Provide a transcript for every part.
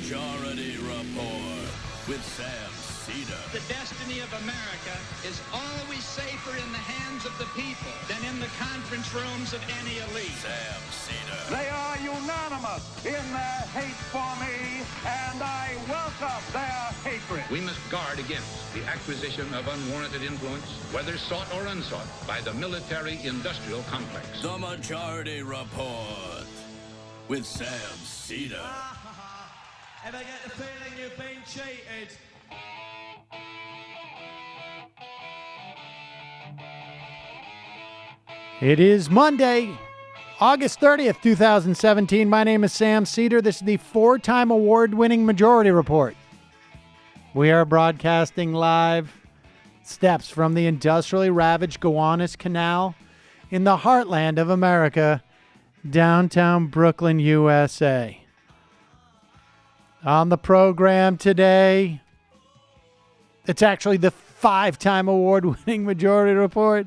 Majority Report with Sam Seder. The destiny of America is always safer in the hands of the people than in the conference rooms of any elite. Sam Seder. They are unanimous in their hate for me, and I welcome their hatred. We must guard against the acquisition of unwarranted influence, whether sought or unsought, by the military-industrial complex. The Majority Report with Sam Seder. Ever get the feeling you've been cheated? It is Monday, August 30th, 2017. My name is Sam Seder. This is the four-time award-winning Majority Report. We are broadcasting live steps from the industrially ravaged Gowanus Canal in the heartland of America, downtown Brooklyn, USA. On the program today, it's actually the five-time award-winning Majority Report.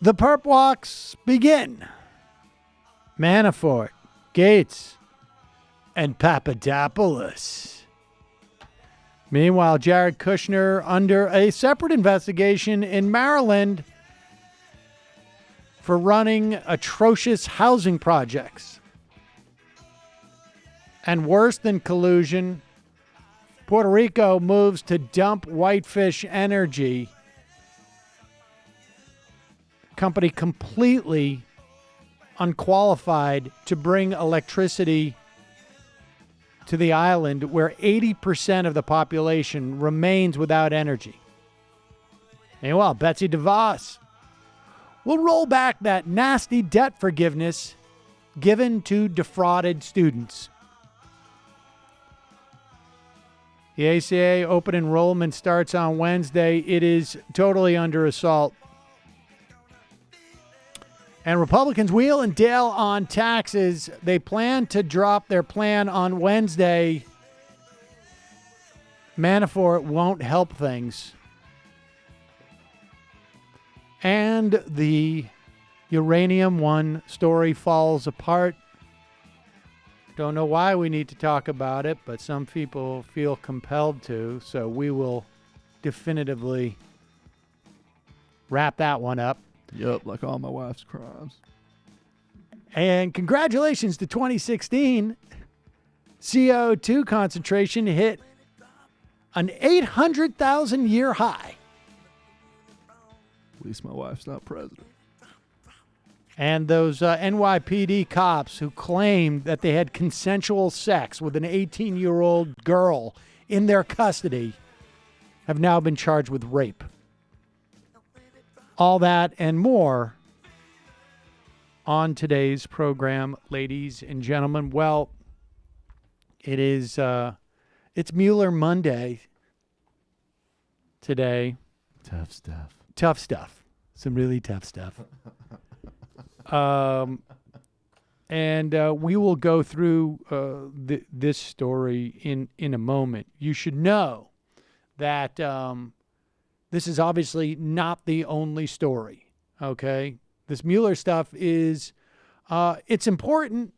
The perp walks begin. Manafort, Gates, and Papadopoulos. Meanwhile, Jared Kushner under a separate investigation in Maryland for running atrocious housing projects. And worse than collusion, Puerto Rico moves to dump Whitefish Energy, company completely unqualified to bring electricity to the island where 80% of the population remains without energy. Meanwhile, Betsy DeVos will roll back that nasty debt forgiveness given to defrauded students. The ACA open enrollment starts on Wednesday. It is totally under assault. And Republicans wheel and deal on taxes. They plan to drop their plan on Wednesday. Manafort won't help things. And the Uranium One story falls apart. Don't know why we need to talk about it, but some people feel compelled to. So we will definitively wrap that one up. Yup, like all my wife's crimes. And congratulations to 2016. CO2 concentration hit an 800,000 year high. At least my wife's not president. And those NYPD cops who claimed that they had consensual sex with an 18-year-old girl in their custody have now been charged with rape. All that and more on today's program, ladies and gentlemen. Well, it's Mueller Monday today. Tough stuff. Tough stuff. Some really tough stuff. And we will go through this story in a moment. You should know that this is obviously not the only story, okay? This Mueller stuff is, it's important.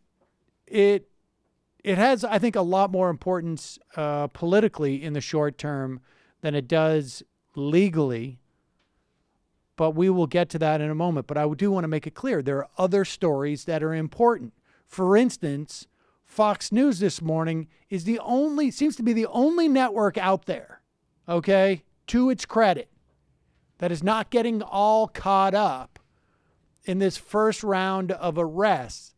It has, I think, a lot more importance politically in the short term than it does legally, but we will get to that in a moment. But I do want to make it clear, there are other stories that are important. For instance, Fox News this morning seems to be the only network out there, okay, to its credit, that is not getting all caught up in this first round of arrests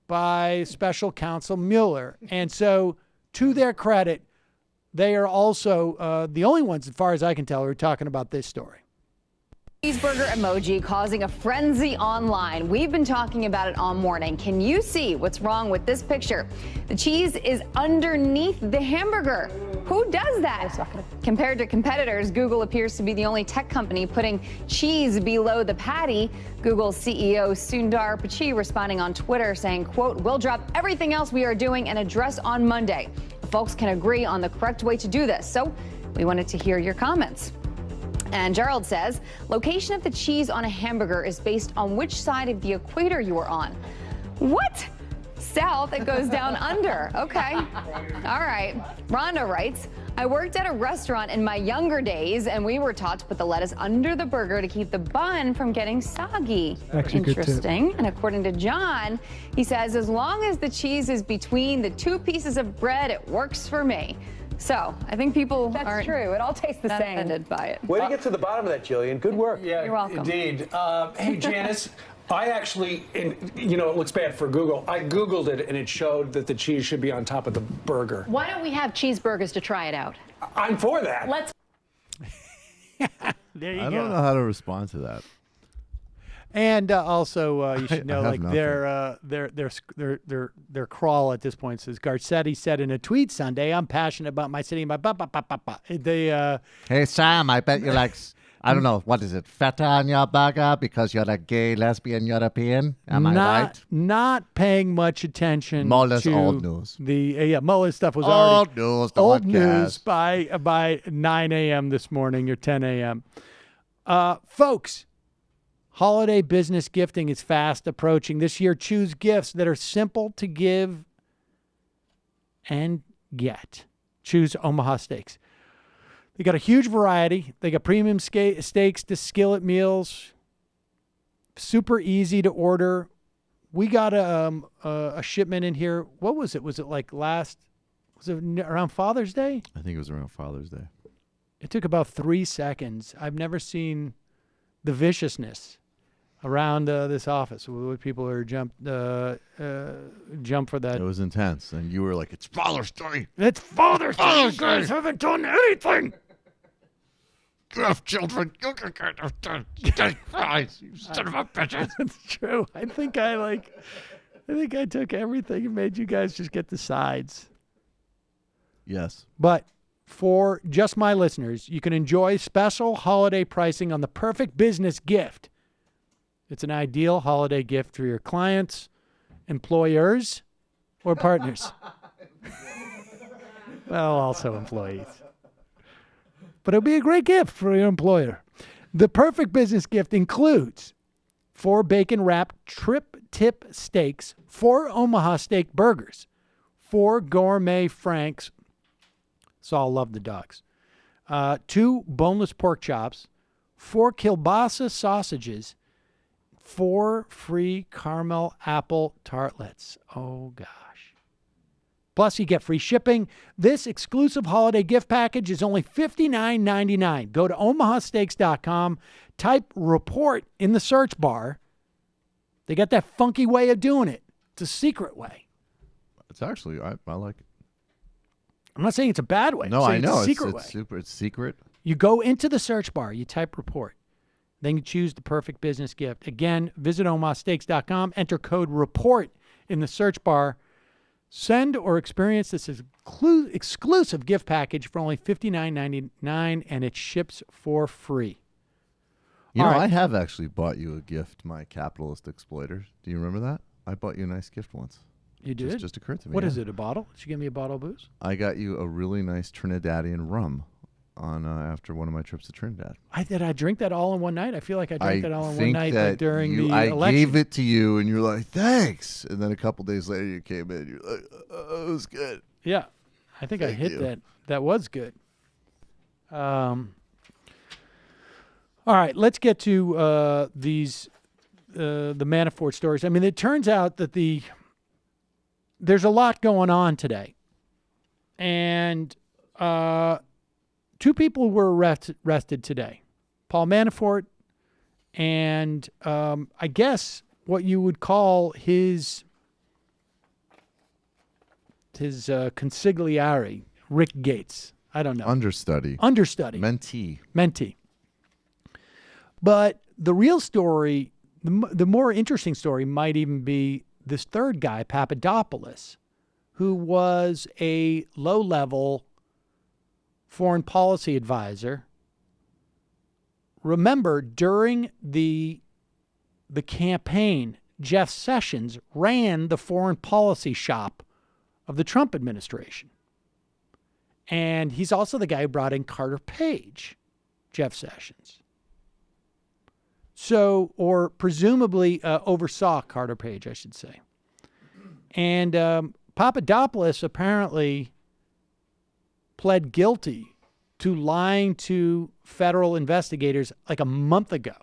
by special counsel Mueller. And so, to their credit, they are also the only ones, as far as I can tell, who are talking about this story. Cheeseburger emoji causing a frenzy online. We've been talking about it all morning. Can you see what's wrong with this picture? The cheese is underneath the hamburger. Who does that? Compared to competitors, Google appears to be the only tech company putting cheese below the patty. Google CEO Sundar Pichai responding on Twitter saying, quote, "We'll drop everything else we are doing and address on Monday. Folks can agree on the correct way to do this." So we wanted to hear your comments. And Gerald says, location of the cheese on a hamburger is based on which side of the equator you are on. What? south, it goes down under. Okay. All right. Rhonda writes, I worked at a restaurant in my younger days, and we were taught to put the lettuce under the burger to keep the bun from getting soggy. Actually, good tip. Interesting. And according to John, he says, as long as the cheese is between the two pieces of bread, it works for me. So I think people aren't true. It all tastes the that same. offended by it. Way to get to the bottom of that, Jillian. Good work. Yeah, You're welcome. Indeed. Hey, Janice, I actually, it looks bad for Google. I Googled it, and it showed that the cheese should be on top of the burger. Why don't we have cheeseburgers to try it out? I'm for that. Let's. There you I go. don't know how to respond to that. And also, you should know, I have like their crawl at this point says Garcetti said in a tweet Sunday, "I'm passionate about my city." My Hey Sam, I bet you like I don't know what is it, feta on your burger because you're a gay lesbian European. Am I right? Not paying much attention. Mueller's to old news. Mueller stuff was Old already news. The old podcast. news by 9 a.m. this morning or 10 a.m. Folks. Holiday business gifting is fast approaching. This year, choose gifts that are simple to give and get. Choose Omaha Steaks. They got a huge variety. They got premium steaks to skillet meals. Super easy to order. We got a shipment in here. What was it? Was it like was it around Father's Day? I think it was around Father's Day. It took about 3 seconds. I've never seen the viciousness around this office. When people are jump for that. It was intense, and you were like, "It's Father's Day. It's Father's Day. You guys haven't done anything. Gift children. You can get fries. You son of a bitches." That's true. I think I took everything and made you guys just get the sides. Yes. But for just my listeners, you can enjoy special holiday pricing on the perfect business gift. It's an ideal holiday gift for your clients, employers, or partners. Well, also employees. But it'll be a great gift for your employer. The perfect business gift includes 4 bacon-wrapped trip-tip steaks, 4 Omaha steak burgers, 4 gourmet franks. Saul loved the dogs. 2 boneless pork chops, 4 kielbasa sausages, 4 free caramel apple tartlets. Oh, gosh. Plus, you get free shipping. This exclusive holiday gift package is only $59.99. Go to omahasteaks.com, type report in the search bar. They got that funky way of doing it. It's a secret way. It's actually, I like it. I'm not saying it's a bad way. No, I'm I saying know. It's a secret way. It's secret. You go into the search bar, you type report. Then you choose the perfect business gift. Again, visit omahasteaks.com, enter code REPORT in the search bar. Send or experience this exclusive gift package for only $59.99, and it ships for free. You know, All right. I have actually bought you a gift, my capitalist exploiter. Do you remember that? I bought you a nice gift once. You did? Just occurred to me. What yeah. is it, a bottle? Did you give me a bottle of booze? I got you a really nice Trinidadian rum on after one of my trips to Trinidad. Did I drink that all in one night? I feel like I drank that all in one think night that during the I election. gave it to you, and you're like, thanks. And then a couple days later, you came in, and you're like, it was good. Yeah, I think I hit you. that. That was good. All right, let's get to the Manafort stories. I mean, it turns out that there's a lot going on today, and 2 people were arrested today: Paul Manafort, and I guess what you would call his consigliere, Rick Gates. I don't know. Understudy. Mentee. But the real story, the more interesting story might even be this third guy, Papadopoulos, who was a low-level foreign policy advisor. Remember, during the campaign, Jeff Sessions ran the foreign policy shop of the Trump administration. And he's also the guy who brought in Carter Page, Jeff Sessions. So, or presumably oversaw Carter Page, I should say. And Papadopoulos apparently pled guilty to lying to federal investigators like a month ago.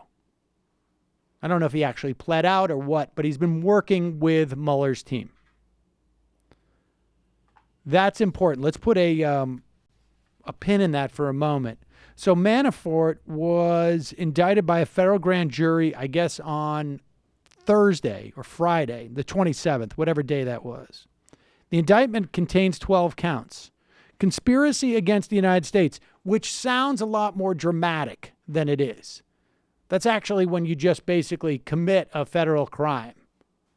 I don't know if he actually pled out or what, but he's been working with Mueller's team. That's important. Let's put a pin in that for a moment. So Manafort was indicted by a federal grand jury, I guess, on Thursday or Friday, the 27th, whatever day that was. The indictment contains 12 counts. Conspiracy against the United States, which sounds a lot more dramatic than it is. That's actually when you just basically commit a federal crime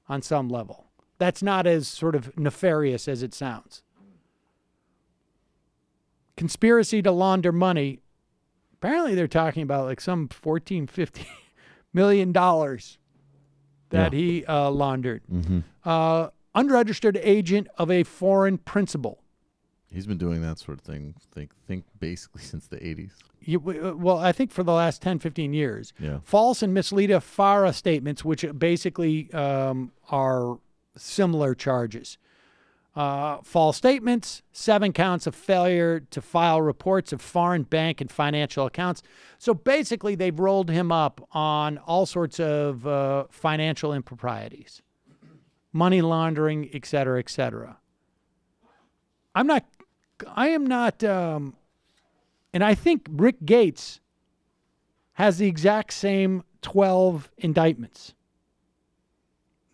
on some level. That's not as sort of nefarious as it sounds. Conspiracy to launder money. Apparently they're talking about like some $14, $15 million that he laundered. Mm-hmm. Unregistered agent of a foreign principal. He's been doing that sort of thing, think basically since the 80s. Well, I think for the last 10, 15 years. Yeah. False and misleading FARA statements, which basically are similar charges. False statements, 7 counts of failure to file reports of foreign bank and financial accounts. So basically, they've rolled him up on all sorts of financial improprieties, money laundering, et cetera, et cetera. I am not, and I think Rick Gates has the exact same 12 indictments.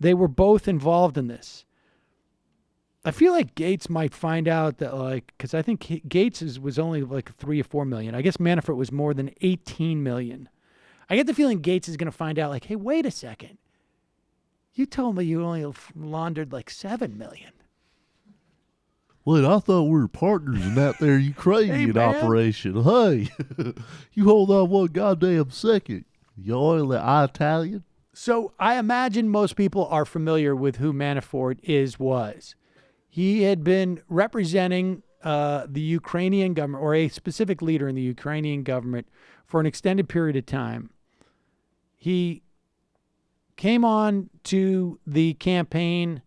They were both involved in this. I feel like Gates might find out that, like, because I think Gates was only like 3 or 4 million. I guess Manafort was more than 18 million. I get the feeling Gates is going to find out, like, hey, wait a second. You told me you only laundered like 7 million. Wait, I thought we were partners in that there Ukrainian operation. Hey, you hold on one goddamn second. You oily Italian. So I imagine most people are familiar with who Manafort was. He had been representing the Ukrainian government, or a specific leader in the Ukrainian government, for an extended period of time. He came on to the campaign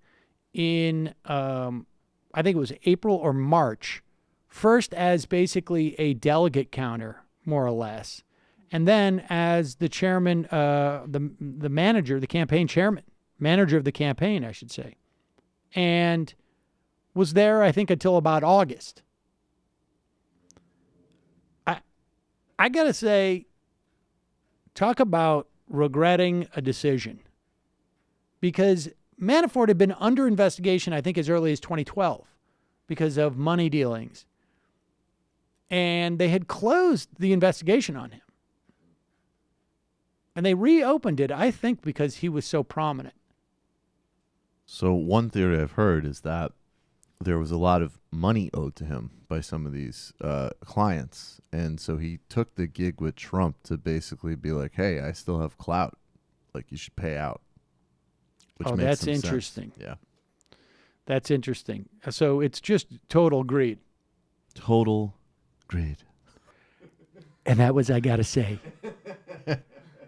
in, I think it was April or March, first as basically a delegate counter, more or less, and then as the chairman, the manager, the campaign chairman, manager of the campaign, I should say, and was there, I think, until about August. I got to say, talk about regretting a decision, because Manafort had been under investigation, I think, as early as 2012 because of money dealings. And they had closed the investigation on him. And they reopened it, I think, because he was so prominent. So one theory I've heard is that there was a lot of money owed to him by some of these clients. And so he took the gig with Trump to basically be like, hey, I still have clout. Like, you should pay out. Oh, that's interesting. Yeah. That's interesting. So it's just total greed. Total greed. And that was, I got to say,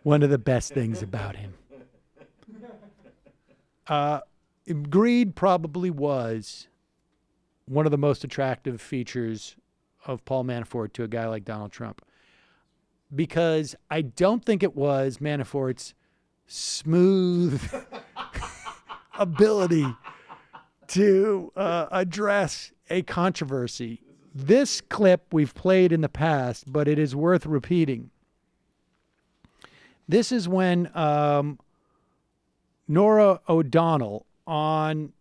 one of the best things about him. Greed probably was one of the most attractive features of Paul Manafort to a guy like Donald Trump, because I don't think it was Manafort's smooth ability to address a controversy. This clip we've played in the past, but it is worth repeating. This is when Nora O'Donnell on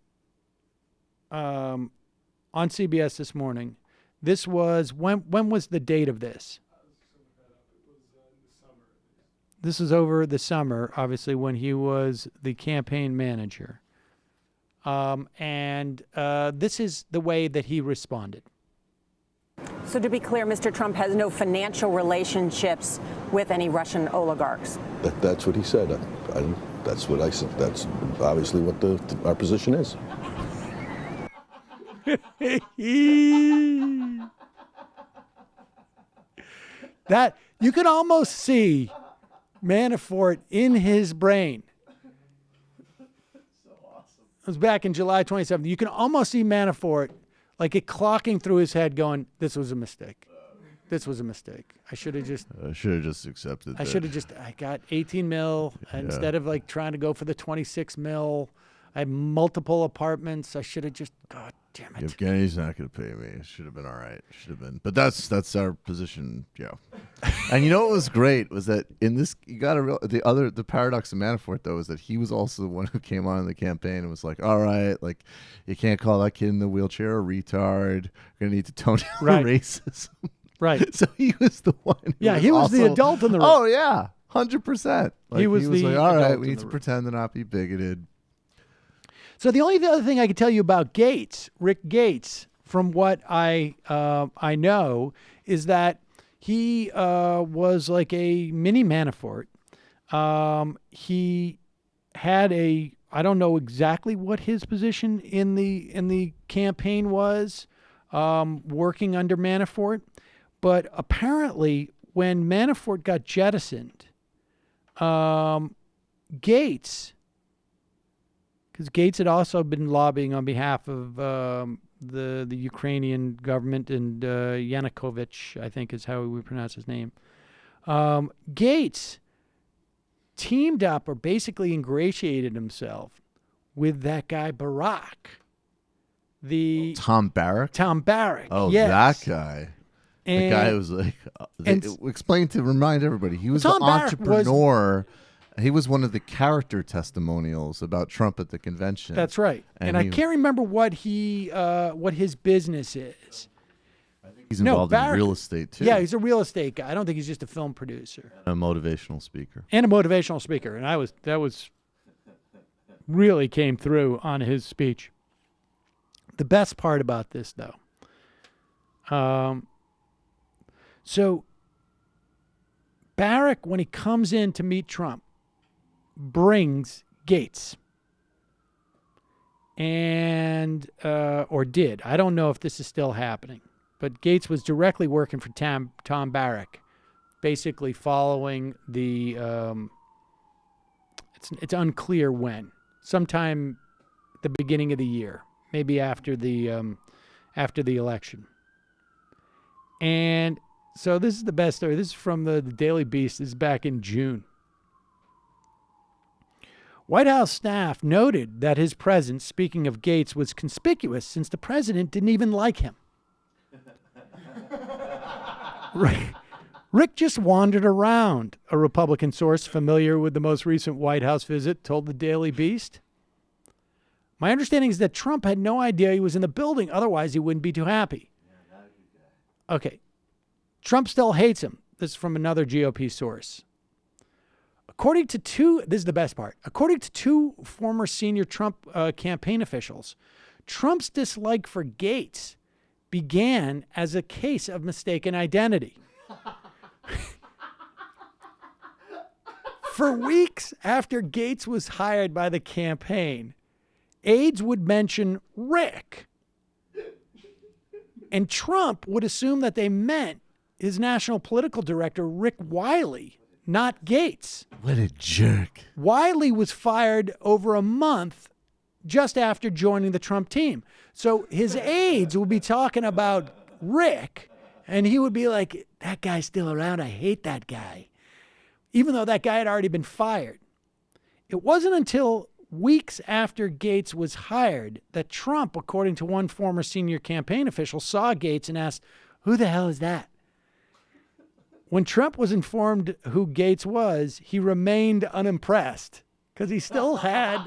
CBS this morning. This was, when was the date of this? This is over the summer, obviously, when he was the campaign manager. And this is the way that he responded. So to be clear, Mr. Trump has no financial relationships with any Russian oligarchs. That's what he said. That's what I said. That's obviously what our position is. That you could almost see Manafort in his brain. So awesome. It was back in July 27th. You can almost see Manafort, like it clocking through his head going, this was a mistake. This was a mistake. I should have just accepted I got 18 mil instead of like trying to go for the 26 mil. I had multiple apartments. I should have just, God damn it. Evgeny's not going to pay me. It should have been all right. Should have been. But that's our position. Yeah. And you know what was great was that in this, you got to the paradox of Manafort though is that he was also the one who came on in the campaign and was like, all right, like you can't call that kid in the wheelchair a retard. We're going to need to tone down racism. Right. So he was the one. He was the adult in the room. Oh yeah, 100%. He was like, the all right, adult we in need the to room. pretend to not be bigoted. So the only other thing I can tell you about Gates, Rick Gates, from what I know, is that he was like a mini Manafort. He had I don't know exactly what his position in the campaign was, working under Manafort, but apparently when Manafort got jettisoned, Gates. Because Gates had also been lobbying on behalf of the Ukrainian government and Yanukovych, I think is how we pronounce his name. Gates teamed up or basically ingratiated himself with that guy Barack. Tom Barrack? Tom Barrack. Oh, yes. that guy. The guy who was like, remind everybody, he was the entrepreneur. He was one of the character testimonials about Trump at the convention. That's right. And I can't remember what his business is. I think he's involved in real estate too. Yeah, he's a real estate guy. I don't think he's just a film producer. A motivational speaker. And a motivational speaker. And that was really came through on his speech. The best part about this though. So Barrack, when he comes in to meet Trump, brings Gates and or did. I don't know if this is still happening, but Gates was directly working for Tom Barrack, basically following the it's unclear when, sometime at the beginning of the year, maybe after the election. And so this is the best story. This is from the Daily Beast. This is back in June. White House staff noted that his presence, speaking of Gates, was conspicuous since the president didn't even like him. Rick just wandered around, a Republican source familiar with the most recent White House visit told the Daily Beast. My understanding is that Trump had no idea he was in the building, otherwise he wouldn't be too happy. Okay. Trump still hates him. This is from another GOP source. According to this is the best part. According to two former senior Trump campaign officials, Trump's dislike for Gates began as a case of mistaken identity. For weeks after Gates was hired by the campaign, aides would mention Rick. And Trump would assume that they meant his national political director, Rick Wiley, not Gates. What a jerk. Wiley was fired over a month just after joining the Trump team. So his aides would be talking about Rick, and he would be like, that guy's still around. I hate that guy. Even though that guy had already been fired. It wasn't until weeks after Gates was hired that Trump, according to one former senior campaign official, saw Gates and asked, who the hell is that? When Trump was informed who Gates was, he remained unimpressed because he still had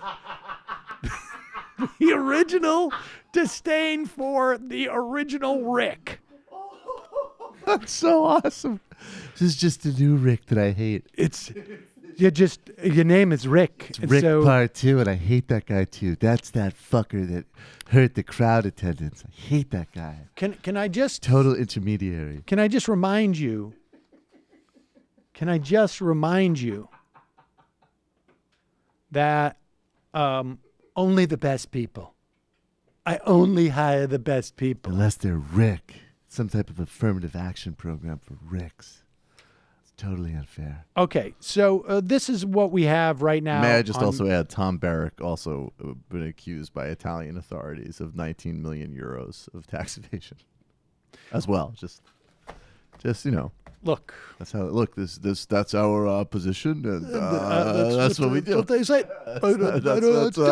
the original disdain for the original Rick. That's so awesome. This is just a new Rick that I hate. Your name is Rick. It's Rick Part 2, and I hate that guy too. That's that fucker that hurt the crowd attendance. I hate that guy. Can I just... Total intermediary. Can I just remind you that only the best people. I only hire the best people. Unless they're Rick. Some type of affirmative action program for Ricks. totally unfair. Okay, so this is what we have right now. May I just also add, Tom Barrack also been accused by Italian authorities of 19 million euros of tax evasion, as well. Just Look, that's how. Look, that's our position, and that's what we do. What they say. I don't know what to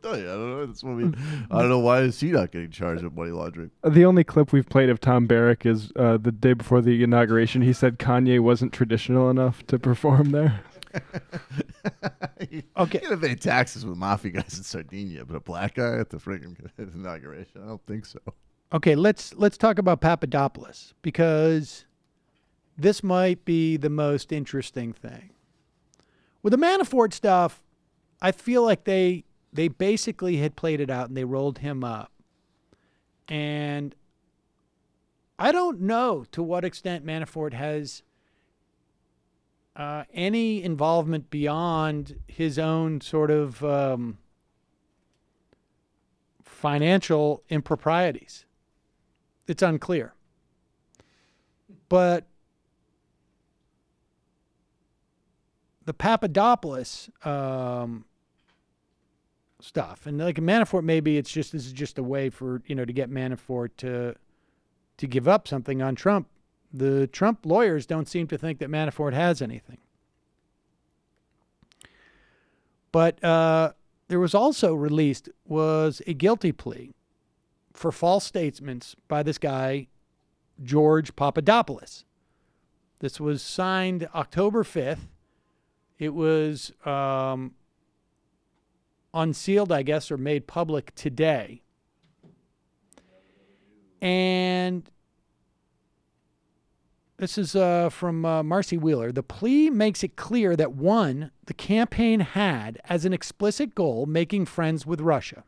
tell you. I don't know. That's what we. I don't know why is he not getting charged with money laundering. The only clip we've played of Tom Barrack is the day before the inauguration. He said Kanye wasn't traditional enough to perform there. Okay. You can't pay taxes with mafia guys in Sardinia, but a black guy at the friggin' inauguration? I don't think so. Okay, let's talk about Papadopoulos, because this might be the most interesting thing. With the Manafort stuff, I feel like they basically had played it out and they rolled him up. And I don't know to what extent Manafort has any involvement beyond his own sort of financial improprieties. It's unclear. But the Papadopoulos stuff, and like Manafort, maybe this is just a way for to get Manafort to give up something on Trump. The Trump lawyers don't seem to think that Manafort has anything. But there was also released was a guilty plea for false statements by this guy, George Papadopoulos. This was signed October 5th. It was unsealed, I guess, or made public today. And this is from Marcy Wheeler. The plea makes it clear that, 1, the campaign had as an explicit goal making friends with Russia.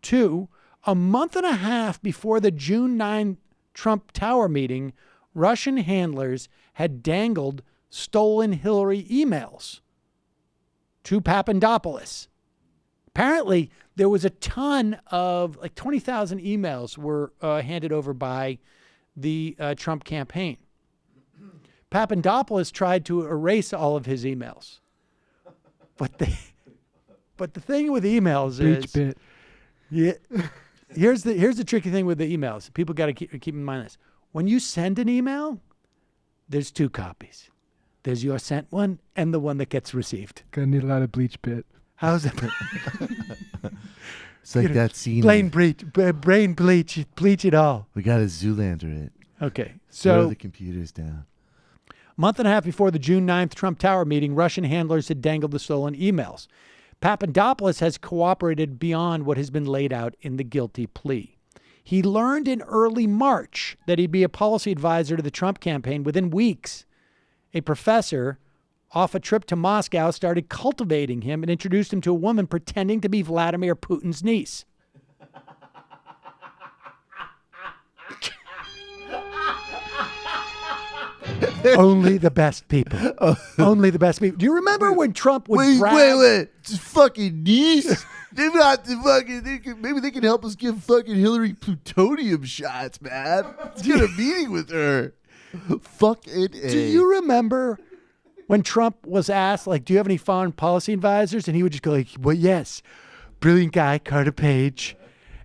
2, a month and a half before the June 9 Trump Tower meeting, Russian handlers had dangled stolen Hillary emails to Papadopoulos. Apparently, there was a ton of, 20,000 emails were handed over by the Trump campaign. Papadopoulos tried to erase all of his emails. But the thing with emails is... bit. Yeah, here's the tricky thing with the emails. People got to keep in mind this. When you send an email, there's 2 copies. There's your sent one and the one that gets received. Gonna need a lot of bleach bit. How's it? It's like that scene. Brain bleach, bleach it all. We got to Zoolander it. Okay, Slow the computers down. A month and a half before the June 9th Trump Tower meeting, Russian handlers had dangled the stolen emails. Papadopoulos has cooperated beyond what has been laid out in the guilty plea. He learned in early March that he'd be a policy advisor to the Trump campaign. Within weeks, a professor off a trip to Moscow started cultivating him and introduced him to a woman pretending to be Vladimir Putin's niece. Only the best people. Only the best people. Do you remember when Trump would brag? Wait. It's fucking niece. They're not the fucking. Maybe they can help us give fucking Hillary plutonium shots, man. Let's get a meeting with her. Fucking A. Do you remember when Trump was asked, do you have any foreign policy advisors? And he would just go well, yes. Brilliant guy, Carter Page,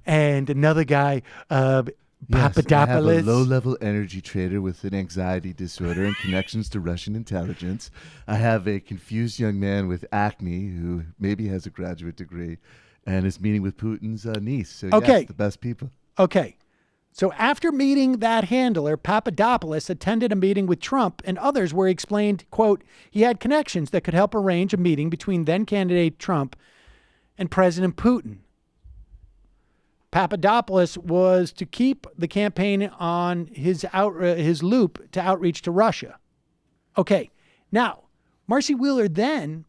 and another guy, Papadopoulos. I have a low-level energy trader with an anxiety disorder and connections to Russian intelligence. I have a confused young man with acne who maybe has a graduate degree and is meeting with Putin's niece. So, okay. Yes, the best people. Okay. So after meeting that handler, Papadopoulos attended a meeting with Trump and others where he explained, quote, he had connections that could help arrange a meeting between then-candidate Trump and President Putin. Papadopoulos was to keep the campaign on his loop to outreach to Russia. Okay, now, Marcy Wheeler then,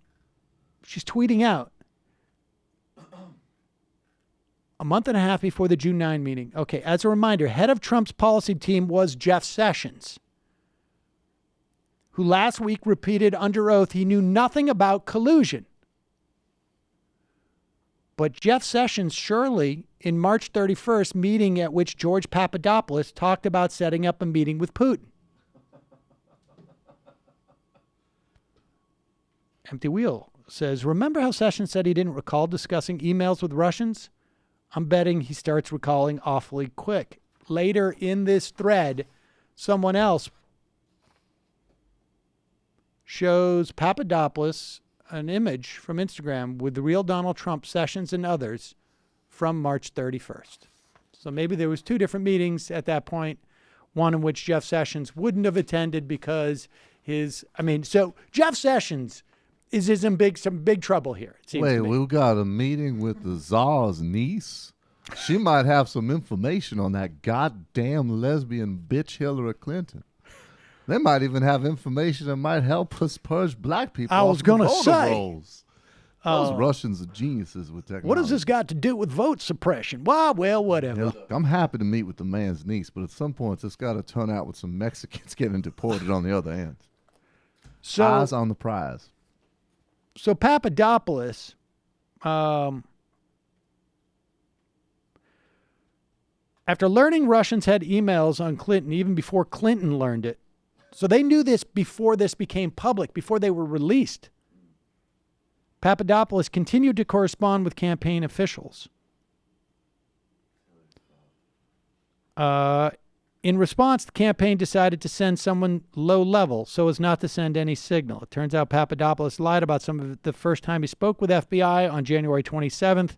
she's tweeting out, a month and a half before the June 9 meeting. Okay, as a reminder, head of Trump's policy team was Jeff Sessions, who last week repeated under oath he knew nothing about collusion. But Jeff Sessions surely, in March 31st meeting at which George Papadopoulos talked about setting up a meeting with Putin. Empty Wheel says, remember how Sessions said he didn't recall discussing emails with Russians? I'm betting he starts recalling awfully quick. Later in this thread, someone else shows Papadopoulos an image from Instagram with the real Donald Trump, Sessions, and others from March 31st. So maybe there was 2 different meetings at that point, one in which Jeff Sessions wouldn't have attended because so Jeff Sessions is in some big trouble here. It seems to me. We got a meeting with the Tsar's niece. She might have some information on that goddamn lesbian bitch Hillary Clinton. They might even have information that might help us purge black people. I was going to say. Rolls. Those Russians are geniuses with technology. What has this got to do with vote suppression? Well, whatever. Yeah, look, I'm happy to meet with the man's niece, but at some point it's got to turn out with some Mexicans getting deported on the other end. So, eyes on the prize. So Papadopoulos, after learning Russians had emails on Clinton, even before Clinton learned it, so they knew this before this became public, before they were released. Papadopoulos continued to correspond with campaign officials. In response, the campaign decided to send someone low level so as not to send any signal. It turns out Papadopoulos lied about some of it the first time he spoke with FBI on January 27th.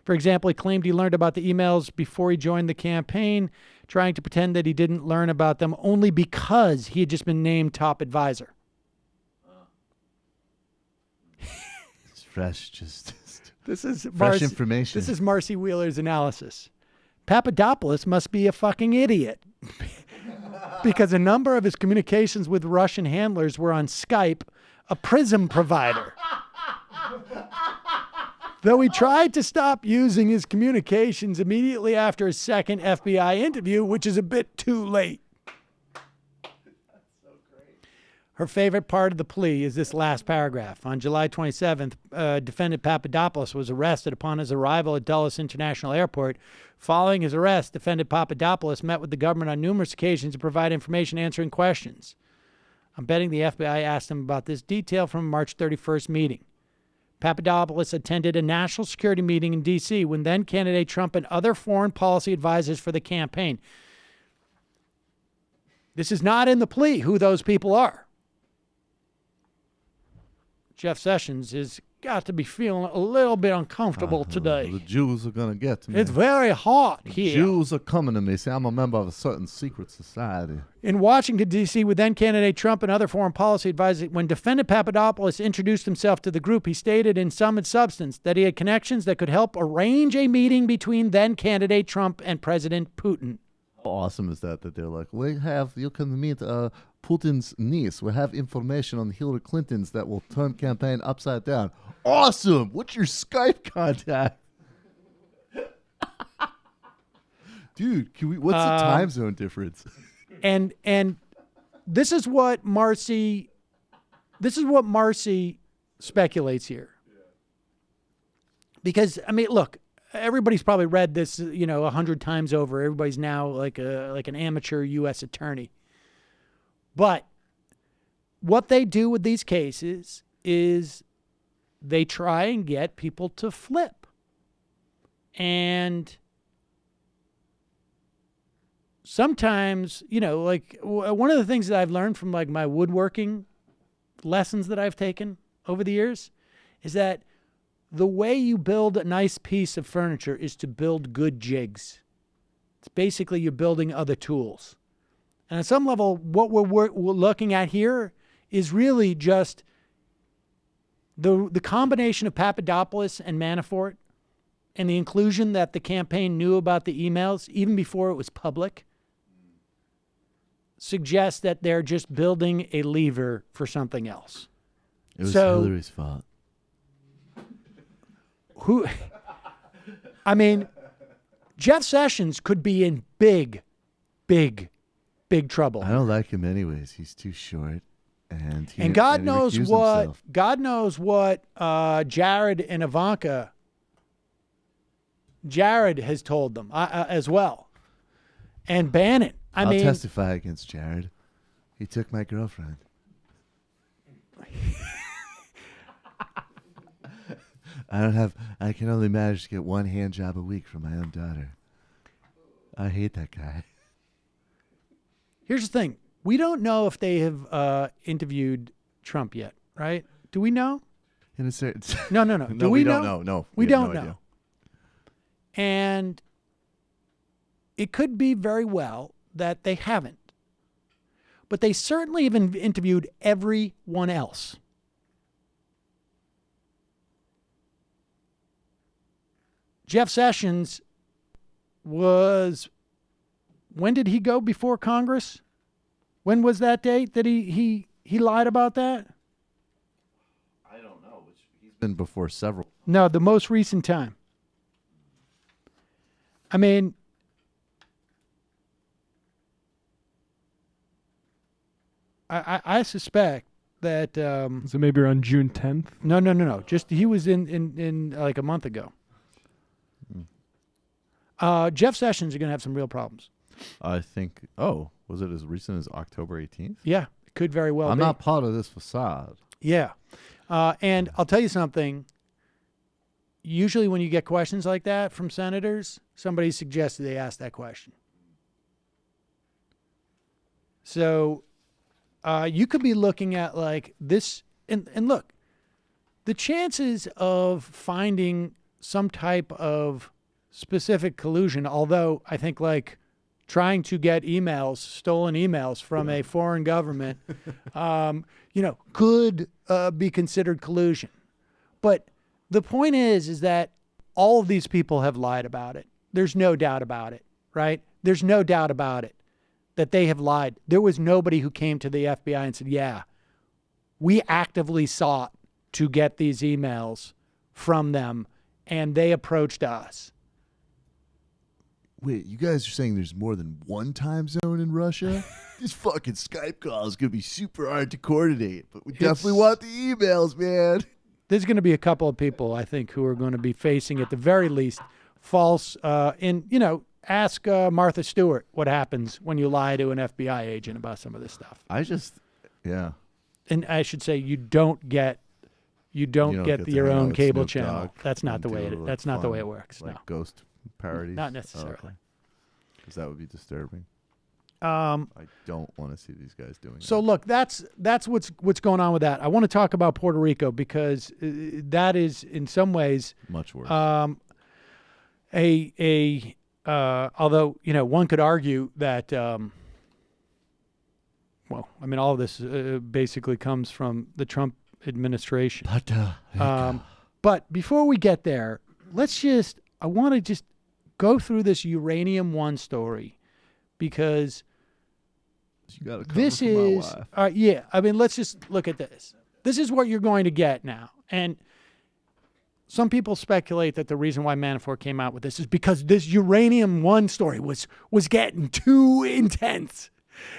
For example, he claimed he learned about the emails before he joined the campaign, trying to pretend that he didn't learn about them only because he had just been named top advisor. It's fresh, this is fresh information. This is Marcy Wheeler's analysis. Papadopoulos must be a fucking idiot because a number of his communications with Russian handlers were on Skype, a PRISM provider. Though he tried to stop using his communications immediately after his second FBI interview, which is a bit too late. Her favorite part of the plea is this last paragraph. On July 27th, defendant Papadopoulos was arrested upon his arrival at Dulles International Airport. Following his arrest, defendant Papadopoulos met with the government on numerous occasions to provide information answering questions. I'm betting the FBI asked him about this detail from a March 31st meeting. Papadopoulos attended a national security meeting in D.C. when then-candidate Trump and other foreign policy advisors for the campaign. This is not in the plea who those people are. Jeff Sessions has got to be feeling a little bit uncomfortable today. The Jews are going to get to me. It's very hot here. Jews are coming to me. See, I'm a member of a certain secret society. In Washington, D.C., with then-candidate Trump and other foreign policy advisors, when defendant Papadopoulos introduced himself to the group, he stated in sum and substance that he had connections that could help arrange a meeting between then-candidate Trump and President Putin. How awesome is that they're like, you can meet Putin's niece. We have information on Hillary Clinton's that will turn campaign upside down. Awesome! What's your Skype contact? Dude, what's the time zone difference? And this is what Marcy speculates here. Because, I mean, look, everybody's probably read this, 100 times over. Everybody's now like an amateur U.S. attorney. But what they do with these cases is they try and get people to flip. And sometimes, one of the things that I've learned from my woodworking lessons that I've taken over the years is that the way you build a nice piece of furniture is to build good jigs. It's basically you're building other tools. And at some level, what we're looking at here is really just the combination of Papadopoulos and Manafort and the inclusion that the campaign knew about the emails even before it was public suggests that they're just building a lever for something else. It was Hillary's fault. Jeff Sessions could be in big trouble. I don't like him anyways. He's too short, and God knows what Jared and Ivanka. Jared has told them as well, and Bannon. I'll testify against Jared. He took my girlfriend. I can only manage to get one hand job a week from my own daughter. I hate that guy. Here's the thing. We don't know if they have interviewed Trump yet, right? Do we know? In a certain No. Do we know? don't know. No. We have don't no know. idea. And it could be very well that they haven't. But they certainly have interviewed everyone else. Jeff Sessions was, when did he go before Congress? When was that date that he lied about that? I don't know. He's been before several. No, the most recent time. I mean, I suspect that. So maybe around June 10th? No. Just he was in like a month ago. Jeff Sessions is going to have some real problems. I think. Oh, was it as recent as October 18th? Yeah, it could very well I'm be. not part of this facade. Yeah. And I'll tell you something. Usually when you get questions like that from senators, somebody suggested they ask that question. So you could be looking at like this. And look, the chances of finding some type of specific collusion, although I think like trying to get stolen emails from a foreign government, could be considered collusion. But the point is that all of these people have lied about it. There's no doubt about it, right? There's no doubt about it that they have lied. There was nobody who came to the FBI and said, yeah, we actively sought to get these emails from them, and they approached us. Wait, you guys are saying there's more than one time zone in Russia? This fucking Skype call is going to be super hard to coordinate, but we definitely want the emails, man. There's going to be a couple of people, I think, who are going to be facing, at the very least, false, ask Martha Stewart what happens when you lie to an FBI agent about some of this stuff. Yeah. And I should say, you don't get your own cable channel. That's not the way that's not the way it works. Like no. Ghost parodies? Not necessarily. Because that would be disturbing. I don't want to see these guys doing So look, that's what's going on with that. I want to talk about Puerto Rico because that is in some ways much worse. Although one could argue that all of this basically comes from the Trump administration. But before we get there, I want to just go through this Uranium One story because this is let's just look at this. This is what you're going to get now. And some people speculate that the reason why Manafort came out with this is because this Uranium One story was getting too intense.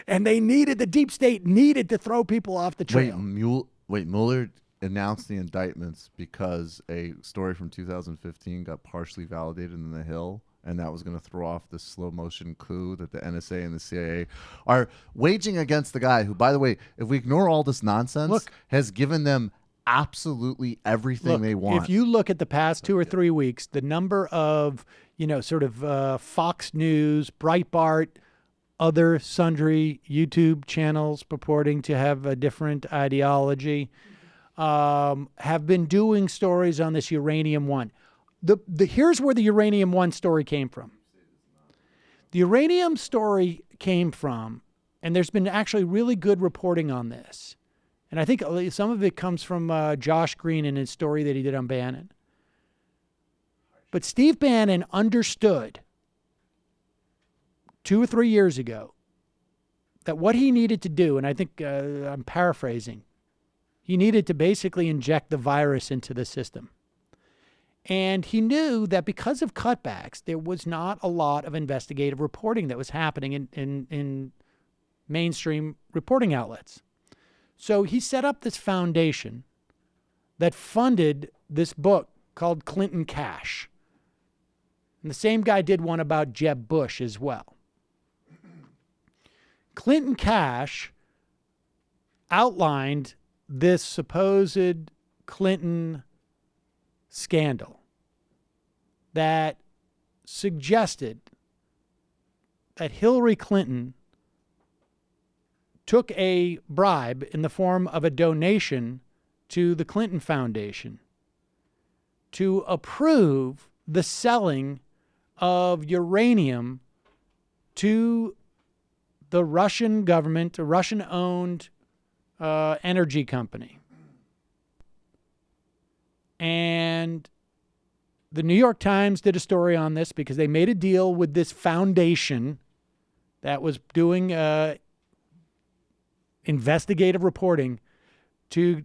And the deep state needed to throw people off the trail. Mueller announced the indictments because a story from 2015 got partially validated in the Hill, and that was going to throw off this slow motion coup that the NSA and the CIA are waging against the guy who, by the way, if we ignore all this nonsense, has given them absolutely everything they want. If you look at the past 2 or 3 weeks, the number of, Fox News, Breitbart, other sundry YouTube channels purporting to have a different ideology, have been doing stories on this Uranium One. Here's where the Uranium One story came from. The uranium story came from, and there's been actually really good reporting on this, and I think some of it comes from Josh Green in his story that he did on Bannon. But Steve Bannon understood 2 or 3 years ago that what he needed to do, and I think I'm paraphrasing, he needed to basically inject the virus into the system. And he knew that because of cutbacks, there was not a lot of investigative reporting that was happening in mainstream reporting outlets. So he set up this foundation that funded this book called Clinton Cash. And the same guy did one about Jeb Bush as well. Clinton Cash outlined this supposed Clinton scandal that suggested that Hillary Clinton took a bribe in the form of a donation to the Clinton Foundation to approve the selling of uranium to the Russian government, a Russian-owned energy company. And the New York Times did a story on this because they made a deal with this foundation that was doing investigative reporting to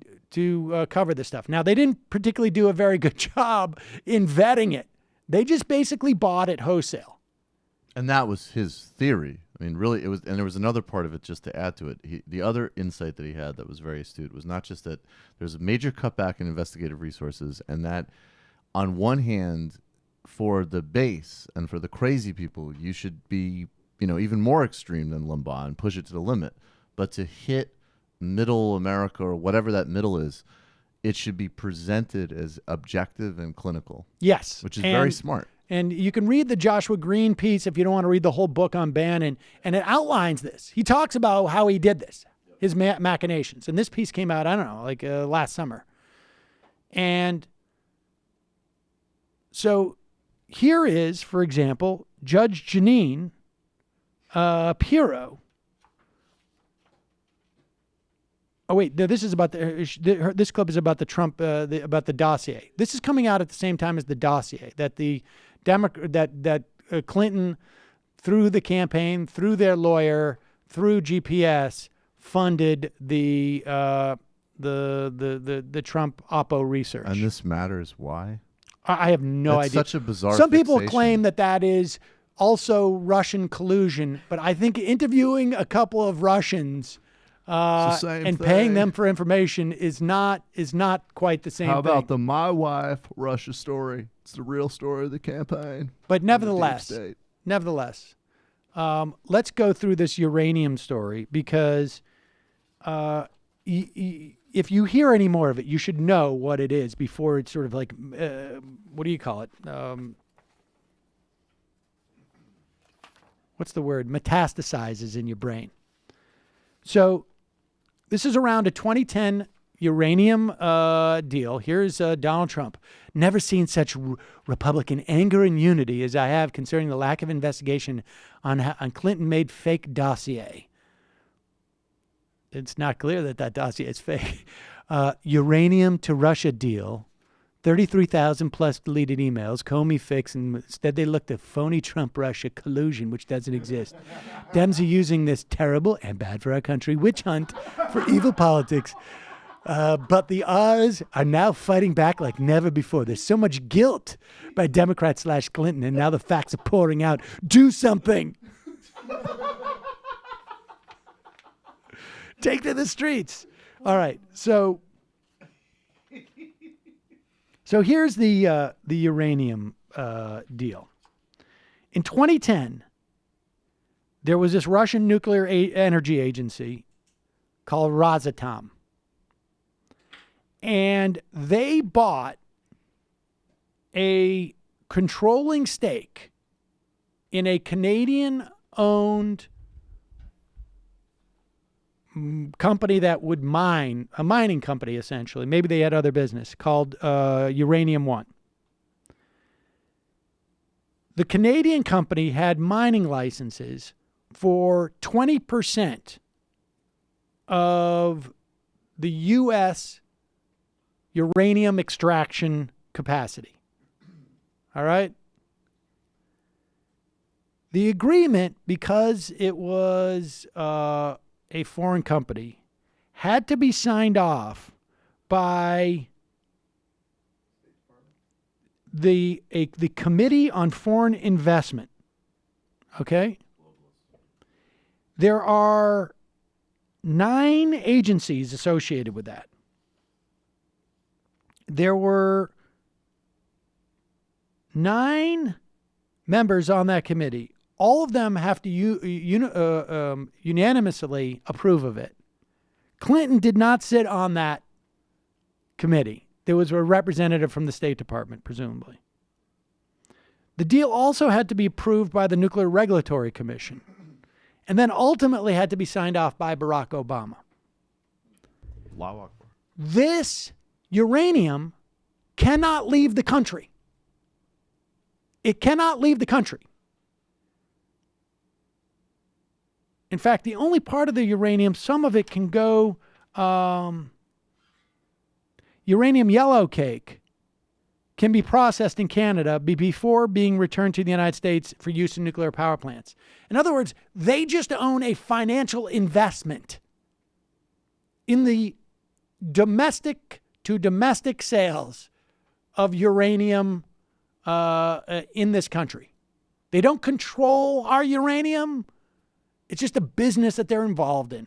cover this stuff. Now, they didn't particularly do a very good job in vetting it. They just basically bought it wholesale. And that was his theory. I mean, really, it was, and there was another part of it just to add to it. The other insight that he had that was very astute was not just that there's a major cutback in investigative resources, and that on one hand, for the base and for the crazy people, you should be, even more extreme than Limbaugh and push it to the limit. But to hit middle America or whatever that middle is, it should be presented as objective and clinical. Yes. Which is very smart. And you can read the Joshua Green piece if you don't want to read the whole book on Bannon, and it outlines this. He talks about how he did this, his machinations. And this piece came out, I don't know, like last summer. And so here is, for example, Judge Janine Pirro. Oh wait, no, this is about this clip is about the Trump about the dossier. This is coming out at the same time as the dossier that the Clinton, through the campaign, through their lawyer, through GPS, funded the Trump Oppo research. And this matters. Why? I have no idea. Such a bizarre. Some people claim that is also Russian collusion, but I think interviewing a couple of Russians and paying them for information is not quite the same thing. How about the My Wife Russia story? It's the real story of the campaign. But nevertheless, let's go through this uranium story because if you hear any more of it, you should know what it is before it's sort of like, what do you call it? What's the word? Metastasizes in your brain. So this is around a 2010 uranium deal. Here's Donald Trump. Never seen such Republican anger and unity as I have concerning the lack of investigation on Clinton-made fake dossier. It's not clear that dossier is fake. Uranium to Russia deal. 33,000 plus deleted emails. Comey fix, and instead they looked at phony Trump-Russia collusion, which doesn't exist. Dems are using this terrible and bad for our country witch hunt for evil politics. But the R's are now fighting back like never before. There's so much guilt by Democrats / Clinton, and now the facts are pouring out. Do something. Take to the streets. All right, so here's the uranium deal. In 2010, there was this Russian nuclear energy agency called Rosatom. And they bought a controlling stake in a Canadian-owned company that would mine, a mining company essentially. Maybe they had other business called Uranium One. The Canadian company had mining licenses for 20% of the U.S. uranium extraction capacity. All right? The agreement, because it was a foreign company, had to be signed off by the Committee on Foreign Investment. Okay? There are 9 agencies associated with that. There were 9 members on that committee. All of them have to unanimously approve of it. Clinton did not sit on that committee. There was a representative from the State Department, presumably. The deal also had to be approved by the Nuclear Regulatory Commission and then ultimately had to be signed off by Barack Obama. Allahu Akbar. This uranium cannot leave the country. It cannot leave the country. In fact, the only part of the uranium, some of it can go uranium yellow cake can be processed in Canada before being returned to the United States for use in nuclear power plants. In other words, they just own a financial investment in the domestic to domestic sales of uranium in this country. They don't control our uranium. It's just a business that they're involved in.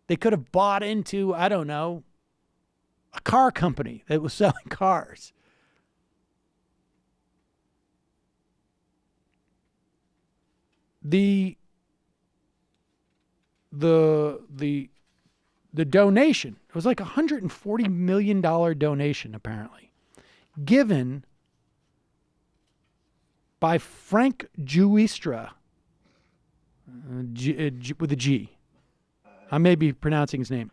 They could have bought into, I don't know, a car company that was selling cars. The donation, it was like a $140 million donation, apparently, given by Frank Juistra, with a G. I may be pronouncing his name.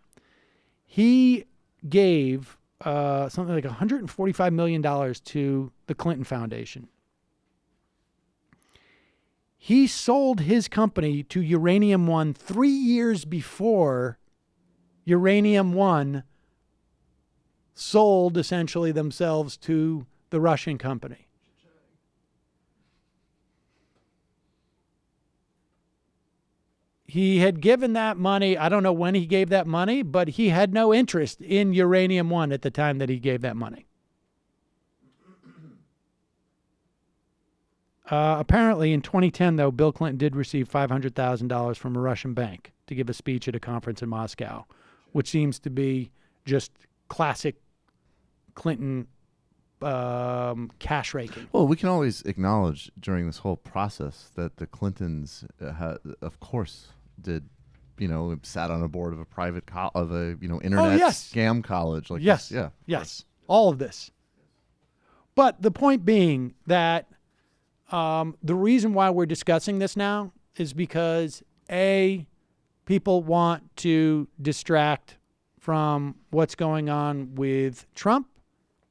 He gave something like $145 million to the Clinton Foundation. He sold his company to Uranium One 3 years before Uranium One sold essentially themselves to the Russian company. He had given that money, I don't know when he gave that money, but he had no interest in Uranium One at the time that he gave that money. Apparently, in 2010, though, Bill Clinton did receive $500,000 from a Russian bank to give a speech at a conference in Moscow, which seems to be just classic Clinton cash raking. Well, we can always acknowledge during this whole process that the Clintons, of course, did, sat on a board of a private internet scam college. Like yes, this. Yeah, yes, all of this. But the point being that the reason why we're discussing this now is because people want to distract from what's going on with Trump,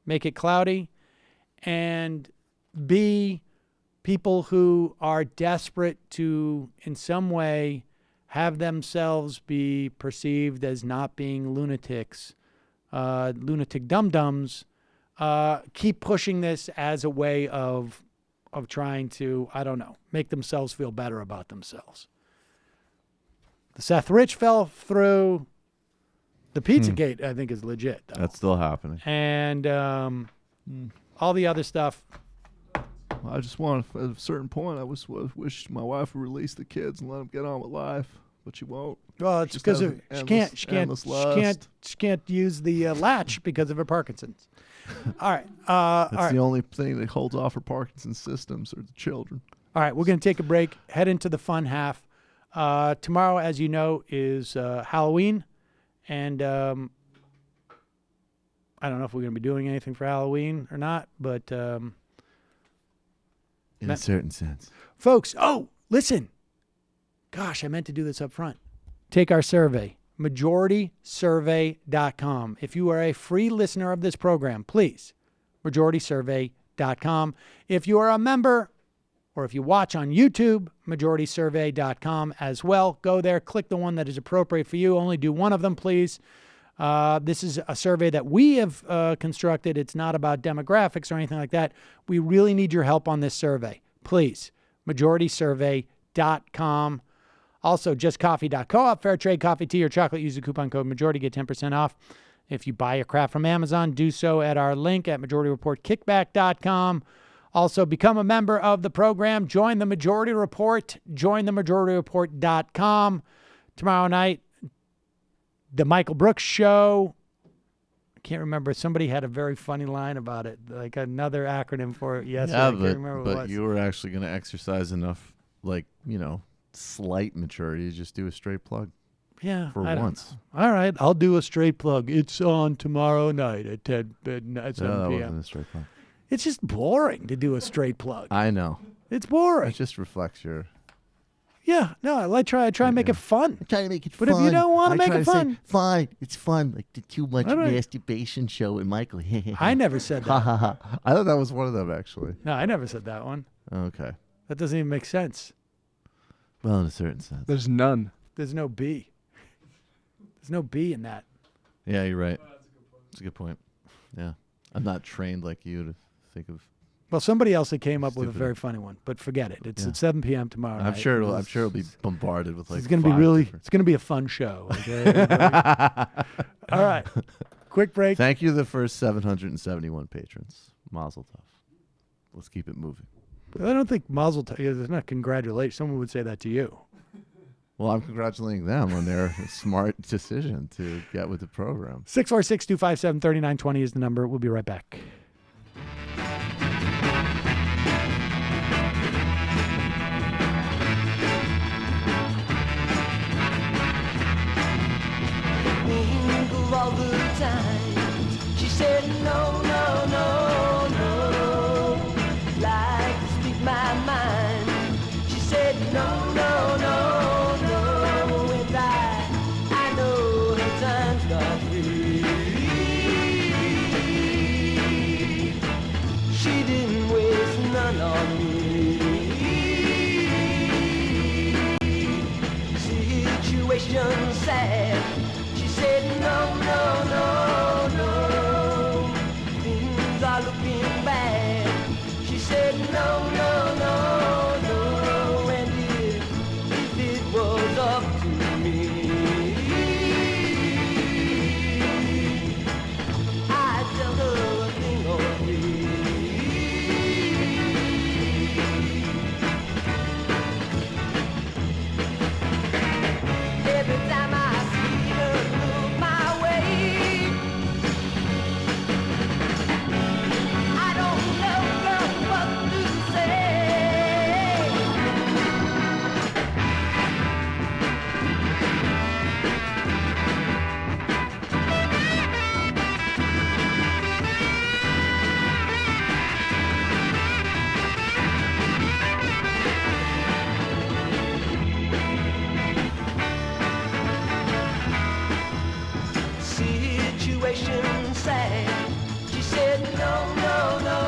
make it cloudy, and B, people who are desperate to, in some way, have themselves be perceived as not being lunatics, lunatic dum-dums, keep pushing this as a way of trying to, I don't know, make themselves feel better about themselves. The Seth Rich fell through. The Pizzagate, I think, is legit, though. That's still happening. And all the other stuff. I just want, at a certain point, I wish my wife would release the kids and let them get on with life, but she won't. Well, it's because she can't use the latch because of her Parkinson's. All right. That's the only thing that holds off her Parkinson's systems are the children. All right, we're going to take a break, head into the fun half. Tomorrow, as you know, is Halloween, and I don't know if we're going to be doing anything for Halloween or not, but in a certain sense. Folks, listen. Gosh, I meant to do this up front. Take our survey, majoritysurvey.com. If you are a free listener of this program, please, majoritysurvey.com. If you are a member or if you watch on YouTube, majoritysurvey.com as well. Go there, click the one that is appropriate for you. Only do one of them, please. This is a survey that we have constructed. It's not about demographics or anything like that. We really need your help on this survey. Please, majoritysurvey.com. Also, justcoffee.coop, fair trade coffee, tea, or chocolate. Use the coupon code majority, get 10% off. If you buy your crap from Amazon, do so at our link at majorityreportkickback.com. Also, become a member of the program. Join the Majority Report. Join the majorityReport.com. Tomorrow night, the Michael Brooks Show. I can't remember. Somebody had a very funny line about it, like another acronym for it yesterday. Yeah, I can't remember what it was. You were actually going to exercise enough, slight maturity to just do a straight plug. Yeah. For I don't once. know. All right. I'll do a straight plug. It's on tomorrow night at 7 that p.m. wasn't a straight plug. It's just boring to do a straight plug. I know. It's boring. It just reflects your. Yeah, no, I try and make it fun. I try to make it but fun. If you don't want to make it fun, fine, it's fun. Like the Too Much All right. Masturbation show with Michael. I never said that. I thought that was one of them, actually. No, I never said that one. Okay. That doesn't even make sense. Well, in a certain sense. There's none. There's no B. There's no B in that. Yeah, you're right. That's a good point. Yeah. I'm not trained like you to think of. Well, somebody else that came up with a Stupid. very funny one, but forget it. It's Yeah. at 7 p.m. tomorrow night. I'm sure it'll be bombarded with like. It's gonna be It's gonna be a fun show. Okay? All right. Quick break. Thank you to the first 771 patrons. Mazel tov. Let's keep it moving. I don't think Mazel Tov. It's not congratulations. Someone would say that to you. Well, I'm congratulating them on their smart decision to get with the program. 646-257-3920 is the number. We'll be right back. Think of all the times she said no, no, no, no. Like to speak my mind. She said no, no, no, no. And I know her time's not free. She didn't waste none on me. Situation sad. She said no, no, no, no. Things are looking bad. She said no, no, no, no. And if it was up to me, I'd tell her a thing or three. Every time I see her look my way, I don't know, girl, what to say. Situation sad. She said no, no, no,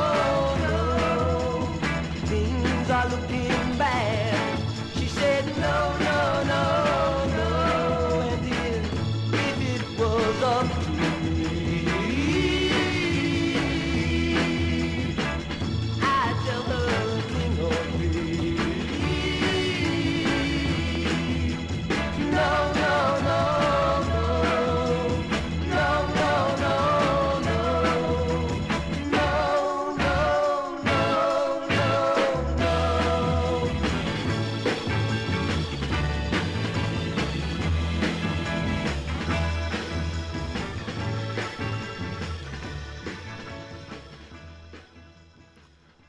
no. Things are looking bad. She said no, no, no, no. And if it was up to me, I'd tell her a thing or three. No, no, no, no. No, no, no, no. No, no, no, no, no.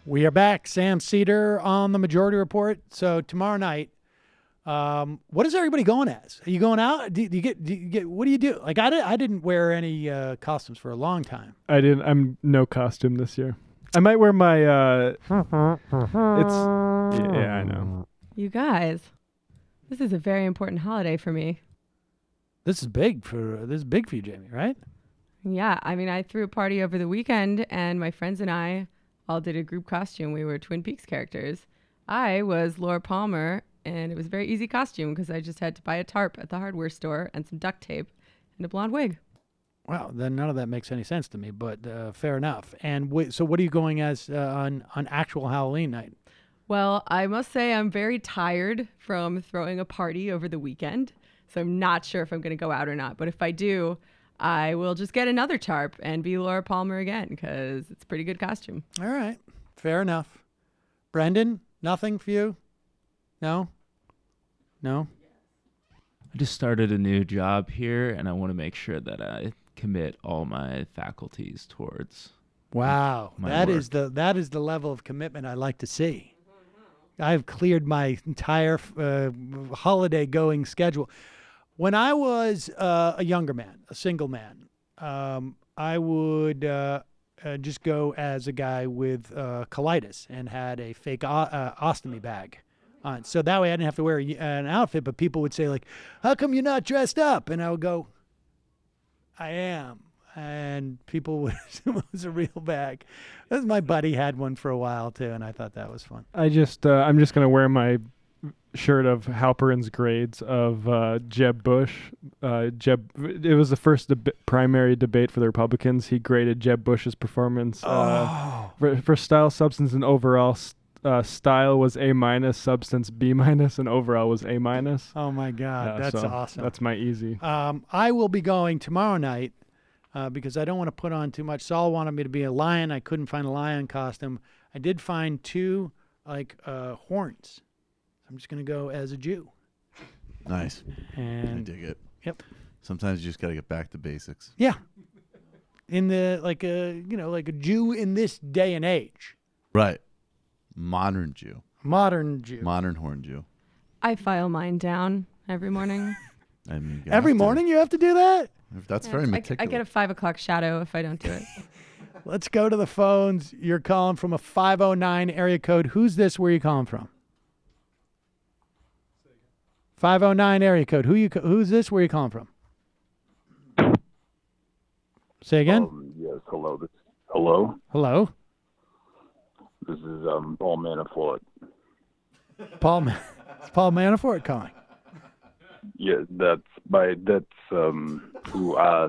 We are back. Sam Seder on the Majority Report. So tomorrow night, what is everybody going as? Are you going out? Do you get? What do you do? Like I didn't wear any costumes for a long time. I didn't. I'm no costume this year. I might wear my. It's. Yeah, I know. You guys, this is a very important holiday for me. This is big for you, Jamie, right? Yeah, I mean, I threw a party over the weekend, and my friends and I all did a group costume. We were Twin Peaks characters. I was Laura Palmer, and it was a very easy costume because I just had to buy a tarp at the hardware store and some duct tape and a blonde wig. Wow, then none of that makes any sense to me, but fair enough. And so what are you going as on actual Halloween night? Well, I must say I'm very tired from throwing a party over the weekend, so I'm not sure if I'm going to go out or not. But if I do, I will just get another tarp and be Laura Palmer again because it's a pretty good costume. All right, fair enough. Brendan, nothing for you? No? I just started a new job here, and I want to make sure that I commit all my faculties towards. Wow, my that work. is the level of commitment I like to see. I've cleared my entire holiday going schedule. When I was a younger man, a single man, I would just go as a guy with colitis and had a fake ostomy bag on. So that way I didn't have to wear an outfit, but people would say, like, how come you're not dressed up? And I would go, I am. And people would assume it was a real bag. My buddy had one for a while, too, and I thought that was fun. I'm just going to wear my shirt of Halperin's grades of Jeb Bush. It was the first primary debate for the Republicans. He graded Jeb Bush's performance for style, substance, and overall. Style was A-, substance B-, and overall was A-. Oh my God, that's awesome. That's my easy. I will be going tomorrow night because I don't want to put on too much. Saul wanted me to be a lion. I couldn't find a lion costume. I did find two horns. I'm just going to go as a Jew. Nice. And I dig it. Yep. Sometimes you just got to get back to basics. Yeah. In the like a Jew in this day and age. Right. Modern Jew. Modern Jew. Modern horn Jew. I file mine down every morning. I mean, every morning you have to do that? That's very meticulous. I get a 5 o'clock shadow if I don't do it. Let's go to the phones. You're calling from a 509 area code. Who's this? Where are you calling from? 509 area code. Who's this? Where are you calling from? Say again? Yes, hello. Hello? Hello? This is Paul Manafort. Paul Manafort calling. Yeah, that's who I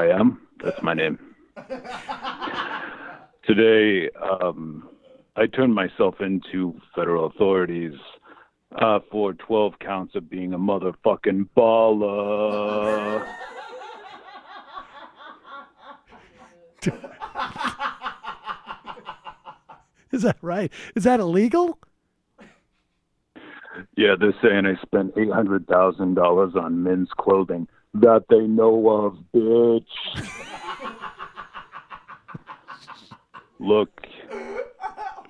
am. That's my name. Today, I turned myself into federal authorities for 12 counts of being a motherfucking baller. Is that right? Is that illegal? Yeah, they're saying I spent $800,000 on men's clothing that they know of, bitch. Look,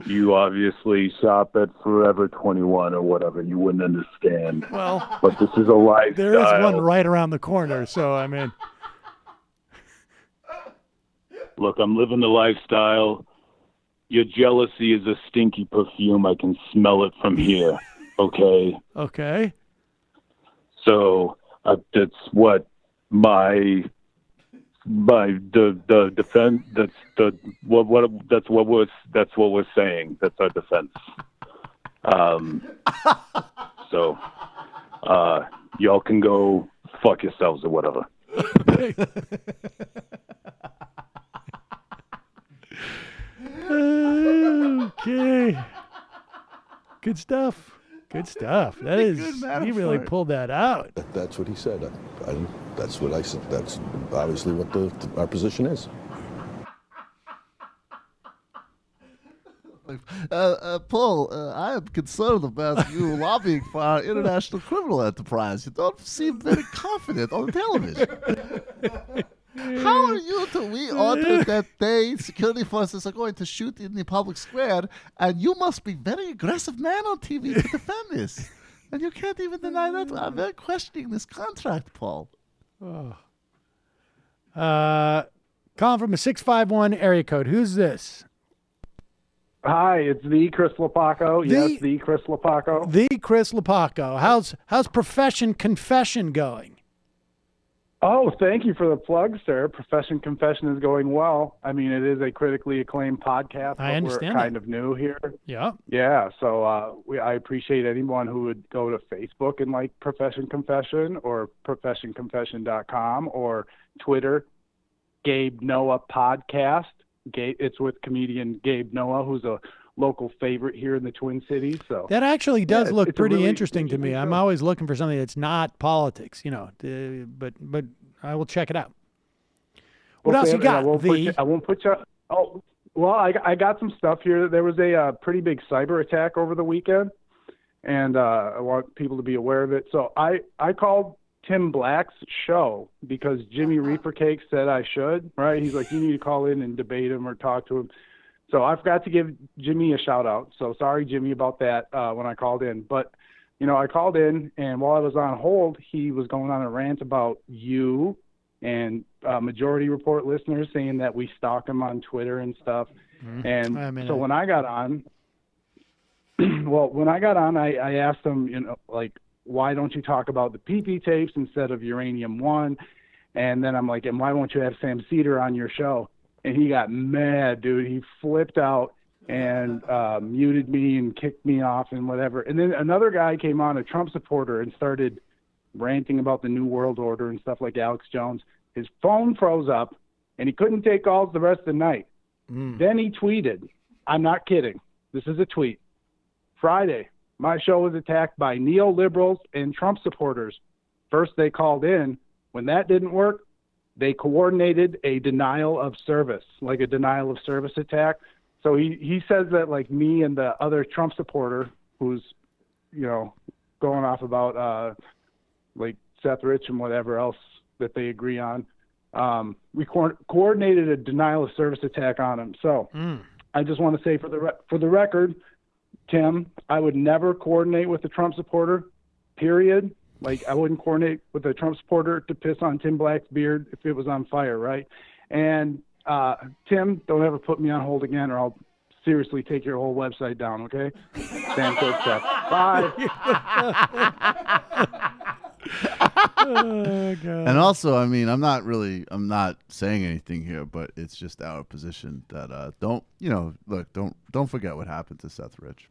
you obviously shop at Forever 21 or whatever. You wouldn't understand. Well, but this is a lifestyle. There is one right around the corner, so I mean. Look, I'm living the lifestyle. Your jealousy is a stinky perfume. I can smell it from here. Okay. Okay. So that's what the defense. That's what we're saying. That's our defense. So y'all can go fuck yourselves or whatever. Okay. Good stuff. Good stuff. That is, he really pulled that out. That's what he said. That's what I said. That's obviously what our position is. Paul, I am concerned about you lobbying for our international criminal enterprise. You don't seem very confident on television. How are you to reorder that day security forces are going to shoot in the public square, and you must be very aggressive man on TV to defend this? And you can't even deny that. I'm very questioning this contract, Paul. Oh. Calling from a 651 area code. Who's this? Hi, it's the Chris Lopaco. Yes, the Chris Lopaco. The Chris Lopaco. How's Profession Confession going? Oh, thank you for the plug, sir. Profession Confession is going well. I mean, it is a critically acclaimed podcast, but we're kind of new here. Yeah. Yeah, so I appreciate anyone who would go to Facebook and like Profession Confession or professionconfession.com or Twitter, Gabe Noah Podcast. It's with comedian Gabe Noah, who's a local favorite here in the Twin Cities. So that actually does look pretty really interesting to me. I'm always looking for something that's not politics, but I will check it out. What else you got? I won't put you. Oh, well, I got some stuff here. There was a pretty big cyber attack over the weekend, and I want people to be aware of it. So I called Tim Black's show because Jimmy Reaper Cake said I should. Right? He's like, you need to call in and debate him or talk to him. So I forgot to give Jimmy a shout out. So sorry, Jimmy, about that when I called in. But I called in, and while I was on hold, he was going on a rant about you and Majority Report listeners, saying that we stalk him on Twitter and stuff. And so when I got on, I asked him, why don't you talk about the PP tapes instead of Uranium One? And then I'm like, and why won't you have Sam Seder on your show? And he got mad, dude. He flipped out and muted me and kicked me off and whatever. And then another guy came on, a Trump supporter, and started ranting about the New World Order and stuff like Alex Jones. His phone froze up, and he couldn't take calls the rest of the night. Then he tweeted, I'm not kidding. This is a tweet. Friday, my show was attacked by neoliberals and Trump supporters. First they called in. When that didn't work, they coordinated a denial of service, like a denial of service attack. So he says that, like, me and the other Trump supporter who's, going off about, like, Seth Rich and whatever else that they agree on, we coordinated a denial of service attack on him. So I just want to say for the record, Tim, I would never coordinate with a Trump supporter, period. Like, I wouldn't coordinate with a Trump supporter to piss on Tim Black's beard if it was on fire, right? And Tim, don't ever put me on hold again, or I'll seriously take your whole website down, okay? Sam Coates, bye. Oh, God. And also, I mean, I'm not saying anything here, but it's just our position that don't forget what happened to Seth Rich.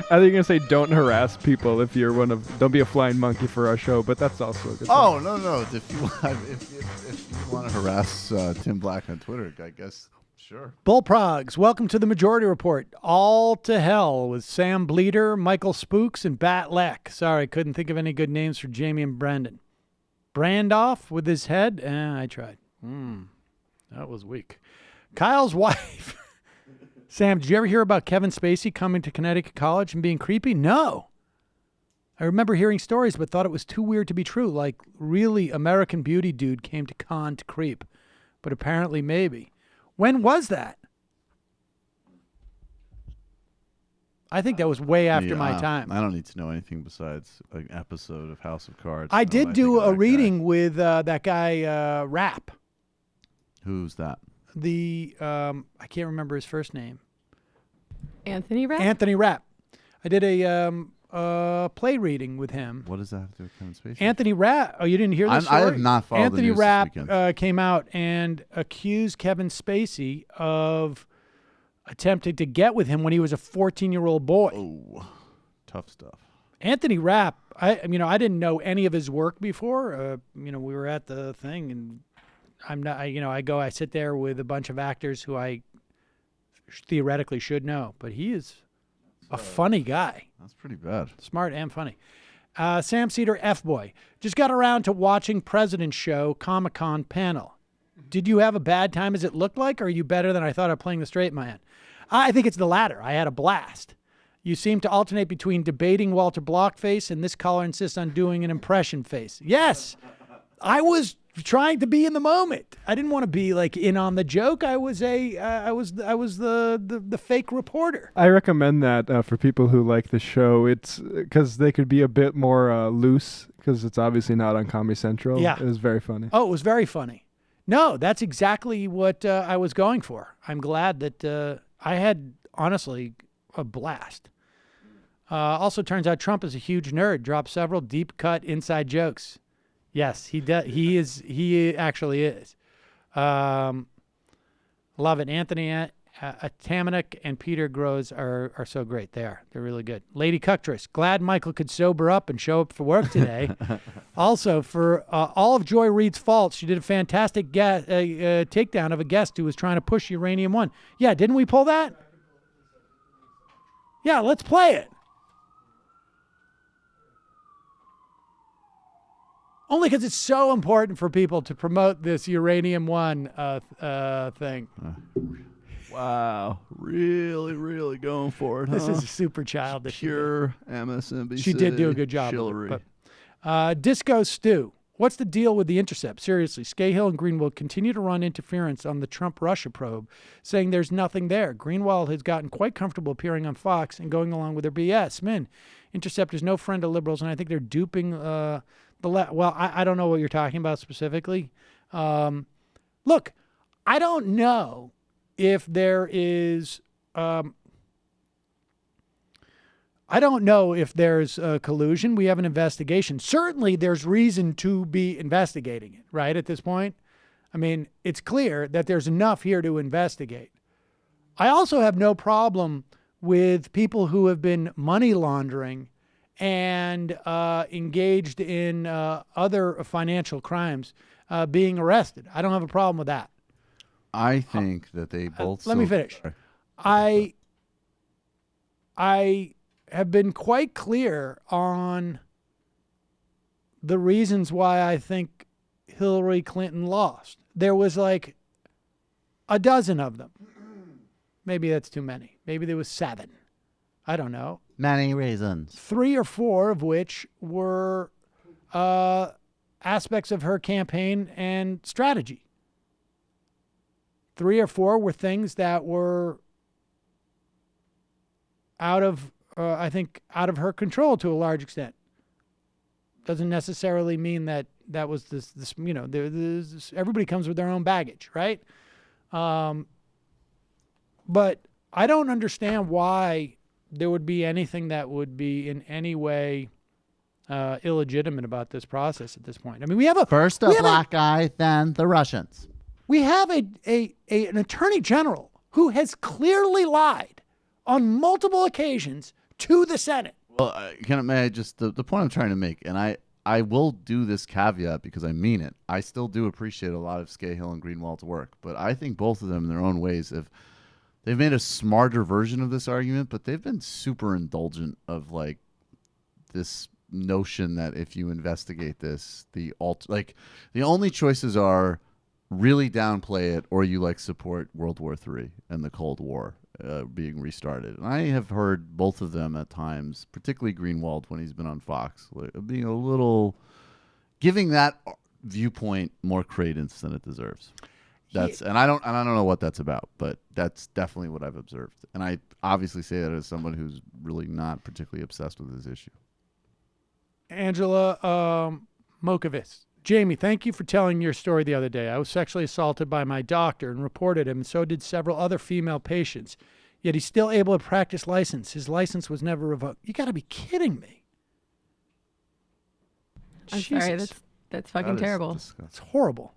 I think you're gonna say don't harass people if you're don't be a flying monkey for our show, but that's also a good Oh thing. no, if you want to harass Tim Black on Twitter, I guess sure. Bullprogs, welcome to the Majority Report. All to hell with Sam Bleeder, Michael Spooks, and Bat Leck. Sorry, couldn't think of any good names for Jamie and Brendan. Brandoff with his head? I tried. That was weak. Kyle's wife. Sam, did you ever hear about Kevin Spacey coming to Connecticut College and being creepy? No. I remember hearing stories, but thought it was too weird to be true. Like, really, American Beauty dude came to con to creep. But apparently maybe. When was that? I think that was way after my time. I don't need to know anything besides an episode of House of Cards. I did do a reading with that guy, Rapp. Who's that? I can't remember his first name. Anthony Rapp? Anthony Rapp. I did a play reading with him. What does that have to do with Kevin Spacey? Anthony Rapp. Oh, you didn't hear this story? I have not followed Anthony the news Rapp this weekend. came out and accused Kevin Spacey of attempting to get with him when he was a 14-year-old boy. Oh, tough stuff. Anthony Rapp, I didn't know any of his work before. We were at the thing, and I sit there with a bunch of actors who I theoretically should know, but he is a funny guy. That's pretty bad. Smart and funny. Sam Seder, F-boy. Just got around to watching President's Show Comic-Con panel. Did you have a bad time as it looked like, or are you better than I thought at playing the straight man? I think it's the latter. I had a blast. You seem to alternate between debating Walter Block face and this caller insists on doing an impression face. Yes, I was trying to be in the moment. I didn't want to be like in on the joke. I was the fake reporter. I recommend that for people who like the show. It's because they could be a bit more loose because it's obviously not on Comedy Central. Yeah. It was very funny. Oh, it was very funny. No, that's exactly what I was going for. I'm glad that I had, honestly, a blast. Also turns out Trump is a huge nerd. Dropped several deep-cut inside jokes. Yes, he does. He actually is. Love it. Anthony Tamanik and Peter Groves are so great. They're really good. Lady Cuctress, glad Michael could sober up and show up for work today. Also, for all of Joy Reid's faults, she did a fantastic takedown of a guest who was trying to push Uranium One. Yeah, didn't we pull that? Yeah, let's play it. Only because it's so important for people to promote this Uranium One thing. Wow. Really, really going for it, This is super childish. Pure MSNBC. She did do a good job. Chivalry. But, Disco Stew. What's the deal with The Intercept? Seriously, Scahill and Greenwald continue to run interference on the Trump-Russia probe, saying there's nothing there. Greenwald has gotten quite comfortable appearing on Fox and going along with their BS. Man, Intercept is no friend of liberals, and I think they're duping the left. Well, I don't know what you're talking about specifically. Look, I don't know if there is... I don't know if there's collusion. We have an investigation. Certainly, there's reason to be investigating it, right, at this point? I mean, it's clear that there's enough here to investigate. I also have no problem with people who have been money laundering and engaged in other financial crimes being arrested. I don't have a problem with that. I think that they both... Let me finish. I have been quite clear on the reasons why I think Hillary Clinton lost. There was like a dozen of them. Maybe that's too many. Maybe there was 7. I don't know. Many reasons. 3 or 4 of which were aspects of her campaign and strategy. 3 or 4 were things that were out of her control to a large extent. Doesn't necessarily mean that was this everybody comes with their own baggage, right? But I don't understand why there would be anything that would be in any way illegitimate about this process at this point. I mean, we have a first a black guy, then the Russians. We have an attorney general who has clearly lied on multiple occasions to the Senate. Well, may I just the point I'm trying to make, and I will do this caveat because I mean it. I still do appreciate a lot of Scahill and Greenwald's work, but I think both of them in their own ways they've made a smarter version of this argument, but they've been super indulgent of like this notion that if you investigate this, the only choices are really downplay it or you like support World War III and the Cold War being restarted. And I have heard both of them at times, particularly Greenwald when he's been on Fox, being a little giving that viewpoint more credence than it deserves. And I don't know what that's about, but that's definitely what I've observed. And I obviously say that as someone who's really not particularly obsessed with this issue. Angela Mokovitz. Jamie, thank you for telling your story the other day. I was sexually assaulted by my doctor and reported him, and so did several other female patients. Yet he's still able to practice license. His license was never revoked. You got to be kidding me. I'm sorry, that's fucking terrible. It's horrible.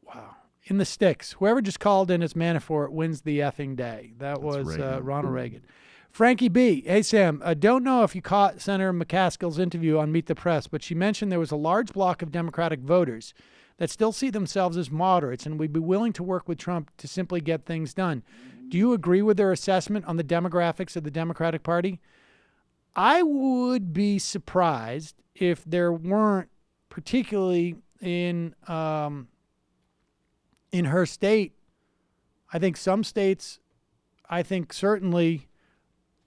Wow. In the sticks. Whoever just called in as Manafort wins the effing day. That was Ronald Reagan. Frankie B. Hey, Sam, I don't know if you caught Senator McCaskill's interview on Meet the Press, but she mentioned there was a large block of Democratic voters that still see themselves as moderates and would be willing to work with Trump to simply get things done. Do you agree with their assessment on the demographics of the Democratic Party? I would be surprised if there weren't, particularly in her state. I think some states, I think certainly...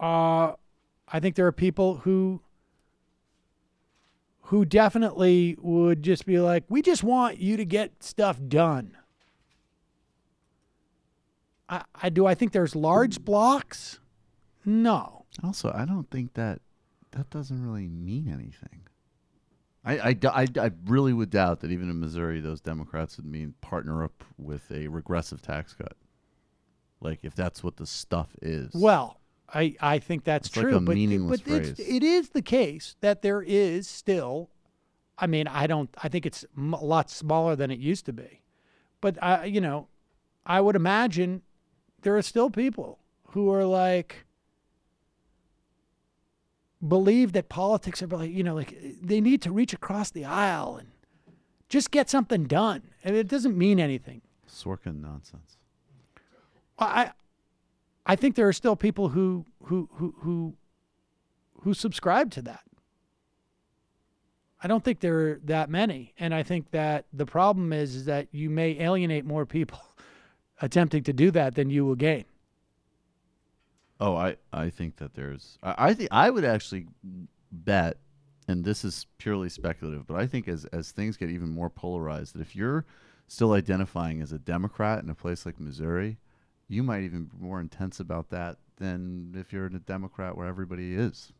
I think there are people who definitely would just be like, we just want you to get stuff done. I think there's large blocks? No. Also, I don't think that doesn't really mean anything. I really would doubt that even in Missouri, those Democrats would mean partner up with a regressive tax cut. Like, if that's what the stuff is. Well, I think that's true, like a meaningless phrase. It is the case that there is still, I mean, I think it's a lot smaller than it used to be, but I would imagine there are still people who are like, believe that politics are like they need to reach across the aisle and just get something done, and it doesn't mean anything. Sorkin nonsense. I think there are still people who subscribe to that. I don't think there are that many, and I think that the problem is that you may alienate more people attempting to do that than you will gain. Oh, I think that there's. I think I would actually bet, and this is purely speculative, but I think as things get even more polarized, that if you're still identifying as a Democrat in a place like Missouri, you might even be more intense about that than if you're a Democrat where everybody is.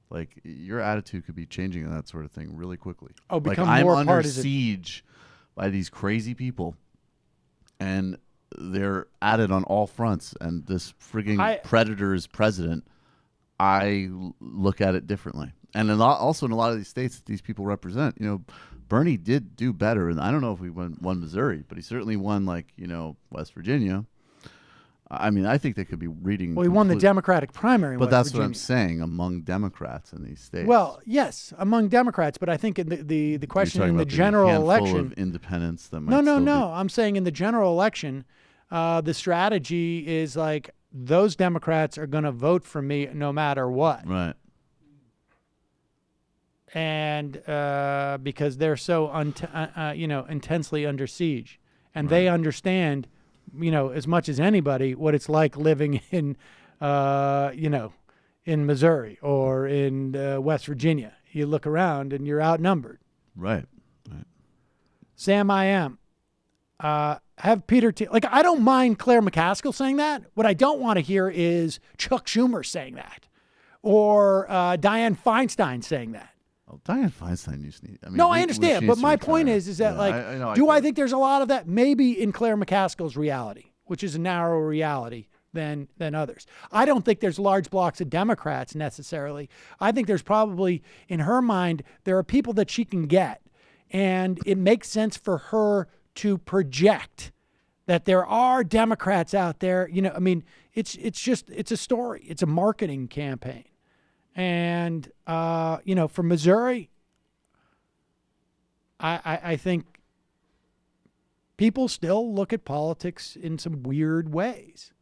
Like, your attitude could be changing on that sort of thing really quickly. Oh, become like, I'm more under partisan. siege by these crazy people, and they're at it on all fronts. And this frigging predator is president. I look at it differently. And also in a lot of these states that these people represent, Bernie did do better. And I don't know if he won Missouri, but he certainly won, West Virginia. I mean, I think they could be reading. Well, he won the Democratic primary in but West that's Virginia. what I'm saying, among Democrats in these states. Well, yes, among Democrats, but I think in the question in the general election, of independents that might no. I'm saying in the general election, the strategy is like those Democrats are going to vote for me no matter what, right? And because they're so intensely under siege, and they understand, as much as anybody, what it's like living in, in Missouri or in West Virginia. You look around and you're outnumbered. Right. Sam, I am. Have Peter I don't mind Claire McCaskill saying that. What I don't want to hear is Chuck Schumer saying that, or Dianne Feinstein saying that. Oh, Dianne Feinstein used to need. I mean, I understand, but my point is that I think there's a lot of that maybe in Claire McCaskill's reality, which is a narrower reality than others. I don't think there's large blocks of Democrats necessarily. I think there's probably, in her mind, there are people that she can get, and it makes sense for her to project that there are Democrats out there. It's a story. It's a marketing campaign. And, for Missouri, I think people still look at politics in some weird ways.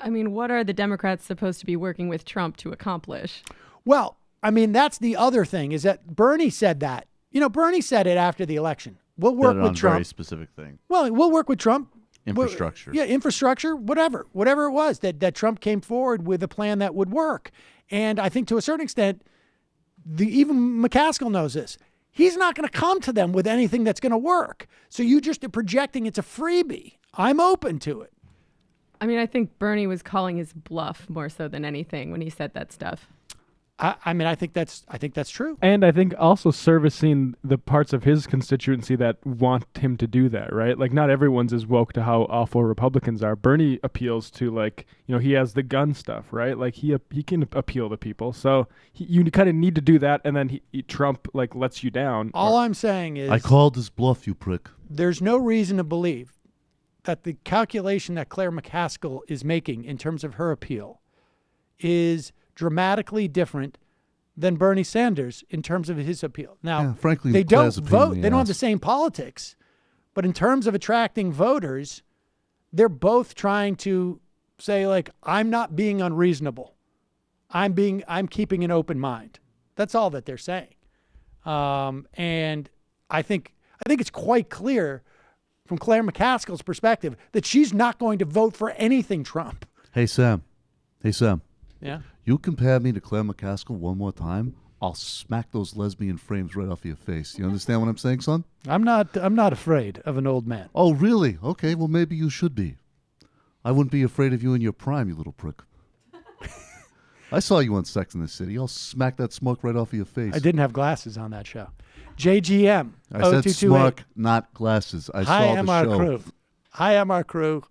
I mean, what are the Democrats supposed to be working with Trump to accomplish? Well, I mean, that's the other thing, is that Bernie said that. Bernie said it after the election. We'll work with Trump. Very specific thing. Well, we'll work with Trump. Infrastructure. Infrastructure, whatever it was that Trump came forward with a plan that would work. And I think to a certain extent, even McCaskill knows this. He's not going to come to them with anything that's going to work. So you just are projecting it's a freebie. I'm open to it. I mean, I think Bernie was calling his bluff more so than anything when he said that stuff. I think that's true. And I think also servicing the parts of his constituency that want him to do that, right? Like, not everyone's as woke to how awful Republicans are. Bernie appeals to, he has the gun stuff, right? Like, he can appeal to people. So you kind of need to do that, and then Trump, lets you down. All I'm saying is... I called his bluff, you prick. There's no reason to believe that the calculation that Claire McCaskill is making in terms of her appeal is dramatically different than Bernie Sanders in terms of his appeal. Now, frankly, they don't vote. They don't have yes. the same politics, but in terms of attracting voters, they're both trying to say, I'm not being unreasonable. I'm keeping an open mind. That's all that they're saying. And I think it's quite clear from Claire McCaskill's perspective that she's not going to vote for anything Trump. Hey, Sam. Yeah. You compare me to Claire McCaskill one more time, I'll smack those lesbian frames right off your face. You understand what I'm saying, son? I'm not afraid of an old man. Oh, really? Okay, well, maybe you should be. I wouldn't be afraid of you in your prime, you little prick. I saw you on Sex and the City. I'll smack that smoke right off of your face. I didn't have glasses on that show. JGM. I said smoke, not glasses. I saw the show. Crew. Hi, MR Crew.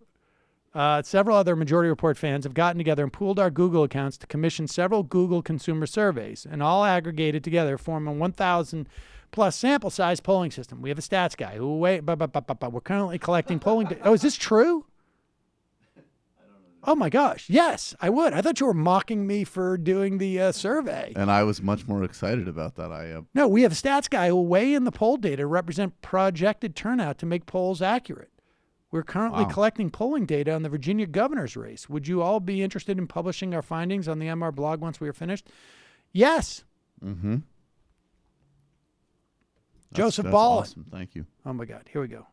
Several other Majority Report fans have gotten together and pooled our Google accounts to commission several Google consumer surveys, and all aggregated together form a 1,000-plus sample size polling system. We have a stats guy who we're currently collecting polling data. Oh, is this true? Oh my gosh! Yes, I would. I thought you were mocking me for doing the survey. And I was much more excited about that. No, we have a stats guy who will weigh in the poll data to represent projected turnout to make polls accurate. We're currently collecting polling data on the Virginia governor's race. Would you all be interested in publishing our findings on the MR blog once we are finished? Yes. Mm-hmm. Joseph that's Ballin. Awesome. Thank you. Oh, my God. Here we go.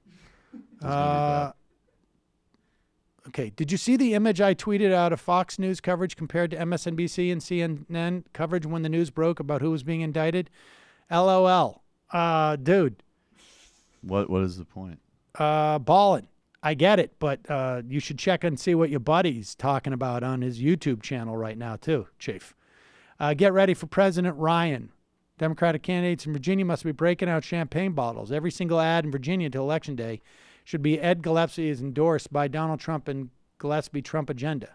Okay, did you see the image I tweeted out of Fox News coverage compared to MSNBC and CNN coverage when the news broke about who was being indicted? LOL. Dude. What is the point? Ballin'. I get it, but you should check and see what your buddy's talking about on his YouTube channel right now, too, Chief. Get ready for President Ryan. Democratic candidates in Virginia must be breaking out champagne bottles. Every single ad in Virginia until Election Day should be Ed Gillespie is endorsed by Donald Trump and Gillespie Trump agenda.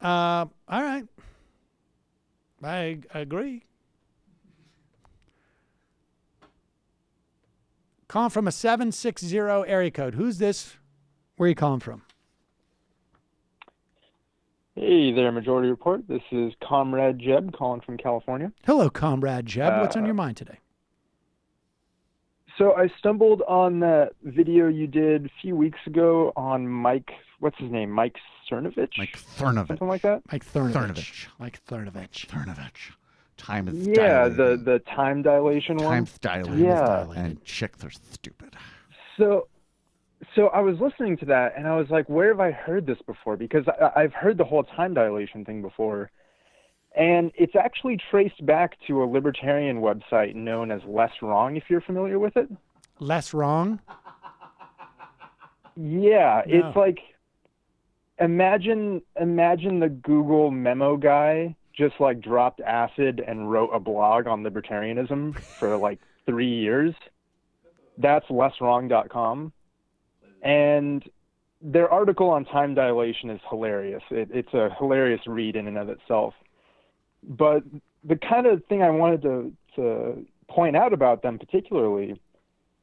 All right. I agree. Calling from a 760 area code. Who's this? Where are you calling from? Hey there, Majority Report. This is Comrade Jeb calling from California. Hello, Comrade Jeb. What's on your mind today? So I stumbled on that video you did a few weeks ago on Mike, what's his name? Mike Cernovich? Mike Cernovich. Something like that? Mike Cernovich. Mike Cernovich. Cernovich. Time is yeah, dilated. the time dilation one. Time's dilated. Yeah. And chicks are stupid. So I was listening to that and I was like, where have I heard this before? Because I've heard the whole time dilation thing before. And it's actually traced back to a libertarian website known as Less Wrong, if you're familiar with it. Less Wrong? Yeah, No. it's like, imagine the Google memo guy just like dropped acid and wrote a blog on libertarianism for like 3 years. That's lesswrong.com. And their article on time dilation is hilarious. It's a hilarious read in and of itself. But the kind of thing I wanted to point out about them particularly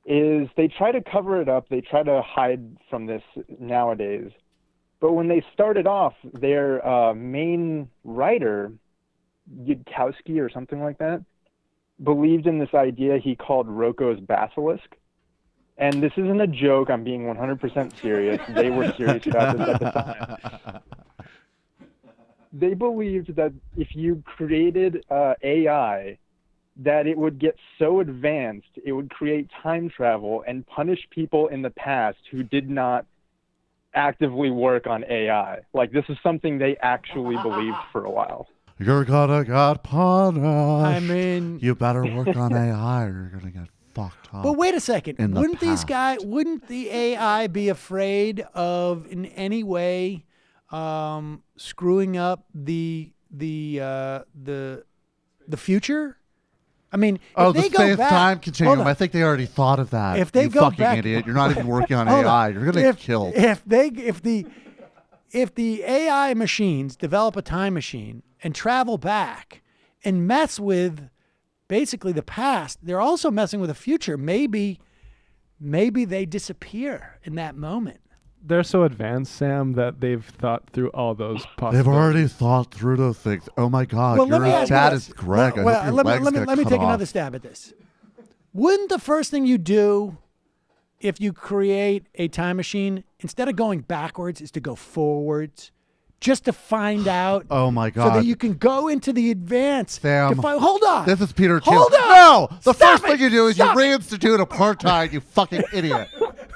is they try to cover it up. They try to hide from this nowadays. But when they started off, their main writer, Yudkowsky or something like that, believed in this idea he called Rocco's basilisk. And this isn't a joke. I'm being 100% serious. They were serious about this at the time. They believed that if you created AI, that it would get so advanced, it would create time travel and punish people in the past who did not actively work on AI. Like, this is something they actually believed for a while. You're gonna get punished. I mean... You better work on AI or you're gonna get fucked up. But wait a second. In the Wouldn't the AI be afraid of in any way screwing up the future? I mean, oh, if the they go space back, time continuum. hold on. I think they already thought of that. If they you go fucking back, idiot. You're not even working on hold AI. You're gonna get killed. If the AI machines develop a time machine and travel back and mess with basically the past, they're also messing with the future. Maybe they disappear in that moment. They're so advanced, Sam, that they've thought through all those possibilities. They've already thought through those things. Oh my God, Well, let you're me as ask you bad this. as Greg. Well, I hope your let legs me get cut take off. another stab at this. Wouldn't the first thing you do if you create a time machine, instead of going backwards, is to go forwards? Just to find out. Oh my So God. that you can go into the advance. Sam, Hold on. This is Peter Thiel. Hold on. No! The Stop first it. thing you do is Stop you it. reinstitute apartheid, you fucking idiot.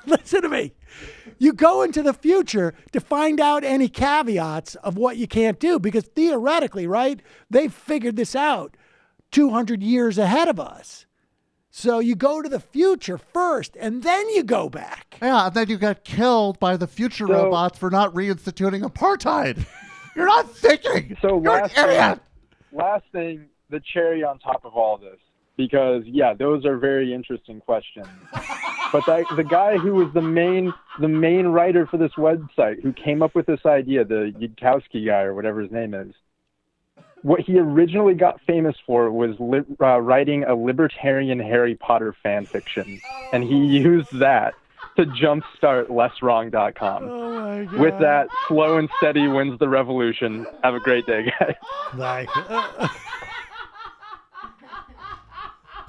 Listen to me. You go into the future to find out any caveats of what you can't do, because theoretically, right, they figured this out 200 years ahead of us. So you go to the future first, and then you go back. Yeah, and then you get killed by the future robots for not reinstituting apartheid. You're not thinking. So You're an idiot. last thing, the cherry on top of all this, because yeah, those are very interesting questions. But the guy who was the main writer for this website, who came up with this idea, the Yudkowsky guy or whatever his name is, what he originally got famous for was writing a libertarian Harry Potter fan fiction, and he used that to jumpstart lesswrong.com. Oh my God. With that, slow and steady wins the revolution. Have a great day, guys.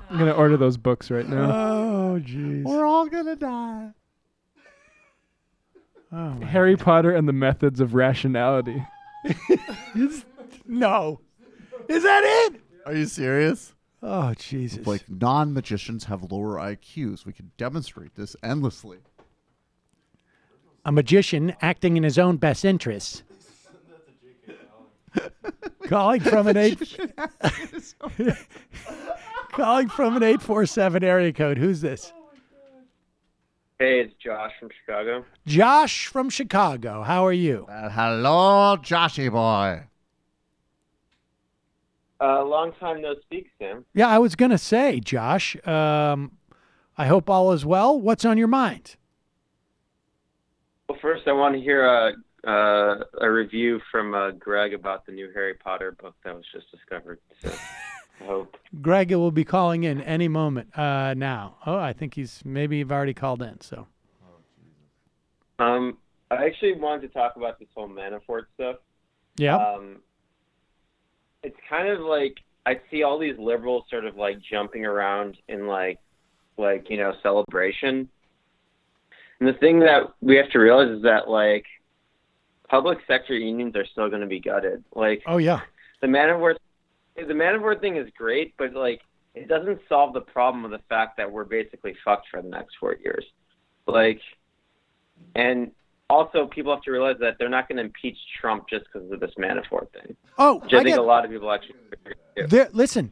I'm going to order those books right now. Oh, jeez. We're all gonna die. Oh, Harry Potter and the Methods of Rationality. No. Is that it? Are you serious? Oh, Jesus. Like, non-magicians have lower IQs. We can demonstrate this endlessly. a magician acting in his own best interests. Calling from an 847 area code. Who's this? Hey, it's Josh from Chicago. Josh from Chicago. How are you? Hello, Joshy boy. Long time no speak, Sam. Yeah, I was going to say, Josh, I hope all is well. What's on your mind? Well, first, I want to hear a review from Greg about the new Harry Potter book that was just discovered. So, I hope. Greg will be calling in any moment now. Oh, I think maybe you've already called in. So, I actually wanted to talk about this whole Manafort stuff. Yeah. It's kind of like I see all these liberals sort of like jumping around in like celebration. And the thing that we have to realize is that like public sector unions are still going to be gutted. Like, oh yeah, the Manafort thing is great, but like it doesn't solve the problem of the fact that we're basically fucked for the next 4 years. Like, and also people have to realize that they're not going to impeach Trump just because of this Manafort thing. Oh, which I think a lot of people actually listen,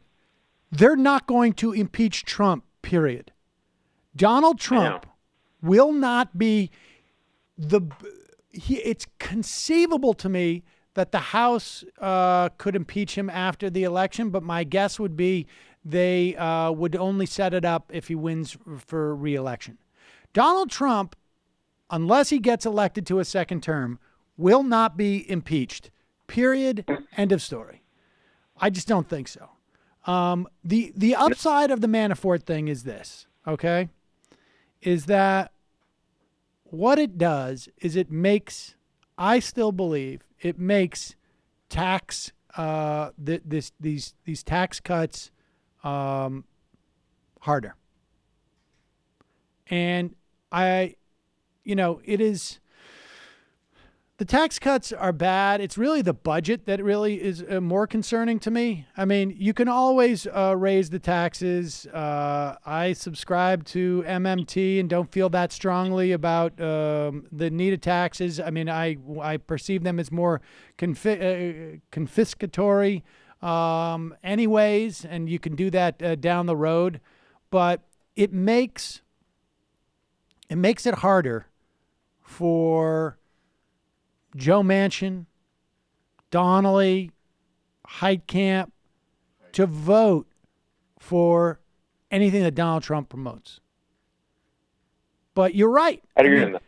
they're not going to impeach Trump, period. Donald Trump will not be it's conceivable to me that the House could impeach him after the election, but my guess would be they would only set it up if he wins for re-election. Donald Trump, unless he gets elected to a second term, will not be impeached. Period. End of story. I just don't think so. The upside of the Manafort thing is this, okay? Is that what it does is it makes, I still believe, it makes tax these tax cuts harder. And it is, the tax cuts are bad. It's really the budget that really is more concerning to me. I mean, you can always raise the taxes. I subscribe to MMT and don't feel that strongly about the need of taxes. I mean, I perceive them as more confiscatory anyways, and you can do that down the road. But it makes it harder for Joe Manchin, Donnelly, Heitkamp to vote for anything that Donald Trump promotes. But you're right. I agree on that.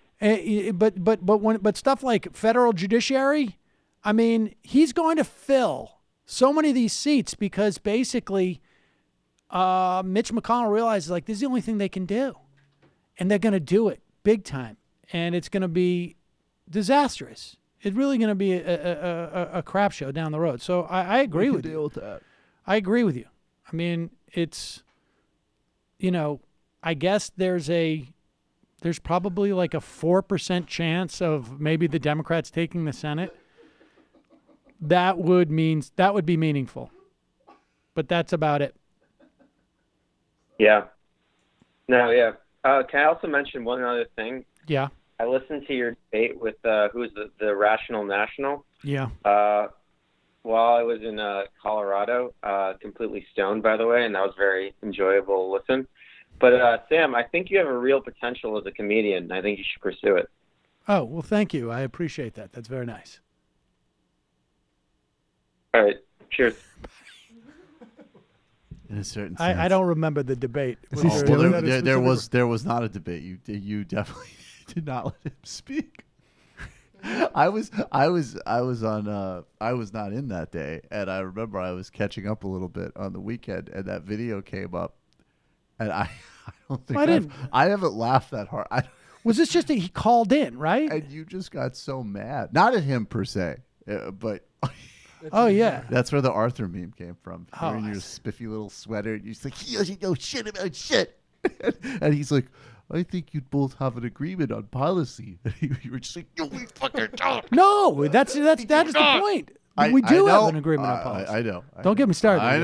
But stuff like federal judiciary, I mean, he's going to fill so many of these seats because basically Mitch McConnell realizes like this is the only thing they can do. And they're going to do it big time. And it's going to be disastrous. It's really going to be a crap show down the road. So I agree with you. Deal with that. I agree with you. I mean, it's, I guess there's probably like a 4% chance of maybe the Democrats taking the Senate. That would be meaningful. But that's about it. Yeah. No, yeah. Can I also mention one other thing? Yeah. I listened to your debate with who's the Rational National. Yeah. While I was in Colorado, completely stoned, by the way, and that was very enjoyable to listen. But Sam, I think you have a real potential as a comedian. I think you should pursue it. Oh, well, thank you. I appreciate that. That's very nice. All right. Cheers. In a certain sense. I don't remember the debate. There was not a debate. You definitely did not let him speak. I was not in that day, and I remember I was catching up a little bit on the weekend, and that video came up, and I don't think I haven't laughed that hard. Was this just that he called in, right? And you just got so mad, not at him per se, but. Oh yeah, that's where the Arthur meme came from. Oh, You're in your spiffy little sweater, and you're just like, he doesn't know shit about shit. And he's like, I think you'd both have an agreement on policy. And you were just like, no, we fucking don't. No, that is the point. We do have an agreement on policy. I know. Don't get me started. I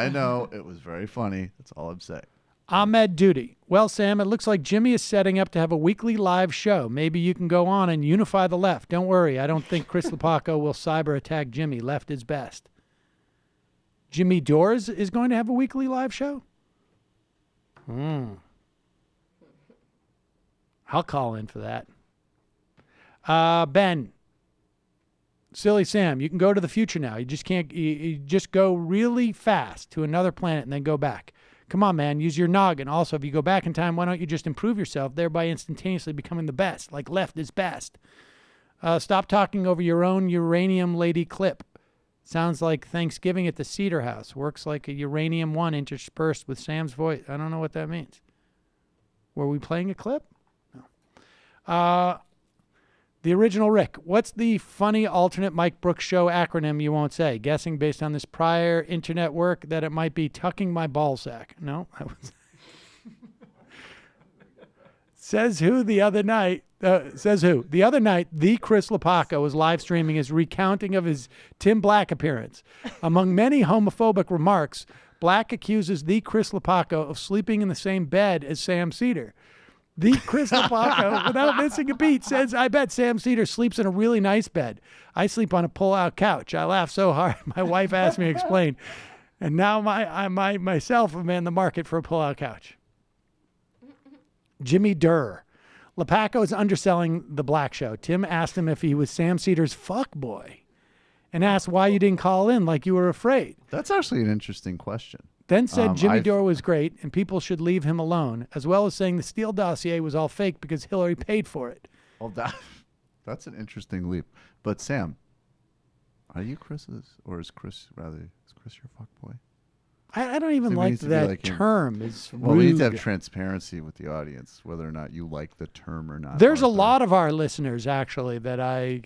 know. It was very funny. That's all I'm saying. Ahmed Duty. Well, Sam, it looks like Jimmy is setting up to have a weekly live show. Maybe you can go on and unify the left. Don't worry. I don't think Chris Lepaco will cyber attack Jimmy. Left is best. Jimmy Dores is going to have a weekly live show? I'll call in for that. Ben. Silly Sam, you can go to the future now. You just can't. You just go really fast to another planet and then go back. Come on, man. Use your noggin. Also, if you go back in time, why don't you just improve yourself, thereby instantaneously becoming the best, like left is best. Stop talking over your own uranium lady clip. Sounds like Thanksgiving at the Seder House. Works like a uranium one interspersed with Sam's voice. I don't know what that means. Were we playing a clip? No. The original Rick. What's the funny alternate Mike Brooks show acronym you won't say? Guessing based on this prior internet work that it might be tucking my ballsack. No. Says who the other night. Says who? The other night, the Chris Lepaco was live streaming his recounting of his Tim Black appearance. Among many homophobic remarks, Black accuses the Chris Lepaco of sleeping in the same bed as Sam Seder. The Chris Lepaco, without missing a beat, says, I bet Sam Seder sleeps in a really nice bed. I sleep on a pull-out couch. I laugh so hard, my wife asked me to explain. And now I myself am in the market for a pull-out couch. Jimmy Durr. Lepaco is underselling the Black show. Tim asked him if he was Sam Seder's fuckboy and asked why you didn't call in like you were afraid. That's actually an interesting question. Then said Jimmy Dore was great and people should leave him alone, as well as saying the Steele dossier was all fake because Hillary paid for it. Well, that's an interesting leap. But Sam, are you Chris's, or is Chris your fuckboy? I don't even like that term. Well, we need to have transparency with the audience, whether or not you like the term or not. There's a lot of our listeners, actually, that I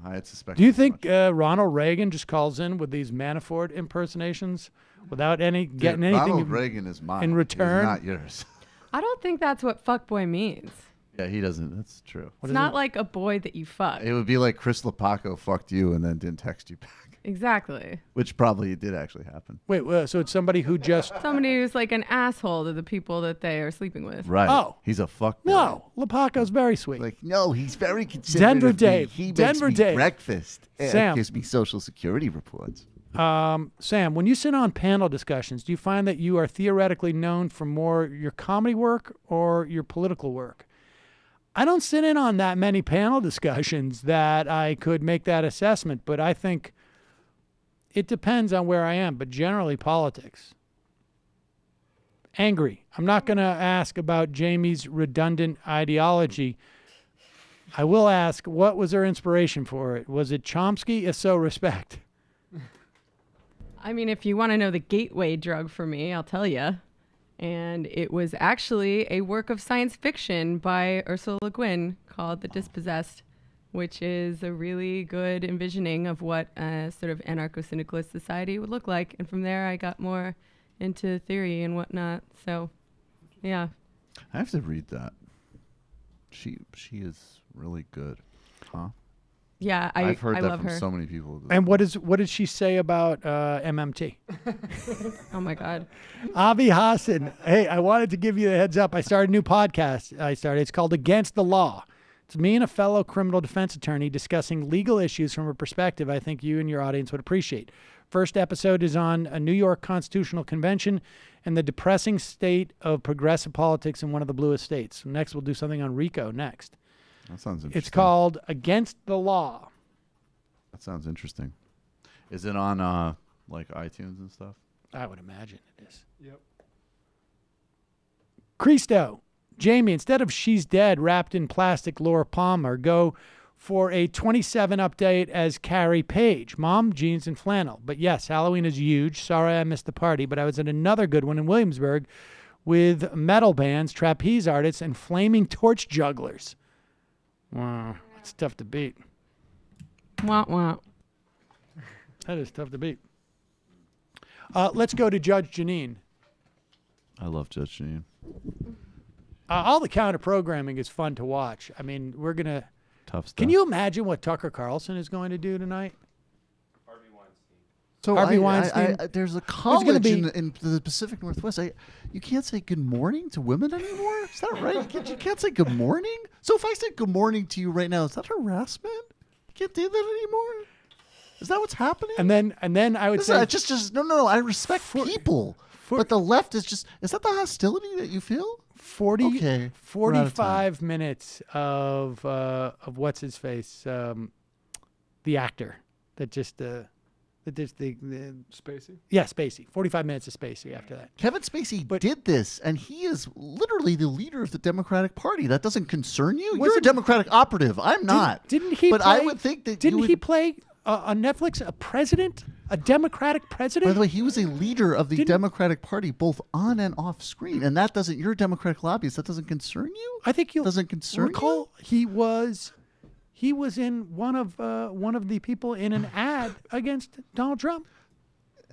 had suspected. Do you think Ronald Reagan just calls in with these Manafort impersonations without getting anything Ronald Reagan is mine. in return? He's not yours. I don't think that's what fuckboy means. Yeah, he doesn't. That's true. It's not like a boy that you fuck. It would be like Chris Lepaco fucked you and then didn't text you back. Exactly. Which probably did actually happen. Wait, so it's somebody who just... Somebody who's like an asshole to the people that they are sleeping with. Right. Oh. He's a fuckboy. No, Lepaco's very sweet. Like, no, he's very considerate Denver of me. Dave. He Denver makes me Dave. breakfast. Sam. Gives me Social Security reports. Sam, when you sit on panel discussions, do you find that you are theoretically known for more your comedy work or your political work? I don't sit in on that many panel discussions that I could make that assessment, but I think it depends on where I am, but generally politics. Angry. I'm not going to ask about Jamie's redundant ideology. I will ask, what was her inspiration for it? Was it Chomsky? If so, respect. I mean, if you want to know the gateway drug for me, I'll tell you. And it was actually a work of science fiction by Ursula Le Guin called The Dispossessed, which is a really good envisioning of what a sort of anarcho-syndicalist society would look like. And from there, I got more into theory and whatnot. So, yeah. I have to read that. She is really good, huh? Yeah, I've heard I that love from her. so many people. And what did she say about MMT? Oh my God. Avi Hassan. Hey, I wanted to give you a heads up. I started a new podcast. It's called Against the Law. It's me and a fellow criminal defense attorney discussing legal issues from a perspective I think you and your audience would appreciate. First episode is on a New York Constitutional Convention and the depressing state of progressive politics in one of the bluest states. Next, we'll do something on RICO next. That sounds interesting. It's called Against the Law. That sounds interesting. Is it on like iTunes and stuff? I would imagine it is. Yep. Christo. Jamie, instead of She's Dead wrapped in plastic Laura Palmer, go for a 27 update as Carrie Page. Mom, jeans, and flannel. But yes, Halloween is huge. Sorry I missed the party, but I was at another good one in Williamsburg with metal bands, trapeze artists, and flaming torch jugglers. Wow, it's tough to beat. Wah, wah. That is tough to beat. Let's go to Judge Janine. I love Judge Janine. All the counter programming is fun to watch. I mean, we're going to... Tough stuff. Can you imagine what Tucker Carlson is going to do tonight? So Harvey Weinstein. there's a There's gonna college be- in the Pacific Northwest. You can't say good morning to women anymore. Is that right? You can't say good morning. So if I say good morning to you right now, is that harassment? You can't do that anymore. Is that what's happening? And then I would say just no. I respect people, but the left is that the hostility that you feel? 45 we're out of time. minutes of what's his face, the actor that just the Spacey. Yeah, Spacey. 45 minutes of Spacey after that. Kevin Spacey did this, and he is literally the leader of the Democratic Party. That doesn't concern you? You're a Democratic operative. I'm not. Didn't he? But play, I would think that didn't he play on Netflix a president, a Democratic president? By the way, he was a leader of the Democratic Party, both on and off screen, and that doesn't. You're a Democratic lobbyist. That doesn't concern you. I think you doesn't concern recall he was in one of the people in an ad against Donald Trump.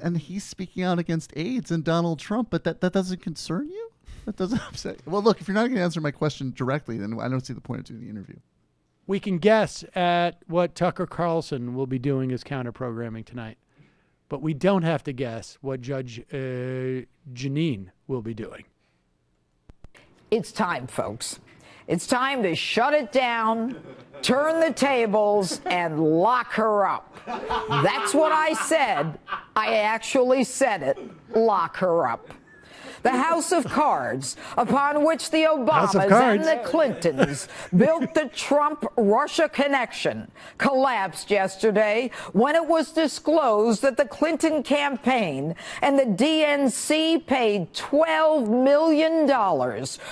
And he's speaking out against AIDS and Donald Trump, but that doesn't concern you? That doesn't upset you? Well, look, if you're not going to answer my question directly, then I don't see the point of doing the interview. We can guess at what Tucker Carlson will be doing as counter-programming tonight, but we don't have to guess what Judge Janine will be doing. It's time, folks. It's time to shut it down, turn the tables, and lock her up. That's what I said. I actually said it. Lock her up. The House of Cards, upon which the Obamas and the Clintons built the Trump-Russia connection, collapsed yesterday when it was disclosed that the Clinton campaign and the DNC paid $12 million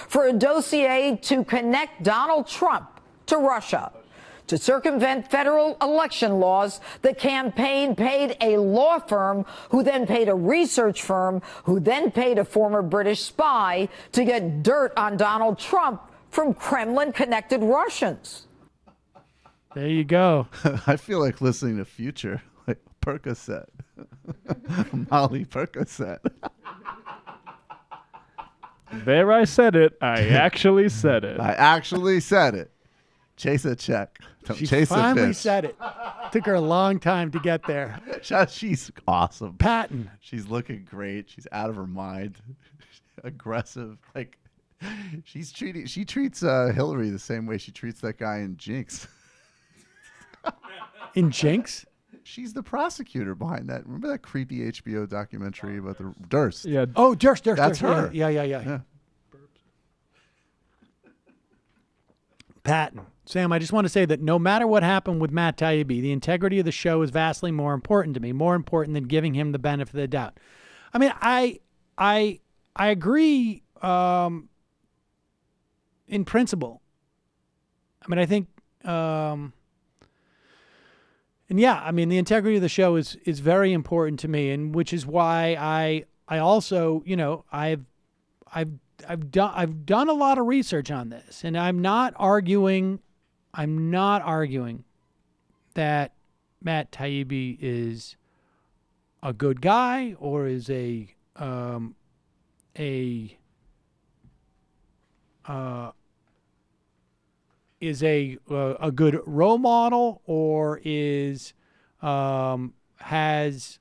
for a dossier to connect Donald Trump to Russia. To circumvent federal election laws, the campaign paid a law firm who then paid a research firm who then paid a former British spy to get dirt on Donald Trump from Kremlin-connected Russians. There you go. I feel like listening to Future, like Percocet. Molly Percocet. There I said it. I actually said it. I actually said it. Chase a check. Don't She chase a finally fish. said it. Took her a long time to get there. She's awesome. Patton. She's looking great. She's out of her mind. Aggressive. Like she treats Hillary the same way she treats that guy in Jinx. In Jinx? She's the prosecutor behind that. Remember that creepy HBO documentary about the Durst? Yeah. Oh, Durst. That's her. Yeah. Patton. Sam, I just want to say that no matter what happened with Matt Taibbi, the integrity of the show is vastly more important to me, more important than giving him the benefit of the doubt. I mean, I agree in principle. I mean, I think, and yeah, I mean, the integrity of the show is very important to me, and which is why I also, you know, I've done a lot of research on this, and I'm not arguing that Matt Taibbi is a good guy or is a good role model or is has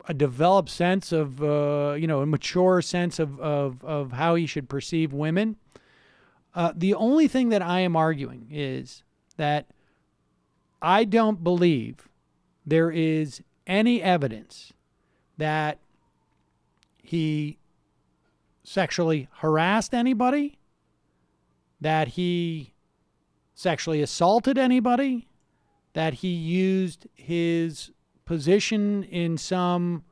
a developed sense of, a mature sense of how he should perceive women. The only thing that I am arguing is that I don't believe there is any evidence that he sexually harassed anybody, that he sexually assaulted anybody, that he used his position in some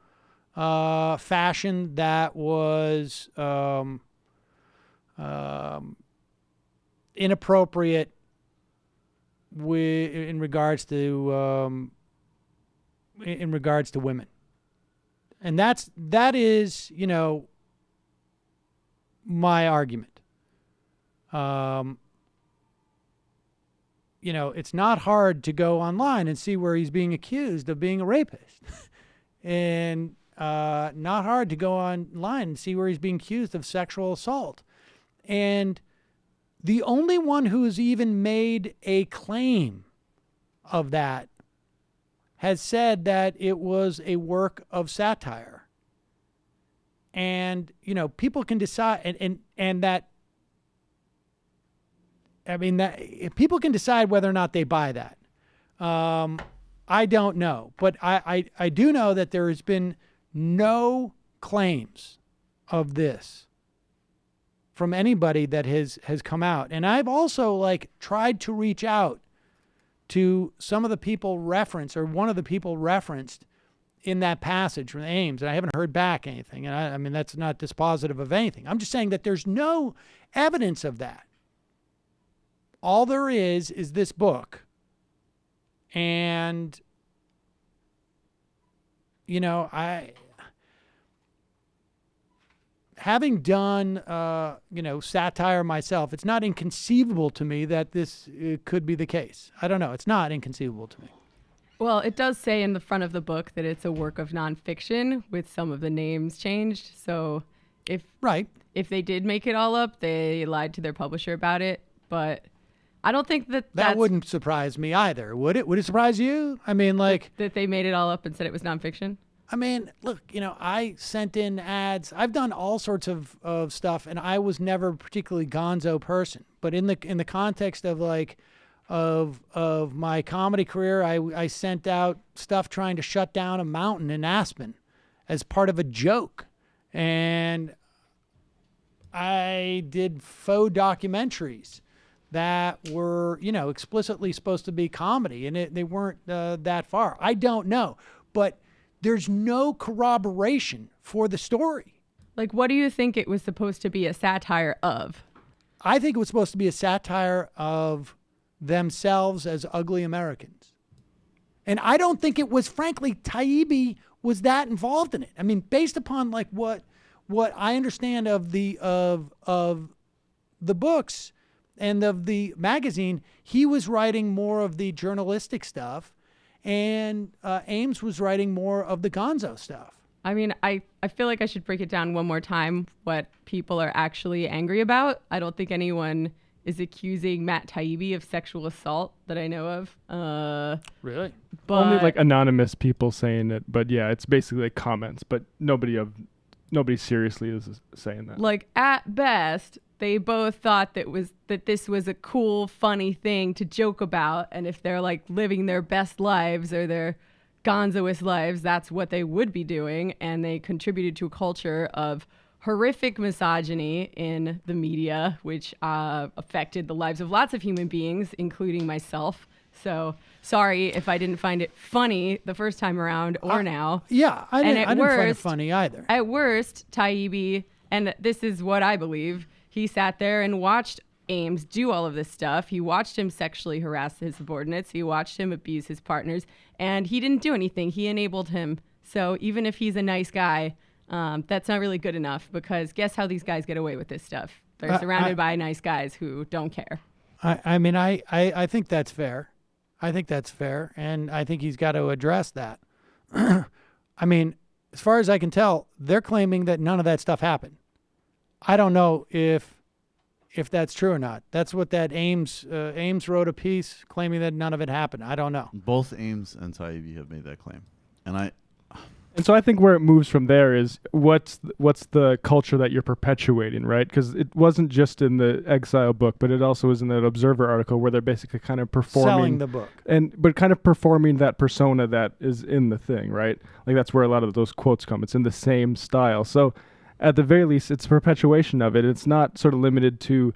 fashion that was inappropriate in regards to women, and that is my argument. It's not hard to go online and see where he's being accused of being a rapist. And not hard to go online and see where he's being accused of sexual assault. And the only one who's even made a claim of that has said that it was a work of satire. And, you know, people can decide, and that, I mean, that people can decide whether or not they buy that. I don't know, but I do know that there has been no claims of this from anybody that has come out. And I've also like tried to reach out to some of the people referenced, or one of the people referenced in that passage from Ames, and I haven't heard back anything. And I mean, that's not dispositive of anything. I'm just saying that there's no evidence of that. All there is this book. And, you know, having done, you know, satire myself, it's not inconceivable to me that this could be the case. I don't know. It's not inconceivable to me. Well, it does say in the front of the book that it's a work of nonfiction with some of the names changed. So if they did make it all up, they lied to their publisher about it. But I don't think that wouldn't surprise me either, would it? Would it surprise you? I mean, like that they made it all up and said it was nonfiction. I mean, look, you know, I sent in ads. I've done all sorts of stuff, and I was never a particularly gonzo person. But in the context of like of my comedy career, I sent out stuff trying to shut down a mountain in Aspen as part of a joke, and I did faux documentaries that were, you know, explicitly supposed to be comedy, and they weren't that far. I don't know, but there's no corroboration for the story. Like, what do you think it was supposed to be a satire of? I think it was supposed to be a satire of themselves as ugly Americans. And I don't think it was, frankly, Taibbi was that involved in it. I mean, based upon like what I understand of the books and of the magazine, he was writing more of the journalistic stuff, and Ames was writing more of the gonzo stuff. I mean, I feel like I should break it down one more time what people are actually angry about. I don't think anyone is accusing Matt Taibbi of sexual assault that I know of. Really? But only like anonymous people saying it, but yeah, it's basically like comments, but nobody seriously is saying that. Like at best, they both thought that this was a cool, funny thing to joke about, and if they're like living their best lives or their gonzoist lives, that's what they would be doing, and they contributed to a culture of horrific misogyny in the media, which affected the lives of lots of human beings, including myself. So sorry if I didn't find it funny the first time around or now. Yeah, I didn't find it funny either. At worst, Taibbi, and this is what I believe, he sat there and watched Ames do all of this stuff. He watched him sexually harass his subordinates. He watched him abuse his partners, and he didn't do anything. He enabled him. So even if he's a nice guy, that's not really good enough, because guess how these guys get away with this stuff? They're surrounded by nice guys who don't care. I mean, I think that's fair. I think that's fair, and I think he's got to address that. I mean, as far as I can tell, they're claiming that none of that stuff happened. I don't know if that's true or not. That's what that Ames wrote a piece claiming that none of it happened. I don't know. Both Ames and Taibbi have made that claim, and so I think where it moves from there is what's the culture that you're perpetuating, right? Because it wasn't just in the Exile book, but it also was in that Observer article where they're basically kind of performing selling the book, but kind of performing that persona that is in the thing, right? Like that's where a lot of those quotes come. It's in the same style. So at the very least, it's a perpetuation of it. It's not sort of limited to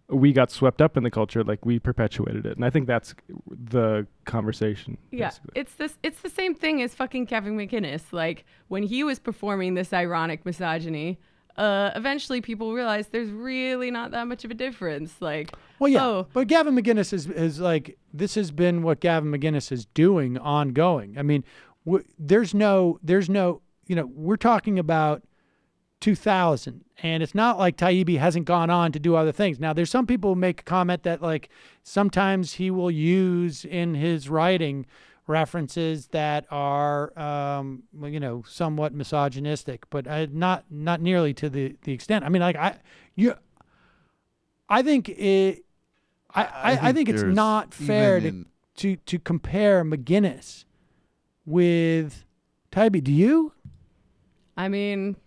we got swept up in the culture, like we perpetuated it. And I think that's the conversation. Yeah, basically. It's the same thing as fucking Kevin McInnes. Like when he was performing this ironic misogyny, eventually people realized there's really not that much of a difference. Like, well, yeah, but Gavin McInnes is like, this has been what Gavin McInnes is doing ongoing. I mean, there's no, you know, we're talking about 2000, and it's not like Taibbi hasn't gone on to do other things. Now, there's some people who make a comment that like sometimes he will use in his writing references that are, you know, somewhat misogynistic, but not nearly to the extent. I mean, like I think it. I think it's there's not fair even to compare McGinnis with Taibbi. Do you? I mean,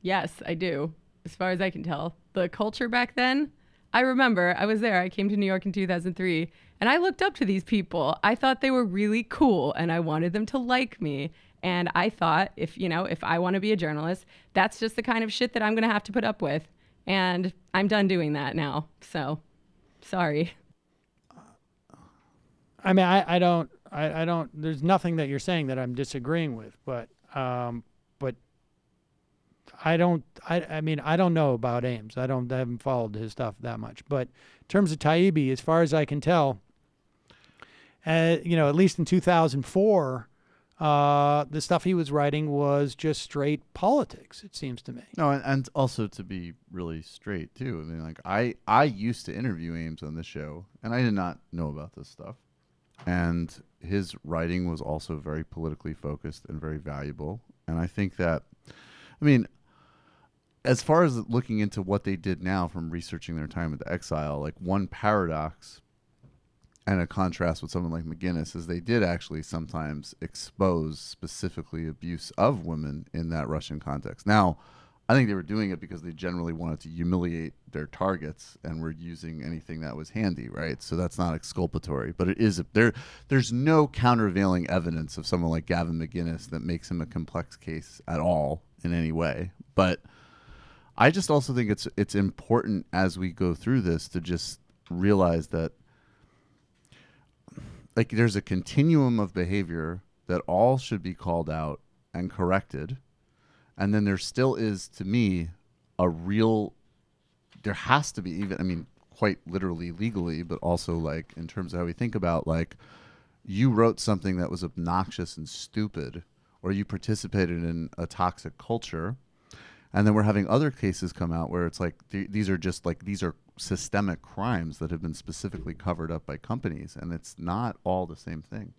yes, I do. As far as I can tell, the culture back then. I remember I was there. I came to New York in 2003, and I looked up to these people. I thought they were really cool, and I wanted them to like me. And I thought, if I want to be a journalist, that's just the kind of shit that I'm going to have to put up with. And I'm done doing that now. So, sorry. I mean, I don't. There's nothing that you're saying that I'm disagreeing with, but I don't. I mean, I don't know about Ames. I haven't followed his stuff that much. But in terms of Taibbi, as far as I can tell, at least in 2004, the stuff he was writing was just straight politics. It seems to me. No, and also to be really straight too. I mean, like I used to interview Ames on this show, and I did not know about this stuff. And his writing was also very politically focused and very valuable. And I think that, I mean, as far as looking into what they did now from researching their time at the Exile, like one paradox and a contrast with someone like McGinnis is they did actually sometimes expose specifically abuse of women in that Russian context. Now, I think they were doing it because they generally wanted to humiliate their targets and were using anything that was handy, right? So that's not exculpatory, but it is there's no countervailing evidence of someone like Gavin McGinnis that makes him a complex case at all in any way. But I just also think it's important as we go through this to just realize that like there's a continuum of behavior that all should be called out and corrected. And then there still is, to me, there has to be even, I mean, quite literally legally, but also like in terms of how we think about like you wrote something that was obnoxious and stupid, or you participated in a toxic culture. And then we're having other cases come out where it's like these are systemic crimes that have been specifically covered up by companies, and it's not all the same thing.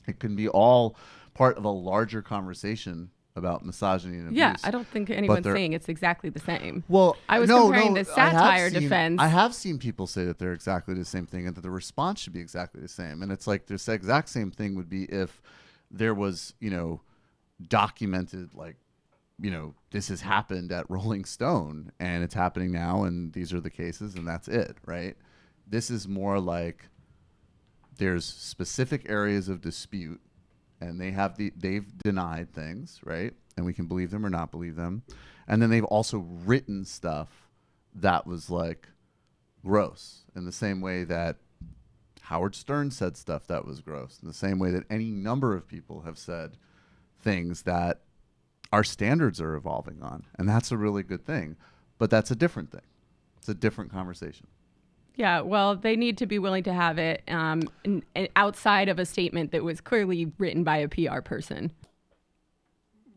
It can be all part of a larger conversation about misogyny and abuse. Yeah, I don't think anyone's saying it's exactly the same. Well, I was comparing the satire defense. I have seen people say that they're exactly the same thing and that the response should be exactly the same. And it's like this exact same thing would be if there was, documented like, this has happened at Rolling Stone and it's happening now and these are the cases and that's it, right? This is more like there's specific areas of dispute and they've denied things, right? And we can believe them or not believe them. And then they've also written stuff that was like gross in the same way that Howard Stern said stuff that was gross, in the same way that any number of people have said things that our standards are evolving on. And that's a really good thing. But that's a different thing. It's a different conversation. Yeah, well, they need to be willing to have it outside of a statement that was clearly written by a PR person.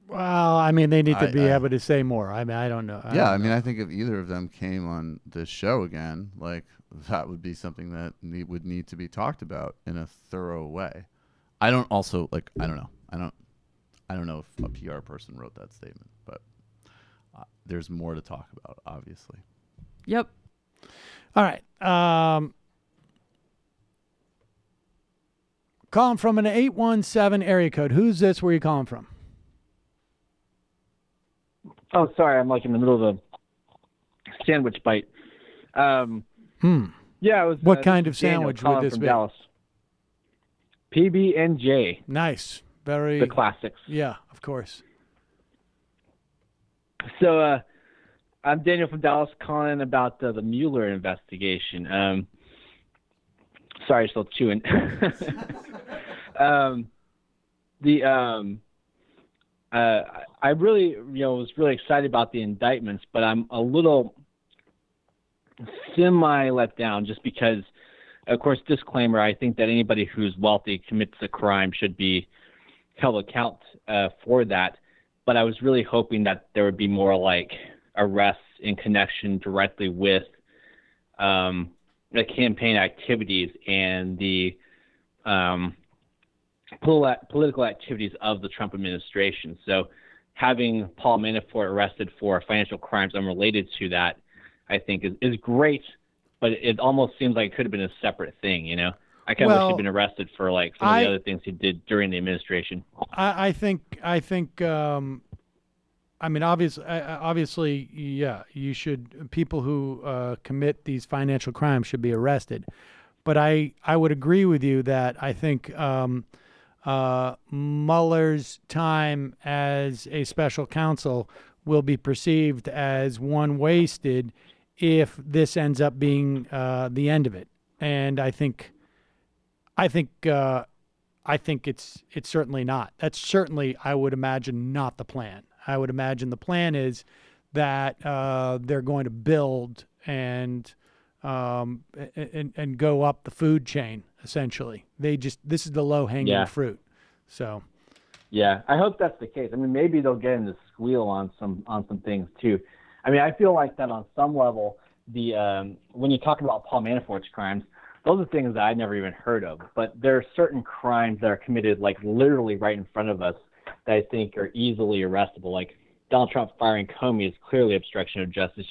Well, I mean, they need to be able to say more. I mean, I don't know. I think if either of them came on this show again, like that would be something that would need to be talked about in a thorough way. I don't know. I don't know if a PR person wrote that statement, but there's more to talk about, obviously. Yep. All right. Calling from an 817 area code. Who's this? Where are you calling from? Oh, sorry. I'm like in the middle of a sandwich bite. Yeah, it was. What kind of sandwich would this be? Dallas. PB&J. Nice. Very. The classics. Yeah, of course. So, I'm Daniel from Dallas calling about the Mueller investigation. Sorry, still chewing. I really, was really excited about the indictments, but I'm a little semi let down just because, of course, disclaimer, I think that anybody who's wealthy commits a crime should be held account for that. But I was really hoping that there would be more like arrests in connection directly with the campaign activities and the political activities of the Trump administration. So having Paul Manafort arrested for financial crimes unrelated to that, I think is great, but it almost seems like it could have been a separate thing, you know? I kind of wish he'd been arrested for like some of the other things he did during the administration. I think. I mean, obviously, yeah. You should. People who commit these financial crimes should be arrested. But I would agree with you that I think Mueller's time as a special counsel will be perceived as one wasted if this ends up being the end of it. And I think it's certainly not. That's certainly, I would imagine, not the plan. I would imagine the plan is that they're going to build and go up the food chain. Essentially, this is the low hanging fruit. So, yeah, I hope that's the case. I mean, maybe they'll get into squeal on some things too. I mean, I feel like that on some level, when you talk about Paul Manafort's crimes, those are things that I'd never even heard of. But there are certain crimes that are committed, like literally right in front of us, that I think are easily arrestable. Like Donald Trump firing Comey is clearly obstruction of justice.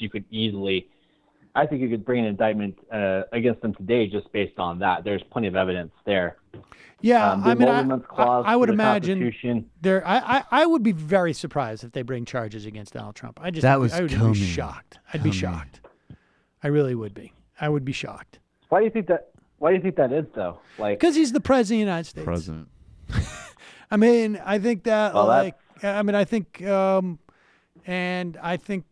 I think you could bring an indictment against them today just based on that. There's plenty of evidence there. Yeah, I mean, I would the imagine there. I would be very surprised if they bring charges against Donald Trump. I would be shocked. I'd be shocked. I really would be. I would be shocked. Why do you think that is though? Like, because he's the president of the United States. President. I mean, I think that. Well, And I think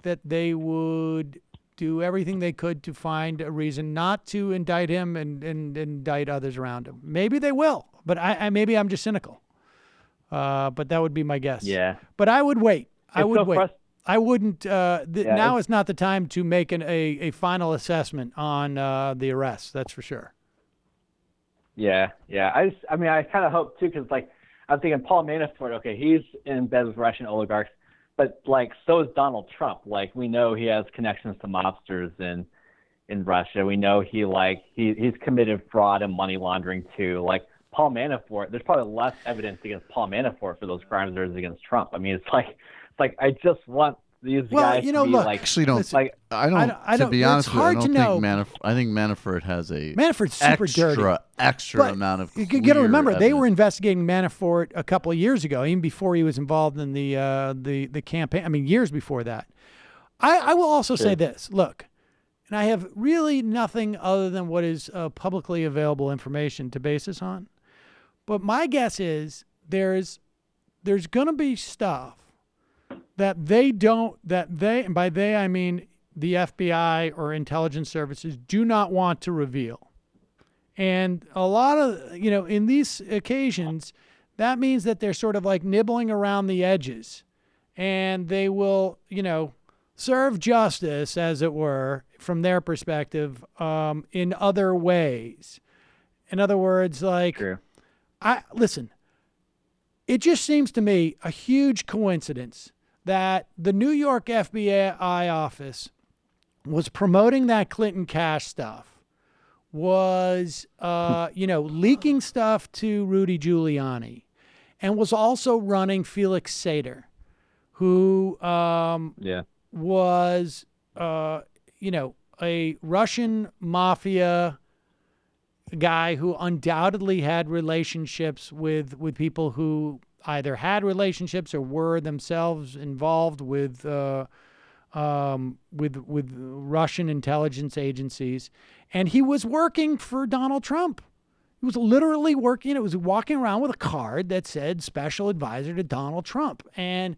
that they would do everything they could to find a reason not to indict him and indict others around him. Maybe they will, but maybe I'm just cynical. But that would be my guess. Yeah. But I would wait. I would wait. I wouldn't. Now is not the time to make a final assessment on the arrest. That's for sure. Yeah. I mean, I kind of hope too, because like I'm thinking Paul Manafort. Okay, he's in bed with Russian oligarchs, but like so is Donald Trump. Like we know he has connections to mobsters in Russia. We know he's committed fraud and money laundering too. Like Paul Manafort, there's probably less evidence against Paul Manafort for those crimes there is against Trump. I mean, it's like I just want these guys to be like. Actually, to be honest with you, I don't think I think Manafort has Manafort's super dirty. Extra amount of. You got to remember, they were investigating Manafort a couple of years ago, even before he was involved in the campaign. I mean, years before that. I will also say this. Look, and I have really nothing other than what is publicly available information to base this on. But my guess is there's going to be stuff that and by they I mean the FBI or intelligence services do not want to reveal. And a lot of, in these occasions, that means that they're sort of like nibbling around the edges, and they will, serve justice, as it were, from their perspective, in other ways. In other words, like, listen, it just seems to me a huge coincidence that the New York FBI office was promoting that Clinton cash stuff, was, leaking stuff to Rudy Giuliani, and was also running Felix Seder, who was, a Russian mafia guy who undoubtedly had relationships with people who either had relationships or were themselves involved with Russian intelligence agencies, and he was working for Donald Trump. He was literally working. It was walking around with a card that said "Special Advisor to Donald Trump," and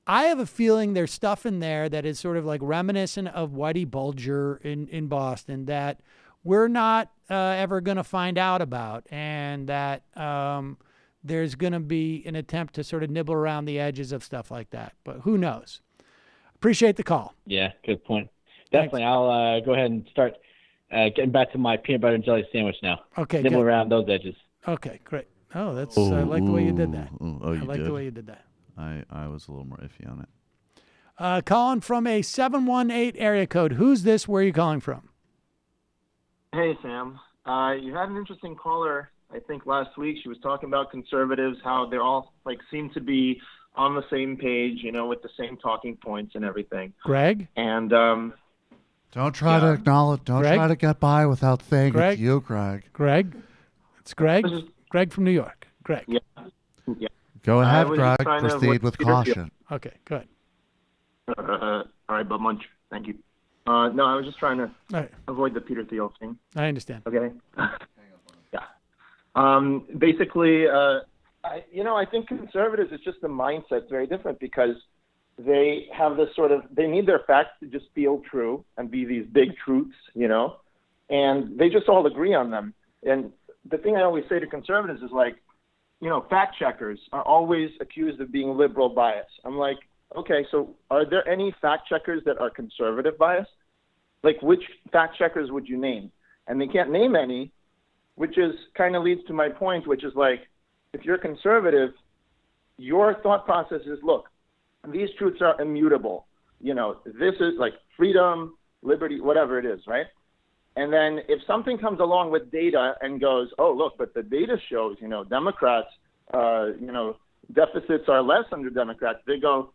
I have a feeling there's stuff in there that is sort of like reminiscent of Whitey Bulger in Boston that we're not ever going to find out about, and that there's going to be an attempt to sort of nibble around the edges of stuff like that. But who knows? Appreciate the call. Yeah, good point. Definitely. Thanks. I'll go ahead and start getting back to my peanut butter and jelly sandwich now. Okay, nibble around those edges. Okay, great. Oh, I like the way you did that. I like the way you did that. I was a little more iffy on it. Calling from a 718 area code. Who's this? Where are you calling from? Hey, Sam. You had an interesting caller, I think, last week. She was talking about conservatives, how they're all seem to be on the same page, with the same talking points and everything. Greg? And don't try to acknowledge. Don't Greg? try to get by without saying Greg? it's you, Greg. Greg? It's Greg. Greg from New York. Greg. Yeah. Go ahead, I was just Greg. trying to Proceed avoid with Peter Thiel. caution. Okay, good. All right, but Munch, thank you. No, I was just trying to avoid the Peter Thiel thing. I understand. Okay. Yeah. Basically, I think conservatives, it's just the mindset's very different because they have this they need their facts to just feel true and be these big truths, and they just all agree on them. And the thing I always say to conservatives is fact checkers are always accused of being liberal biased. I'm like, okay, so are there any fact checkers that are conservative biased? Like, which fact checkers would you name? And they can't name any, which is kind of leads to my point, which is if you're conservative, your thought process is, look, these truths are immutable. This is freedom, liberty, whatever it is, right? And then if something comes along with data and goes, oh, look, but the data shows, Democrats, deficits are less under Democrats, they go,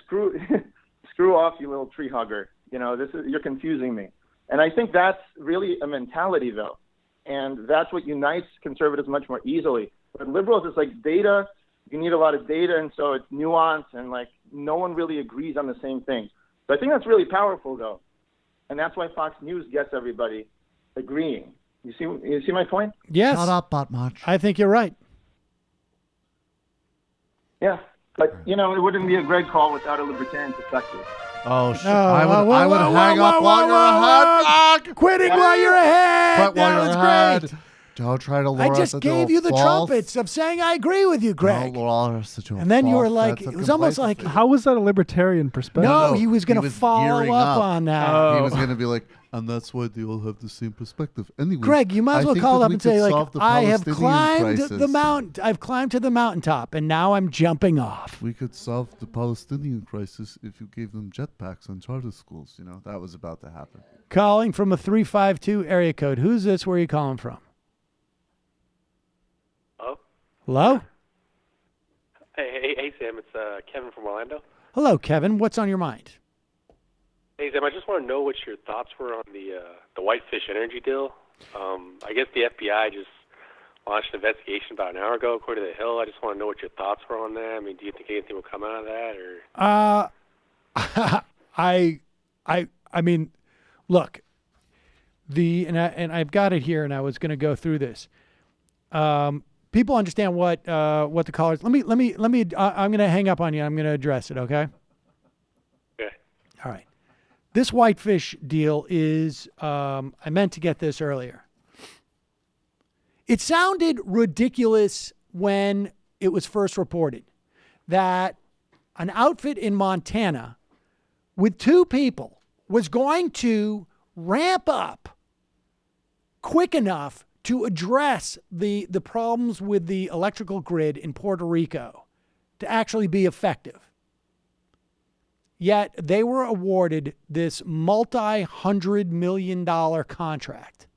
screw off, you little tree hugger. You're confusing me. And I think that's really a mentality, though. And that's what unites conservatives much more easily. But liberals, it's data. You need a lot of data, and so it's nuance, and no one really agrees on the same thing. So I think that's really powerful, though. And that's why Fox News gets everybody agreeing. You see my point? Yes. Shut up, Buttmuch. I think you're right. Yeah. But, it wouldn't be a Greg call without a libertarian perspective. Oh, shit. I would hang up while you're ahead. Quitting while you're ahead. Quit while That you're was ahead. great. Don't try to lure I us just into gave a you the false- trumpets of saying I agree with you, Greg. Don't lure us into a And then you were false like, sense of it was almost like, complacency. How was that a libertarian perspective? no, he was going to follow gearing up on that. He was going to be like, and that's why they all have the same perspective. Anyway, Greg, you might as well call up and say, I have climbed crisis. the mountain. I've climbed to the mountaintop, and now I'm jumping off. We could solve the Palestinian crisis if you gave them jetpacks on charter schools. That was about to happen. Calling from a 352 area code. Who's this? Where are you calling from? Hello? Hey, Sam. It's Kevin from Orlando. Hello, Kevin. What's on your mind? Hey, Sam. I just want to know what your thoughts were on the Whitefish energy deal. I guess the FBI just launched an investigation about an hour ago, according to The Hill. I just want to know what your thoughts were on that. I mean, do you think anything will come out of that, or? I mean, look, and I've got it here, and I was going to go through this. People understand what the callers. Let me. I'm going to hang up on you. I'm going to address it. Okay. Okay. All right. This Whitefish deal is. I meant to get this earlier. It sounded ridiculous when it was first reported that an outfit in Montana with 2 people was going to ramp up quick enough to address the problems with the electrical grid in Puerto Rico to actually be effective. Yet they were awarded this multi-$100-million contract.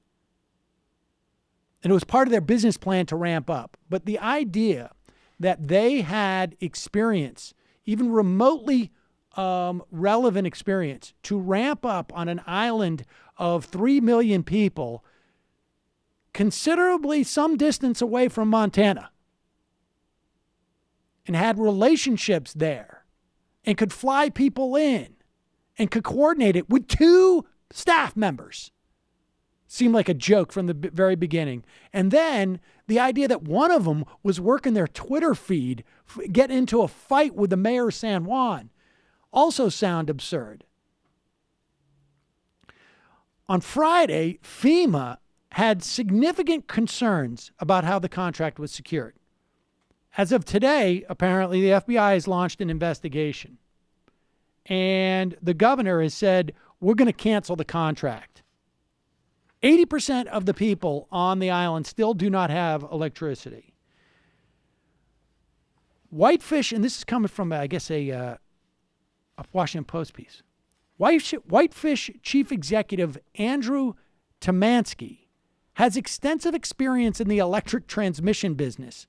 And it was part of their business plan to ramp up. But the idea that they had experience, even remotely relevant experience, to ramp up on an island of 3 million people considerably some distance away from Montana and had relationships there and could fly people in and could coordinate it with 2 staff members seemed like a joke from the very beginning. And then the idea that one of them was working their Twitter feed, get into a fight with the mayor of San Juan, also sound absurd. On Friday, FEMA had significant concerns about how the contract was secured. As of today, apparently, the FBI has launched an investigation. And the governor has said, we're going to cancel the contract. 80% of the people on the island still do not have electricity. Whitefish, and this is coming from, I guess, a Washington Post piece. Whitefish Chief Executive Andrew Tamansky has extensive experience in the electric transmission business,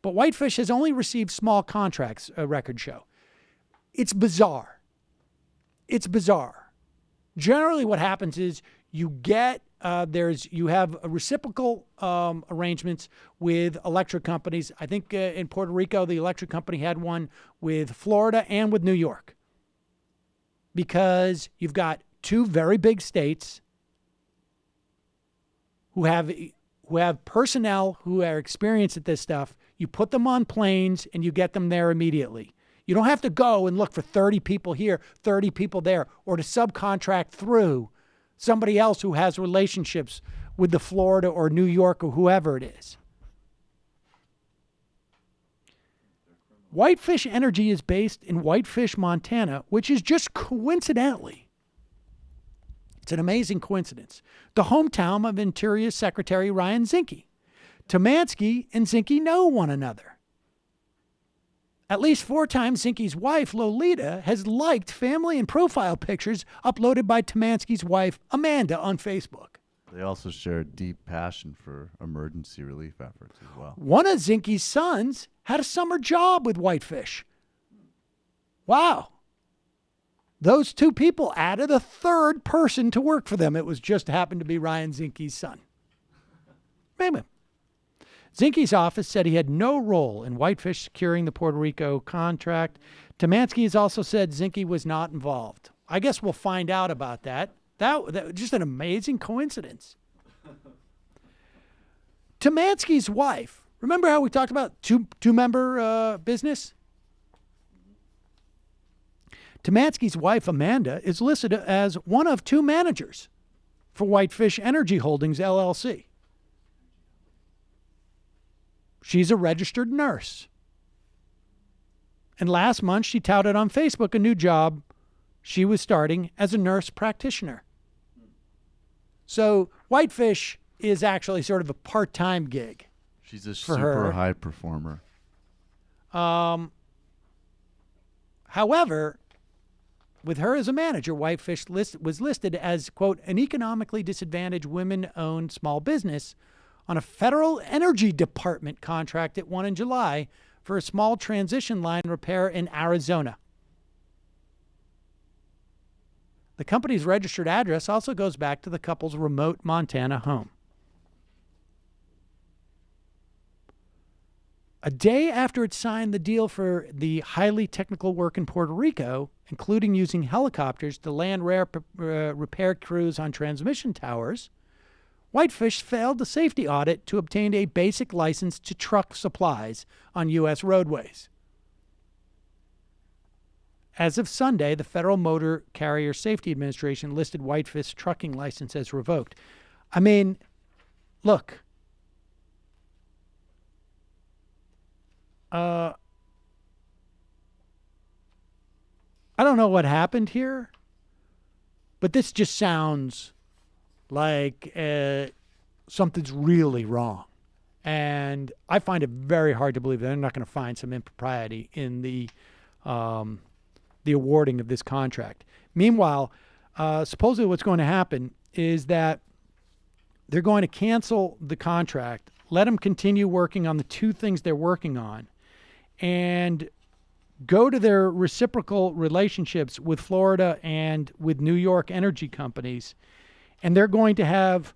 But Whitefish has only received small contracts, records show. It's bizarre. It's bizarre. Generally what happens is you get, you have a reciprocal arrangements with electric companies. I think in Puerto Rico, the electric company had one with Florida and with New York. Because you've got two very big states who have personnel who are experienced at this stuff. You put them on planes and you get them there immediately. You don't have to go and look for 30 people here, 30 people there, or to subcontract through somebody else who has relationships with the Florida or New York or whoever it is. Whitefish Energy is based in Whitefish, Montana, which is just coincidentally, it's an amazing coincidence, the hometown of Interior Secretary Ryan Zinke. Tamansky and Zinke know one another. At least 4 times Zinke's wife, Lolita, has liked family and profile pictures uploaded by Tamansky's wife, Amanda, on Facebook. They also share a deep passion for emergency relief efforts as well. One of Zinke's sons had a summer job with Whitefish. Wow. Those two people added a third person to work for them. It was just happened to be Ryan Zinke's son. Maybe. Zinke's office said he had no role in Whitefish securing the Puerto Rico contract. Tamansky has also said Zinke was not involved. I guess we'll find out about that. That was just an amazing coincidence. Tamansky's wife, remember how we talked about two-member business? Tamansky's wife, Amanda, is listed as one of 2 managers for Whitefish Energy Holdings, LLC. She's a registered nurse. And last month, she touted on Facebook a new job she was starting as a nurse practitioner. So Whitefish is actually sort of a part-time gig. She's a for super her. high performer. However, with her as a manager, Whitefish was listed as, quote, an economically disadvantaged women-owned small business on a federal energy department contract it won in July for a small transition line repair in Arizona. The company's registered address also goes back to the couple's remote Montana home. A day after it signed the deal for the highly technical work in Puerto Rico, including using helicopters to land repair crews on transmission towers, Whitefish failed the safety audit to obtain a basic license to truck supplies on U.S. roadways. As of Sunday, the Federal Motor Carrier Safety Administration listed Whitefish's trucking license as revoked. I mean, look. I don't know what happened here, but this just sounds like something's really wrong. And I find it very hard to believe that they're not going to find some impropriety in the awarding of this contract. Meanwhile, supposedly what's going to happen is that they're going to cancel the contract, let them continue working on the 2 things they're working on, and go to their reciprocal relationships with Florida and with New York energy companies, and they're going to have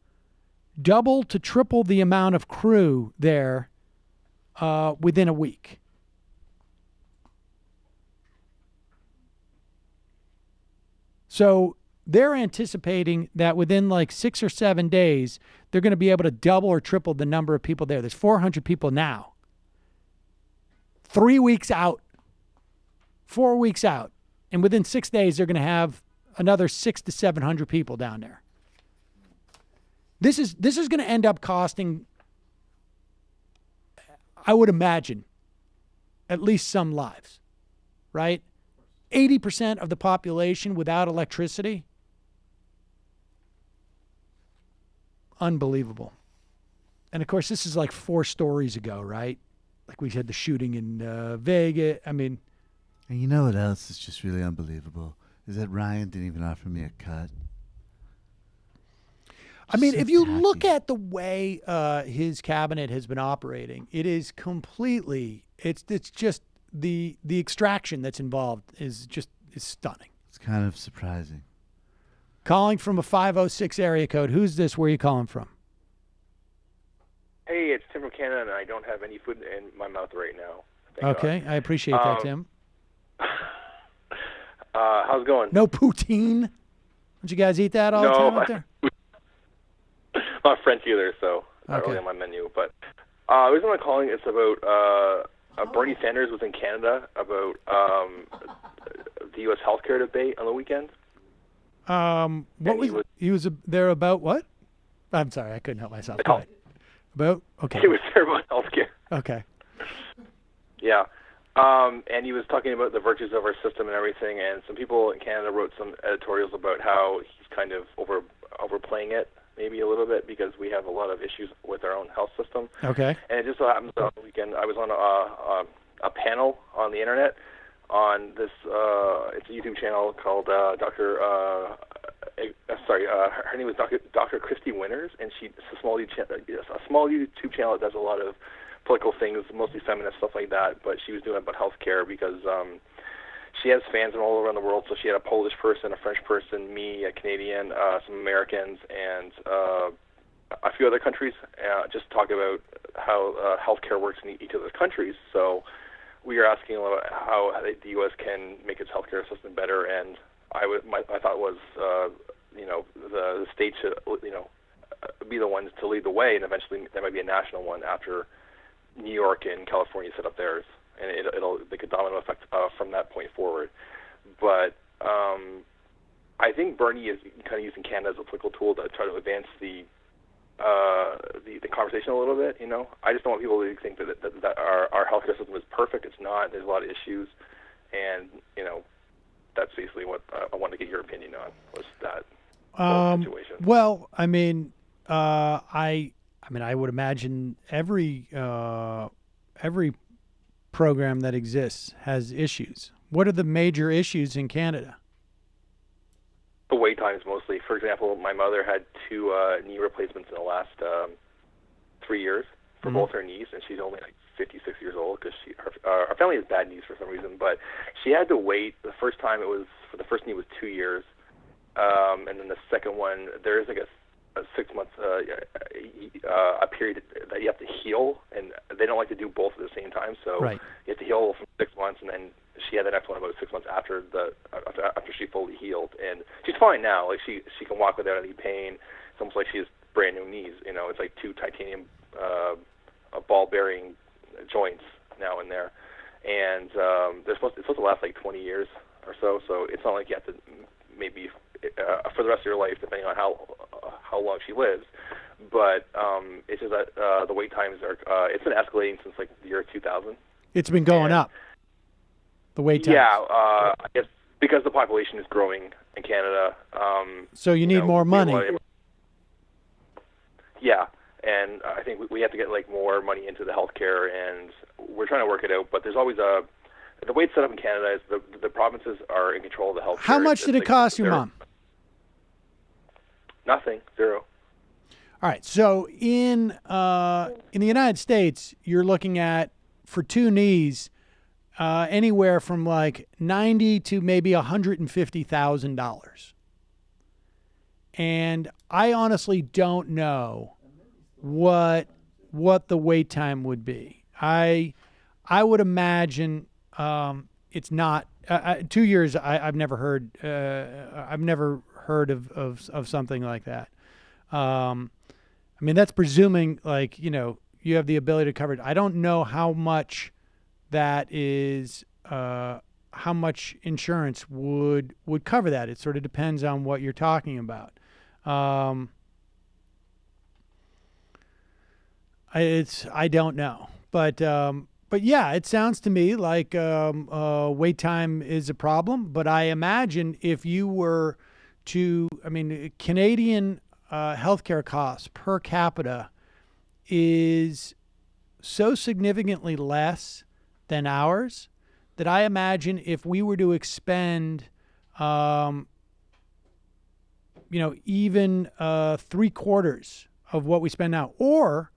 double to triple the amount of crew there within a week. So they're anticipating that within like 6 or 7 days, they're going to be able to double or triple the number of people there. There's 400 people now. 3 weeks out, 4 weeks out, and within 6 days, they're going to have another 600 to 700 people down there. This is going to end up costing, I would imagine, at least some lives, right? 80% of the population without electricity. Unbelievable. And of course, this is like 4 stories ago, right? Like we had the shooting in Vegas. I mean, and you know what else is just really unbelievable? Is that Ryan didn't even offer me a cut. I mean, if you look at the way his cabinet has been operating, it is completely. It's just the extraction that's involved is stunning. It's kind of surprising. Calling from a 506 area code. Who's this? Where are you calling from? Hey, it's Tim from Canada, and I don't have any food in my mouth right now. Thank Okay, God. I appreciate that, Tim. How's it going? No poutine? Don't you guys eat that all the time out there? I'm not French either, so not really on my menu. But the reason I'm calling is about Bernie Sanders was in Canada about the U.S. healthcare debate on the weekend. What was he was there about what? I'm sorry, I couldn't help myself. Go ahead. About okay. He was there about healthcare. Okay. Yeah. And he was talking about the virtues of our system and everything, and some people in Canada wrote some editorials about how he's kind of overplaying it maybe a little bit because we have a lot of issues with our own health system. Okay. And it just so happens on the weekend I was on a panel on the internet on this it's a YouTube channel called her name was Dr. Christy Winters, and it's a small YouTube channel that does a lot of political things, mostly feminist stuff like that, but she was doing it about healthcare because she has fans from all around the world. So she had a Polish person, a French person, me, a Canadian, some Americans, and a few other countries. Just talk about how healthcare works in each of those countries. So we are asking about how the U.S. can make its healthcare system better, and my thought was, the states should, be the ones to lead the way, and eventually there might be a national one after New York and California set up theirs, and it'll make a domino effect from that point forward. But I think Bernie is kind of using Canada as a political tool to try to advance the conversation a little bit. I just don't want people to think that our healthcare system is perfect. It's not. There's a lot of issues, and that's basically what I wanted to get your opinion on. Was that whole situation? Well, I mean, I would imagine every program that exists has issues. What are the major issues in Canada? The wait times mostly. For example, my mother had 2 knee replacements in the last 3 years for both her knees, and she's only like 56 years old because her family has bad knees for some reason. But she had to wait. The first time for the first knee was 2 years, and then the second one there is like a 6 months a period that you have to heal, and they don't like to do both at the same time. So you have to heal for 6 months, and then she had the next one about 6 months after she fully healed, and she's fine now. Like she can walk without any pain. It's almost like she has brand new knees. It's like 2 titanium ball bearing joints now in there, and it's supposed to last like 20 years or so. So it's not like you have to maybe for the rest of your life, depending on how long she lives. But it's just that the wait times are it's been escalating since like the year 2000. It's been going up. The wait times. Yeah, I guess because the population is growing in Canada. So you need more money. Yeah, and I think we have to get like more money into the healthcare, and we're trying to work it out. But there's always the way it's set up in Canada is the provinces are in control of the healthcare. How much did it cost your mom? Nothing, 0. All right. So in the United States, you're looking at for 2 knees anywhere from like $90,000 to maybe $150,000. And I honestly don't know what the wait time would be. I would imagine it's not 2 years. I've never heard. I've never heard of something like that. I mean, that's presuming like you have the ability to cover it. I don't know how much that is. How much insurance would cover that? It sort of depends on what you're talking about. I don't know, but yeah, it sounds to me like wait time is a problem. But I imagine if you were to, Canadian healthcare costs per capita is so significantly less than ours that I imagine if we were to expend even 3/4 of what we spend now, or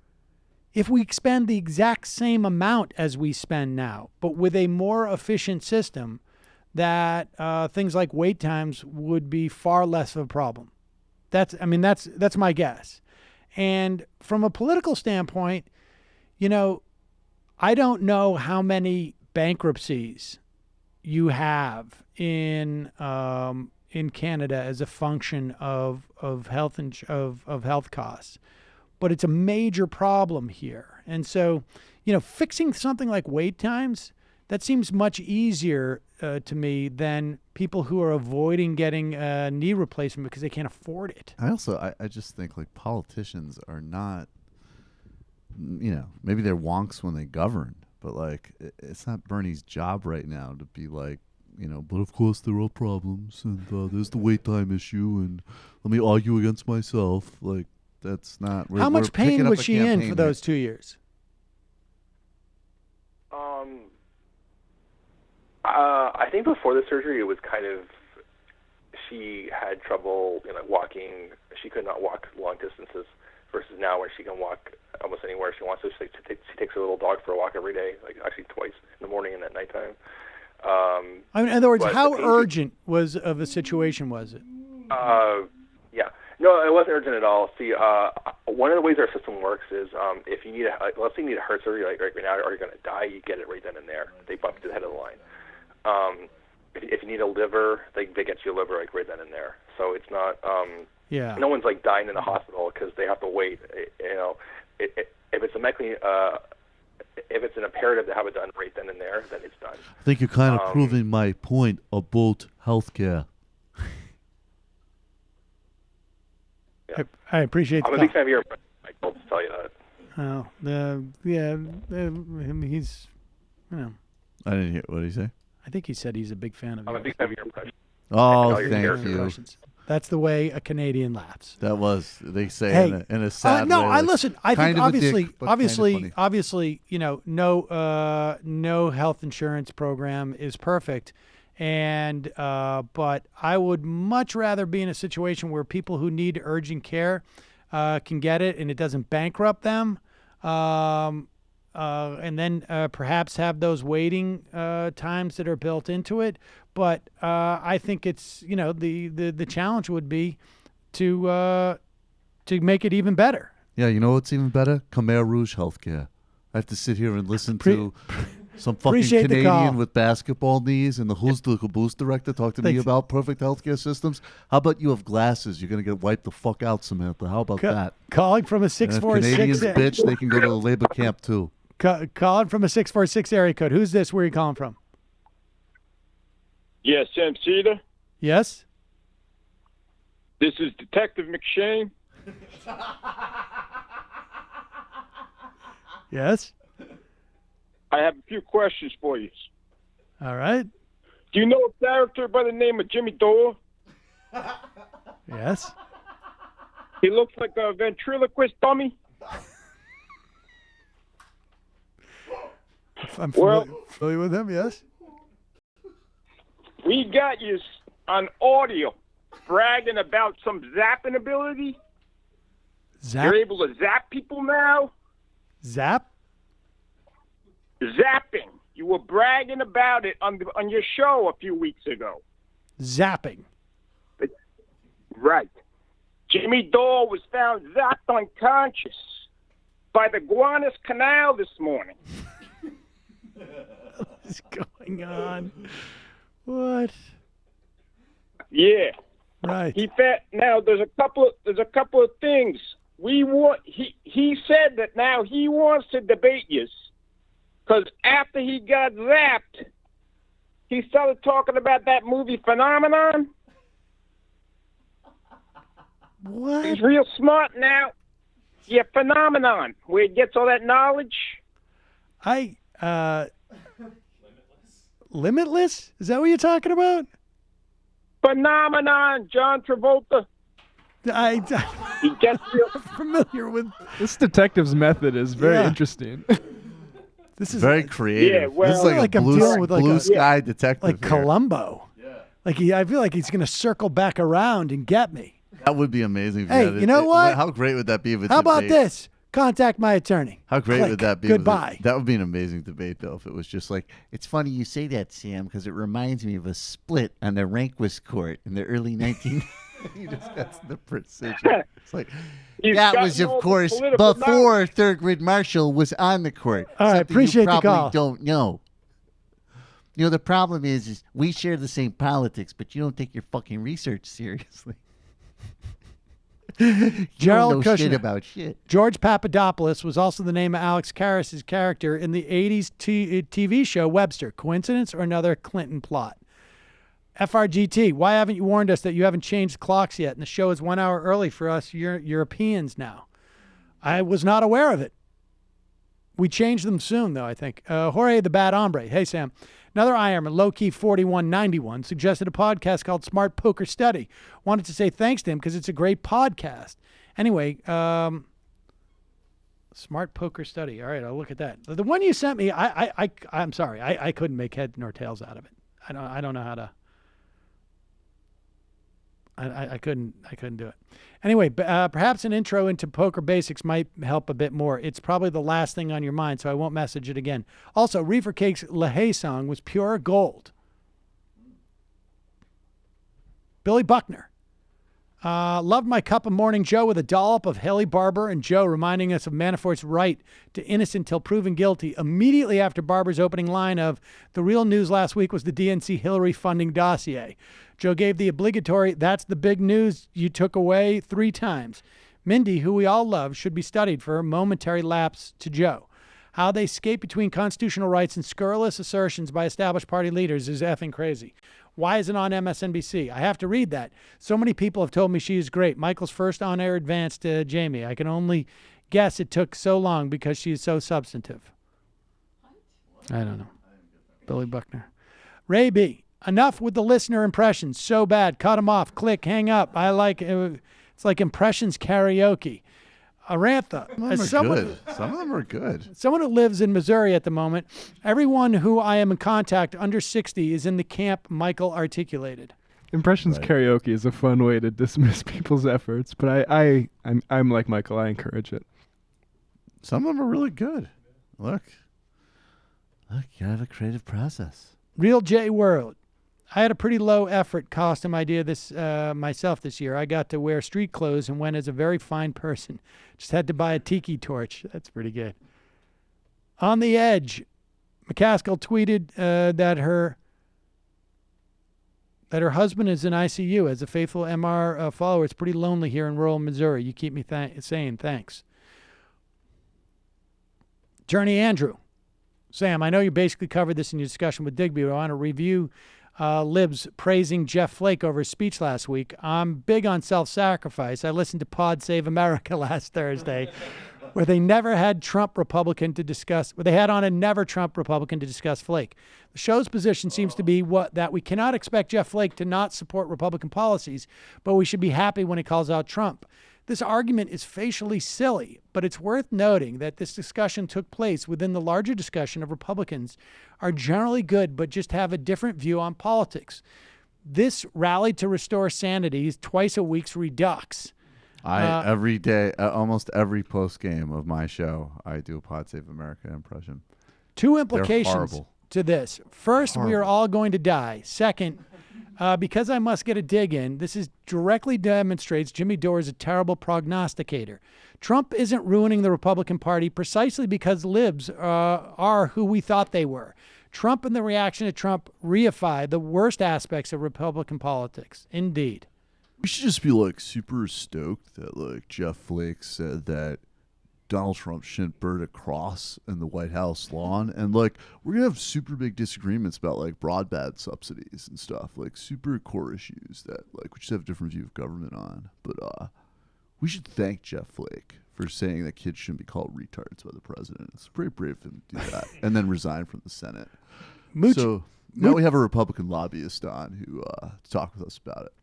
if we spend the exact same amount as we spend now, but with a more efficient system, that things like wait times would be far less of a problem. That's my guess. And from a political standpoint, I don't know how many bankruptcies you have in Canada as a function of health costs, but it's a major problem here. And so, fixing something like wait times, that seems much easier to me than people who are avoiding getting a knee replacement because they can't afford it. I just think like politicians are not, maybe they're wonks when they govern, but like it's not Bernie's job right now to be like, but of course there are problems and there's the wait time issue and let me argue against myself. Like that's not. How much pain was she in for those 2 years? I think before the surgery, it was kind of, she had trouble, walking. She could not walk long distances versus now where she can walk almost anywhere she wants to. She takes her little dog for a walk every day, like actually twice in the morning and at nighttime. In other words, how urgent of a situation was it? Yeah. No, it wasn't urgent at all. See, one of the ways our system works is if you need let's say you need a heart surgery, like right now, or you're going to die, you get it right then and there. They bump you to the head of the line. If you need a liver, they get you a liver like right then and there. So it's not. Yeah. No one's like dying in the hospital because they have to wait. If it's if it's an imperative to have it done right then and there, then it's done. I think you're kind of proving my point about healthcare. Yeah. I appreciate. I'm a big fan of your Michael, to tell you that. Oh, he's. I didn't hear. What did he say? I think he said he's a big fan of. I'm a big fan of your impression. Oh, thank you. That's the way a Canadian laughs. That was, they say, in a sad no, way. I listen. I think obviously, no no health insurance program is perfect, and but I would much rather be in a situation where people who need urgent care can get it, and it doesn't bankrupt them, and then perhaps have those waiting times that are built into it. But I think it's the challenge would be to make it even better. Yeah, you know what's even better? Khmer Rouge healthcare. I have to sit here and listen to some fucking Canadian with basketball knees and the Who's the Caboose director talk to me about perfect healthcare systems. How about you have glasses? You're gonna get wiped the fuck out, Samantha. How about that? Calling from a 646. Canadians, bitch, they can go to the labor camp too. Calling from a 646 area code. Who's this? Where are you calling from? Yes, Sam Seder. Yes. This is Detective McShane. Yes. I have a few questions for you. All right. Do you know a character by the name of Jimmy Dore? Yes. He looks like a ventriloquist dummy. I'm familiar with him, yes. We got you on audio bragging about some zapping ability. You're able to zap people now? Zap? Zapping. You were bragging about it on your show a few weeks ago. Zapping. Right. Jimmy Dore was found zapped unconscious by the Gowanus Canal this morning. What is going on? What? Yeah. Right. Now there's a couple of things. He said that now he wants to debate you, because after he got zapped, he started talking about that movie Phenomenon. What? He's real smart now. Yeah, Phenomenon, where he gets all that knowledge. Limitless? Is that what you're talking about? Phenomenon, John Travolta. He gets real familiar with this detective's method is very interesting. This is very creative. Yeah, well, this is like I'm a dealing with blue sky detective. Like here. Columbo. Yeah. I feel like he's going to circle back around and get me. That would be amazing. Hey, you know what? How great would that be? If it's How about debate? this? Contact my attorney. How great Click. would that be? Goodbye. That would be an amazing debate, though, if it was just like, it's funny you say that, Sam, because it reminds me of a split on the Rehnquist court in the early 19... You just got the precision. It's like, that was, of course, before Thurgood Marshall was on the court. All right, appreciate the call. You probably don't know. You know, the problem is we share the same politics, but you don't take your fucking research seriously. Gerald Kushner. Shit Kushner. about shit. George Papadopoulos was also the name of Alex Karras' character in the 80s TV show Webster. Coincidence or another Clinton plot? FRGT, why haven't you warned us that you haven't changed clocks yet and the show is 1 hour early for us Europeans now? I was not aware of it. We change them soon, though, I think. Jorge the Bad Hombre. Hey, Sam. Another Ironman, Low-Key 4191, suggested a podcast called Smart Poker Study. Wanted to say thanks to him because it's a great podcast. Anyway, Smart Poker Study. All right, I'll look at that. The one you sent me, I'm sorry. I couldn't make head nor tails out of it. I don't know how to. I couldn't do it. Anyway, perhaps an intro into poker basics might help a bit more. It's probably the last thing on your mind, so I won't message it again. Also, Reefer Cake's LaHaye song was pure gold. Billy Buckner. Loved my cup of Morning Joe with a dollop of Haley Barber and Joe reminding us of Manafort's right to innocent till proven guilty immediately after Barber's opening line of, the real news last week was the DNC Hillary funding dossier. Joe gave the obligatory, that's the big news you took away 3 times. Mindy, who we all love, should be studied for her momentary lapse to Joe. How they skate between constitutional rights and scurrilous assertions by established party leaders is effing crazy. Why is it on MSNBC? I have to read that. So many people have told me she is great. Michael's first on-air advance to Jamie. I can only guess it took so long because she is so substantive. I don't know. Billy Buckner. Ray B. Enough with the listener impressions. So bad. Cut them off. Click. Hang up. It's like impressions karaoke. Arantha. Some of them are good. Someone who lives in Missouri at the moment, everyone who I am in contact under 60 is in the camp Michael articulated. Impressions karaoke is a fun way to dismiss people's efforts, but I'm like Michael. I encourage it. Some of them are really good. Look, you have a creative process. Real J World. I had a pretty low effort costume idea myself this year. I got to wear street clothes and went as a very fine person. Just had to buy a tiki torch. That's pretty good. On the Edge, McCaskill tweeted that her husband is in ICU. As a faithful MR follower, it's pretty lonely here in rural Missouri. You keep me saying thanks. Journey Andrew. Sam, I know you basically covered this in your discussion with Digby, but I want to review Libs praising Jeff Flake over his speech last week. I'm big on self-sacrifice. I listened to Pod Save America last Thursday, where they never had Trump Republican to discuss. Where they had on a never Trump Republican to discuss Flake. The show's position seems to be that we cannot expect Jeff Flake to not support Republican policies, but we should be happy when he calls out Trump. This argument is facially silly, but it's worth noting that this discussion took place within the larger discussion of Republicans are generally good, but just have a different view on politics. This rally to restore sanity is twice a week's redux. Every day, almost every post game of my show, I do a Pod Save America impression. 2 implications to this. First, we are all going to die. Second, because I must get a dig in, this directly demonstrates Jimmy Dore is a terrible prognosticator. Trump isn't ruining the Republican Party precisely because libs are who we thought they were. Trump and the reaction to Trump reify the worst aspects of Republican politics. Indeed. We should just be super stoked that Jeff Flake said that Donald Trump shouldn't burn a cross in the White House lawn, and we're gonna have super big disagreements about broadband subsidies and stuff, super core issues that we just have a different view of government on. But we should thank Jeff Flake for saying that kids shouldn't be called retards by the president. It's pretty brave of him to do that, and then resign from the Senate. So now we have a Republican lobbyist on who to talk with us about it.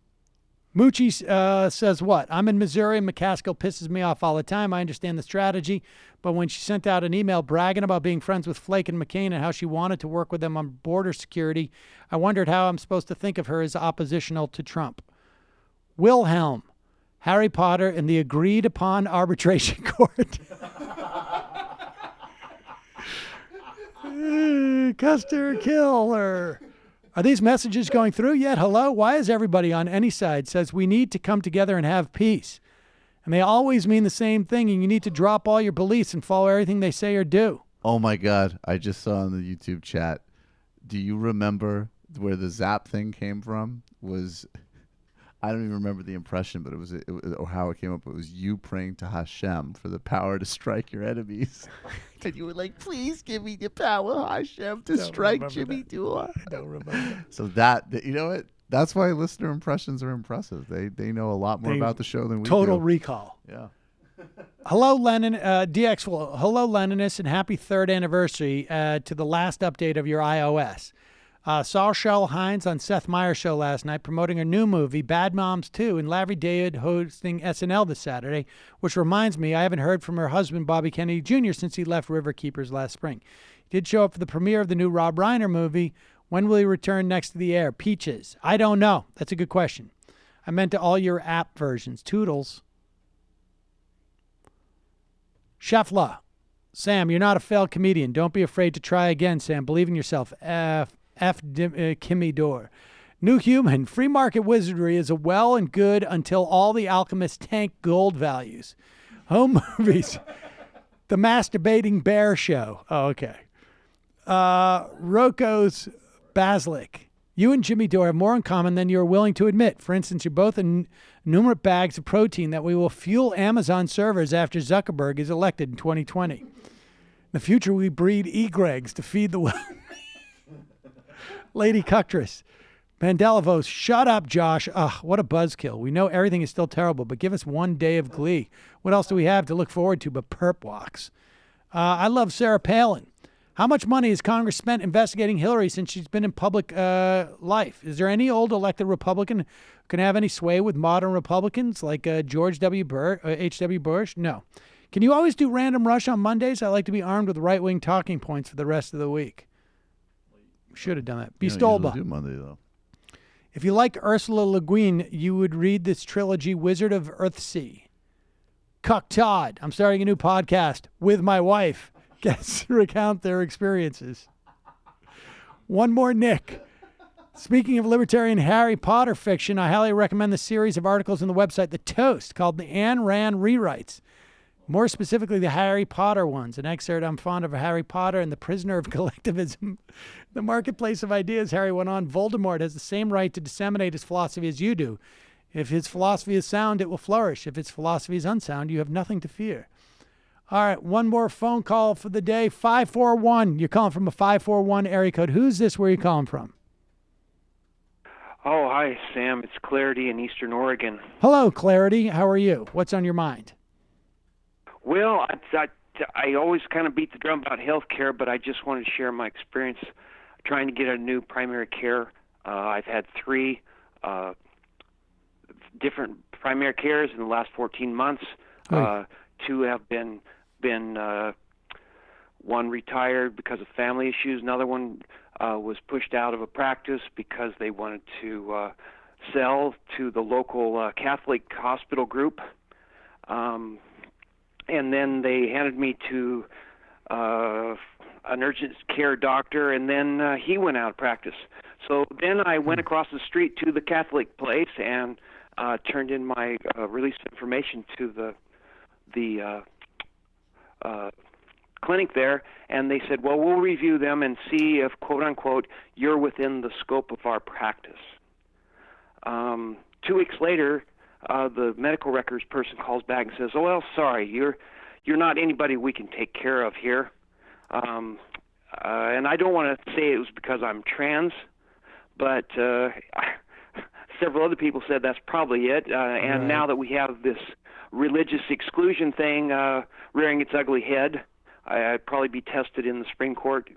Moochie says what? I'm in Missouri and McCaskill pisses me off all the time. I understand the strategy, but when she sent out an email bragging about being friends with Flake and McCain and how she wanted to work with them on border security, I wondered how I'm supposed to think of her as oppositional to Trump. Wilhelm Harry Potter and the agreed upon arbitration court. Custer killer. Are these messages going through yet? Hello? Why is everybody on any side says we need to come together and have peace? And they always mean the same thing, and you need to drop all your beliefs and follow everything they say or do. Oh my God! I just saw in the YouTube chat. Do you remember where the Zap thing came from? I don't even remember the impression, but it was or how it came up. It was you praying to Hashem for the power to strike your enemies, and you were like, "Please give me the power, Hashem, to strike Jimmy Dore." I don't remember. So that you know what? That's why listener impressions are impressive. They know a lot more about the show than we do. Total recall. Yeah. Hello, Lennon. DX. Well, hello, Leninists, and happy 3rd anniversary to the last update of your iOS. Saw Cheryl Hines on Seth Meyers' show last night promoting her new movie, Bad Moms 2, and Larry David hosting SNL this Saturday, which reminds me I haven't heard from her husband, Bobby Kennedy Jr., since he left Riverkeepers last spring. He did show up for the premiere of the new Rob Reiner movie. When will he return next to the air? Peaches. I don't know. That's a good question. I meant to all your app versions. Toodles. Shefla. Sam, you're not a failed comedian. Don't be afraid to try again, Sam. Believe in yourself. Kimmy Dore. New Human. Free market wizardry is a well and good until all the alchemists tank gold values. Home movies. The Masturbating Bear Show. Oh, okay. Rocco's Basilic. You and Jimmy Dore have more in common than you're willing to admit. For instance, you're both numerous bags of protein that we will fuel Amazon servers after Zuckerberg is elected in 2020. In the future, we breed egregs to feed the world. Lady Cuctress. Mandelavos, shut up, Josh. Ugh, what a buzzkill. We know everything is still terrible, but give us one day of glee. What else do we have to look forward to but perp walks? I love Sarah Palin. How much money has Congress spent investigating Hillary since she's been in public life? Is there any old elected Republican who can have any sway with modern Republicans like George H.W. Bush? No. Can you always do Random Rush on Mondays? I like to be armed with right-wing talking points for the rest of the week. Should have done that. Bistolba. Do Monday, though. If you like Ursula Le Guin, you would read this trilogy, Wizard of Earthsea. Cuck Todd. I'm starting a new podcast with my wife. Guests recount their experiences. One more Nick. Speaking of libertarian Harry Potter fiction, I highly recommend the series of articles on the website The Toast called the Ayn Rand Rewrites. More specifically, the Harry Potter ones. An excerpt, I'm fond of Harry Potter and the Prisoner of Collectivism. The marketplace of ideas, Harry went on, Voldemort has the same right to disseminate his philosophy as you do. If his philosophy is sound, it will flourish. If his philosophy is unsound, you have nothing to fear. All right, one more phone call for the day. 541. You're calling from a 541 area code. Who's this? Where are you calling from? Oh, hi, Sam. It's Clarity in Eastern Oregon. Hello, Clarity. How are you? What's on your mind? Well, I always kind of beat the drum about health care, but I just wanted to share my experience trying to get a new primary care. I've had 3 different primary cares in the last 14 months. 2 have been one retired because of family issues. Another one was pushed out of a practice because they wanted to sell to the local Catholic hospital group. And then they handed me to an urgent care doctor, and then he went out of practice. So then I went across the street to the Catholic place and turned in my release information to the clinic there, and they said, well, we'll review them and see if, quote unquote, you're within the scope of our practice. 2 weeks later, the medical records person calls back and says, oh, well, sorry, you're not anybody we can take care of here. And I don't want to say it was because I'm trans, but several other people said that's probably it. And now that we have this religious exclusion thing rearing its ugly head, I'd probably be tested in the Supreme Court,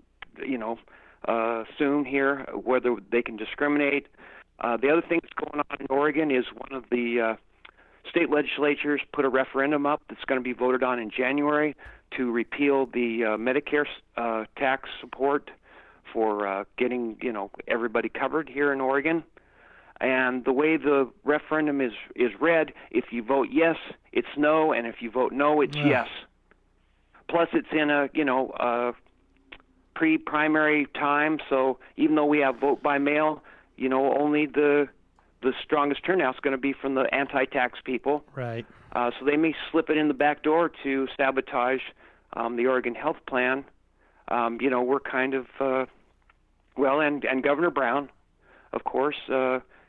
soon here, whether they can discriminate. The other thing that's going on in Oregon is one of the state legislatures put a referendum up that's going to be voted on in January to repeal the Medicare tax support for getting, everybody covered here in Oregon. And the way the referendum is read, if you vote yes, it's no, and if you vote no, it's yes. Plus, it's in a pre-primary time, so even though we have vote by mail, only the strongest turnout is going to be from the anti-tax people. Right. So they may slip it in the back door to sabotage the Oregon health plan. We're kind of and Governor Brown, of course,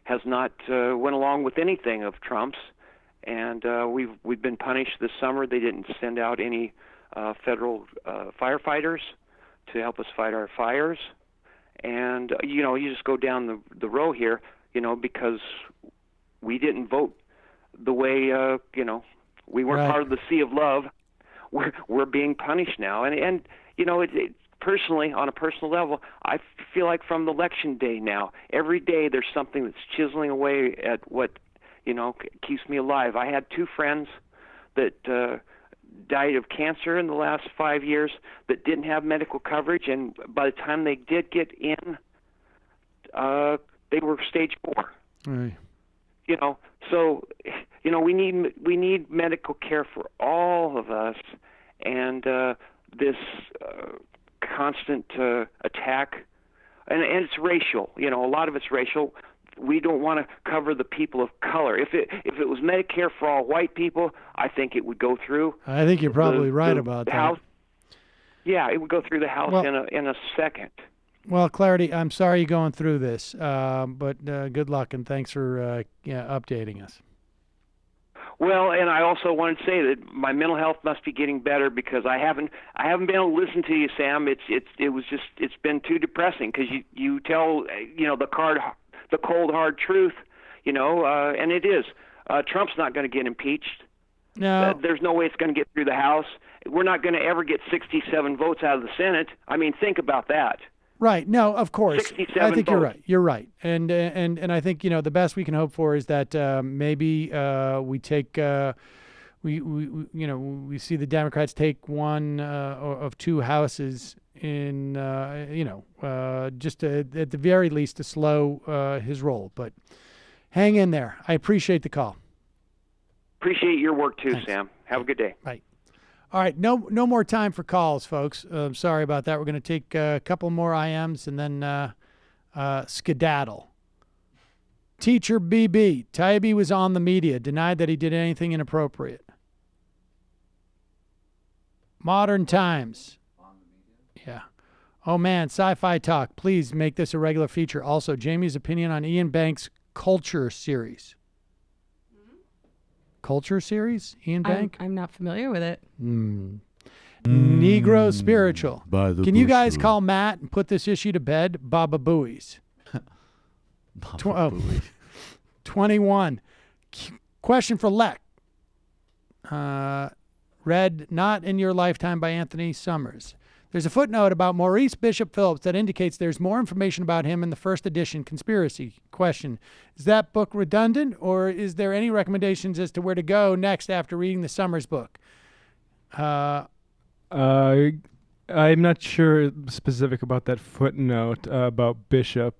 has not went along with anything of Trump's, and we've been punished this summer. They didn't send out any federal firefighters to help us fight our fires, and you just go down the row here, because we didn't vote the way we weren't part of the sea of love. We're being punished now, and personally, on a personal level, I feel like from election day now, every day there's something that's chiseling away at what keeps me alive. I had 2 friends that died of cancer in the last 5 years that didn't have medical coverage, and by the time they did get in, they were stage 4. Right. So we need medical care for all of us, and this constant attack, and it's racial. A lot of it's racial. We don't want to cover the people of color. If it was Medicare for all white people, I think it would go through. I think you're probably right about that. House. Yeah, it would go through the House in a second. Well, Clarity, I'm sorry you're going through this, but good luck and thanks for updating us. Well, and I also wanted to say that my mental health must be getting better because I haven't been able to listen to you, Sam. It's been too depressing because you tell the cold hard truth, and it is. Trump's not going to get impeached. No, there's no way it's going to get through the House. We're not going to ever get 67 votes out of the Senate. I mean, think about that. Right. No, of course. 67 I think votes. you're right. You're right. And I think the best we can hope for is that maybe we take we see the Democrats take one of 2 houses in just at the very least to slow his roll. But hang in there. I appreciate the call. Appreciate your work too, Thanks. Sam. Have a good day. Bye. All right, no more time for calls, folks. Sorry about that. We're going to take a couple more IMs and then skedaddle. Teacher BB, Taibbi was on the media, denied that he did anything inappropriate. Modern Times. Yeah. Oh, man, Sci-Fi Talk. Please make this a regular feature. Also, Jamie's opinion on Ian Banks' Culture series. Culture series? Ian Bank? I'm not familiar with it. Negro Spiritual. By the Can you guys bushel. call Matt and put this issue to bed? Baba Booey's. 21. Question for Lek. Read Not in Your Lifetime by Anthony Summers. There's a footnote about Maurice Bishop Phillips that indicates there's more information about him in the first edition conspiracy. Question. Is that book redundant, or is there any recommendations as to where to go next after reading the Summers book? I'm not sure specific about that footnote about Bishop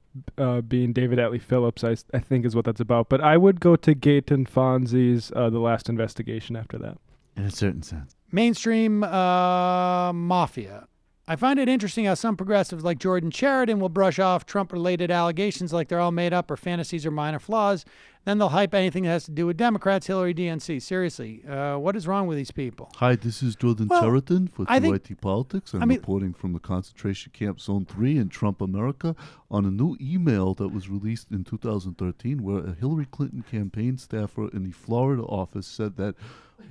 being David Atlee Phillips, I think is what that's about. But I would go to Gaten Fonzie's The Last Investigation after that. In a certain sense. Mainstream mafia. I find it interesting how some progressives like Jordan Sheridan will brush off Trump-related allegations like they're all made up or fantasies or minor flaws. Then they'll hype anything that has to do with Democrats, Hillary, DNC. Seriously, what is wrong with these people? Hi, this is Jordan Sheridan for TYT Politics. I'm reporting from the concentration camp Zone 3 in Trump America on a new email that was released in 2013 where a Hillary Clinton campaign staffer in the Florida office said that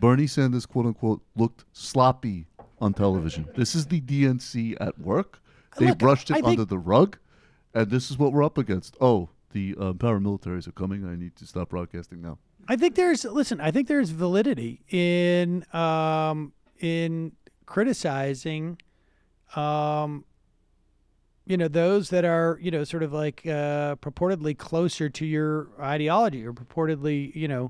Bernie Sanders, quote-unquote, looked sloppy on television. This is the DNC at work. They brushed it under the rug, and this is what we're up against. Oh, the paramilitaries are coming. I need to stop broadcasting now. I think there's validity in criticizing, those that are, sort of like purportedly closer to your ideology or purportedly,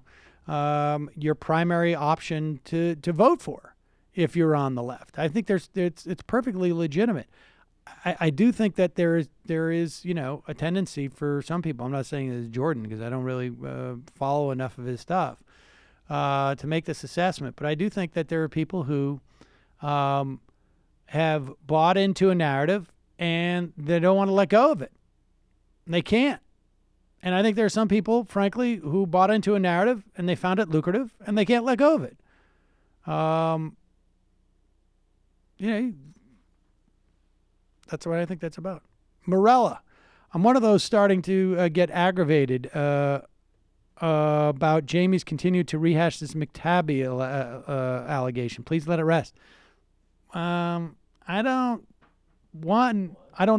your primary option to vote for if you're on the left. I think it's perfectly legitimate. I do think that there is a tendency for some people. I'm not saying it's Jordan because I don't really follow enough of his stuff to make this assessment. But I do think that there are people who have bought into a narrative and they don't want to let go of it. They can't. And I think there are some people, frankly, who bought into a narrative and they found it lucrative and they can't let go of it. That's what I think that's about. Morella. I'm one of those starting to get aggravated about Jamie's continued to rehash this McTabby allegation. Please let it rest. I don't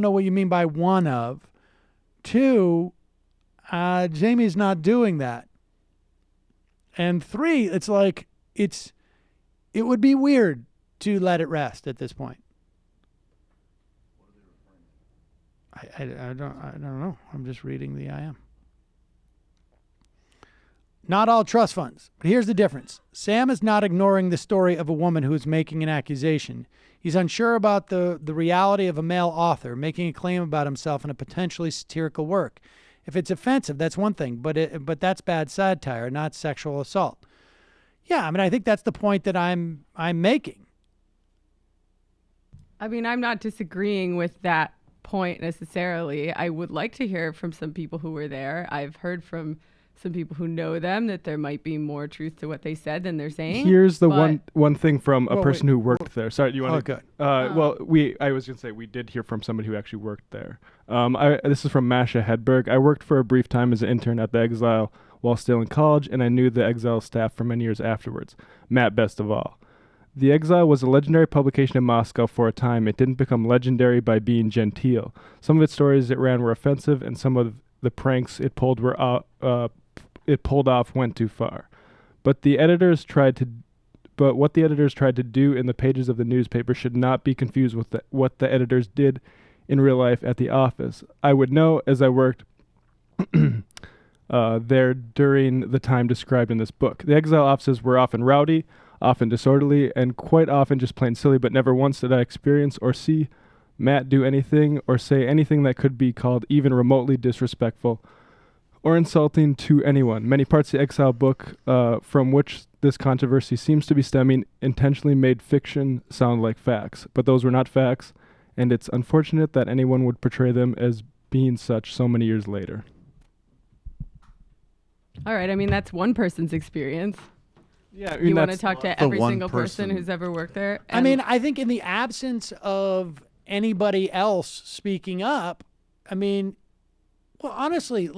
know what you mean by one of. Two, Jamie's not doing that. And three, it's like it would be weird to let it rest at this point. I don't know. I'm just reading the IM. Not all trust funds. But here's the difference. Sam is not ignoring the story of a woman who is making an accusation. He's unsure about the reality of a male author making a claim about himself in a potentially satirical work. If it's offensive, that's one thing, but that's bad satire, not sexual assault. Yeah, I mean, I think that's the point that I'm making. I mean, I'm not disagreeing with that point necessarily. I would like to hear from some people who were there. I've heard from some people who know them that there might be more truth to what they said than they're saying. Here's the one thing from a person who worked there. Sorry, do you want to? Okay. Well, I was going to say we did hear from somebody who actually worked there. This is from Masha Hedberg. I worked for a brief time as an intern at the Exile while still in college, and I knew the Exile staff for many years afterwards. Matt best of all. The Exile was a legendary publication in Moscow for a time. It didn't become legendary by being genteel. Some of its stories it ran were offensive, and some of the pranks it pulled off went too far. But what the editors tried to do in the pages of the newspaper should not be confused with what the editors did in real life at the office. I would know, as I worked there during the time described in this book. The Exile offices were often rowdy, often disorderly, and quite often just plain silly, but never once did I experience or see Matt do anything or say anything that could be called even remotely disrespectful or insulting to anyone. Many parts of the Exile book from which this controversy seems to be stemming intentionally made fiction sound like facts, but those were not facts, and it's unfortunate that anyone would portray them as being such so many years later. All right, I mean, that's one person's experience. Yeah, I mean, you want to talk to every single person who's ever worked there? I mean, I think in the absence of anybody else speaking up, I mean, well, honestly,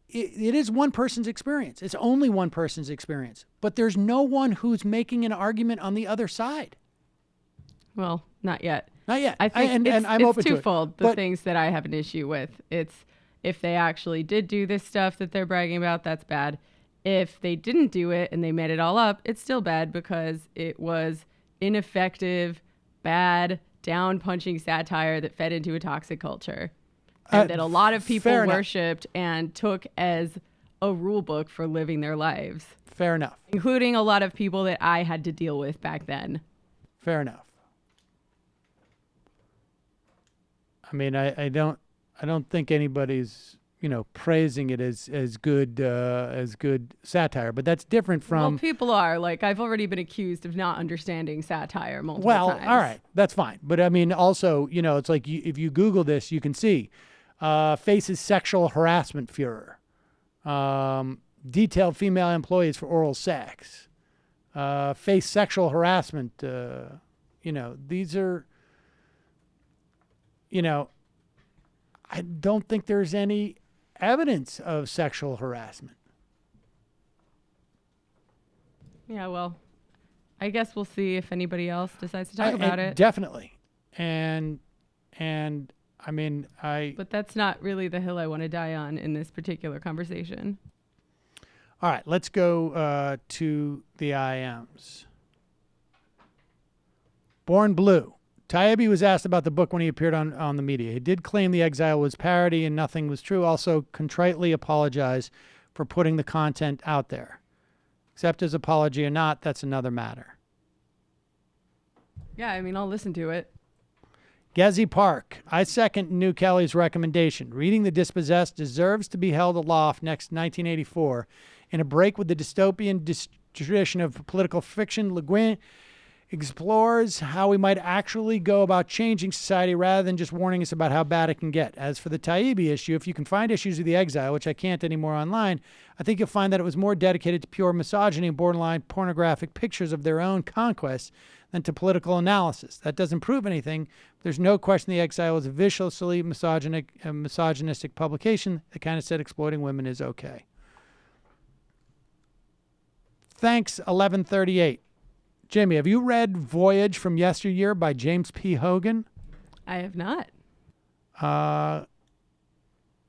it is one person's experience. It's only one person's experience. But there's no one who's making an argument on the other side. Well, not yet. Not yet. I think and I'm it's open twofold, to it. the things that I have an issue with. It's if they actually did do this stuff that they're bragging about, that's bad. If they didn't do it and they made it all up, it's still bad because it was ineffective, bad, down-punching satire that fed into a toxic culture. And that a lot of people worshipped and took as a rule book for living their lives. Fair enough. Including a lot of people that I had to deal with back then. Fair enough. I mean, I don't think anybody's praising it as good satire, but that's different from. Well, people are I've already been accused of not understanding satire multiple times. Well, all right, that's fine, but I mean, also, it's like if you Google this, you can see faces sexual harassment furor, detailed female employees for oral sex, face sexual harassment. These are. I don't think there's any evidence of sexual harassment. Yeah, well, I guess we'll see if anybody else decides to talk about it. Definitely. And I mean, But that's not really the hill I want to die on in this particular conversation. All right, let's go to the IMs. Born Blue. Taibbi was asked about the book when he appeared on the media. He did claim The Exile was parody and nothing was true. Also, contritely apologized for putting the content out there. Accept his apology or not, that's another matter. Yeah, I mean, I'll listen to it. Gezi Park. I second New Kelly's recommendation. Reading The Dispossessed deserves to be held aloft next 1984. In a break with the dystopian tradition of political fiction, Le Guin explores how we might actually go about changing society rather than just warning us about how bad it can get. As for the Taibbi issue, if you can find issues of the exile, which I can't anymore online, I think you'll find that it was more dedicated to pure misogyny and borderline pornographic pictures of their own conquests than to political analysis. That doesn't prove anything. There's no question the exile is a viciously misogynistic publication that kind of said exploiting women is okay. Thanks, 1138. Jimmy, have you read Voyage from Yesteryear by James P. Hogan? I have not. A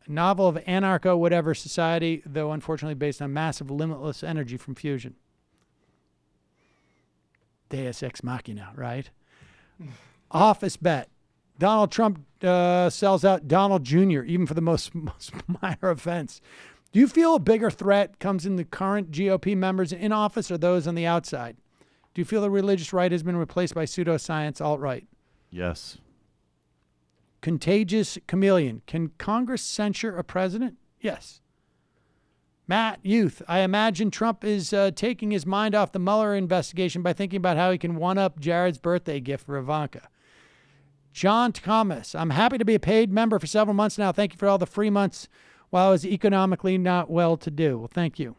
novel of anarcho-whatever society, though unfortunately based on massive limitless energy from fusion. Deus Ex Machina, right? Office bet. Donald Trump sells out Donald Jr., even for the most minor offense. Do you feel a bigger threat comes in the current GOP members in office or those on the outside? Do you feel the religious right has been replaced by pseudoscience alt-right? Yes. Contagious chameleon. Can Congress censure a president? Yes. Matt Youth. I imagine Trump is taking his mind off the Mueller investigation by thinking about how he can one-up Jared's birthday gift for Ivanka. John Thomas. I'm happy to be a paid member for several months now. Thank you for all the free months while I was economically not well-to-do. Well, thank you.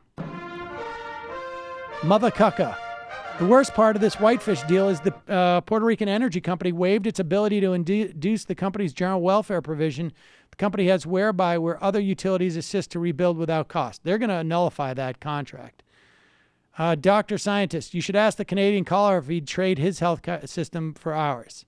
Mother Cucka. The worst part of this Whitefish deal is the Puerto Rican energy company waived its ability to induce the company's general welfare provision the company has whereby where other utilities assist to rebuild without cost. They're going to nullify that contract. Dr. Scientist, you should ask the Canadian caller if he'd trade his health system for ours.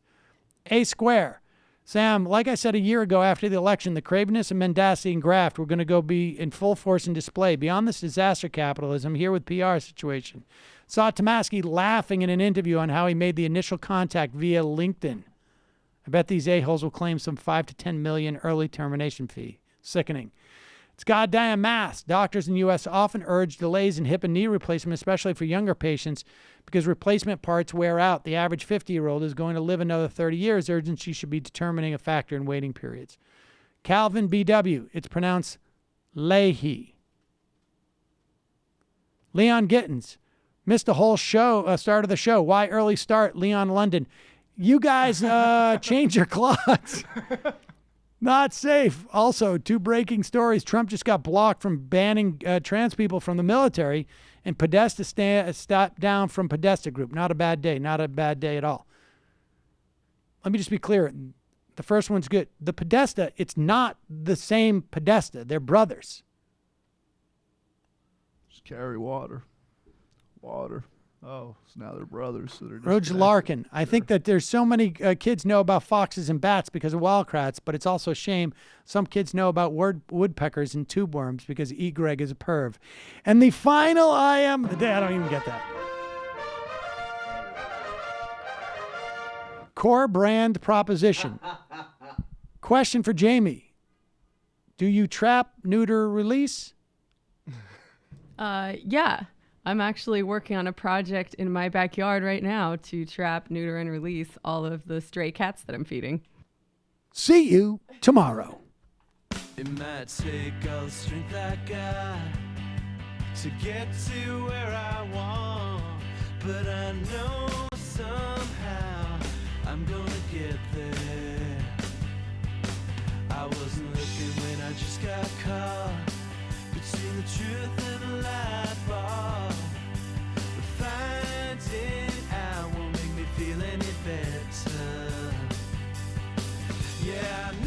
A Square. Sam, like I said a year ago after the election, the cravenness and mendacity and graft were going to go be in full force and display. Beyond this disaster capitalism, here with PR situation. Saw Tomasky laughing in an interview on how he made the initial contact via LinkedIn. I bet these a-holes will claim some 5 to 10 million early termination fee. Sickening. It's goddamn math. Doctors in the U.S. often urge delays in hip and knee replacement, especially for younger patients, because replacement parts wear out. The average 50-year-old is going to live another 30 years. Urgency should be determining a factor in waiting periods. Calvin B.W. It's pronounced Leahy. Leon Gittins. Missed the whole show, start of the show. Why early start, Leon London? You guys change your clocks. Not safe. Also, 2 breaking stories. Trump just got blocked from banning trans people from the military, and Podesta stepped down from Podesta Group. Not a bad day. Not a bad day at all. Let me just be clear. The first one's good. The Podesta, it's not the same Podesta. They're brothers. Just carry water. Water. Oh, so now they're brothers. So they're Roger Larkin. I think that there's so many kids know about foxes and bats because of wildcats, but it's also a shame some kids know about woodpeckers and tube worms because E. Greg is a perv. And the final I am the day. I don't even get that. Core brand proposition. Question for Jamie. Do you trap, neuter, release? Yeah. I'm actually working on a project in my backyard right now to trap, neuter, and release all of the stray cats that I'm feeding. See you tomorrow. It might take all the strength I got to get to where I want, but I know somehow I'm gonna get there. I wasn't looking when I just got caught between the truth and the light bulb. But finding out won't make me feel any better. Yeah, I know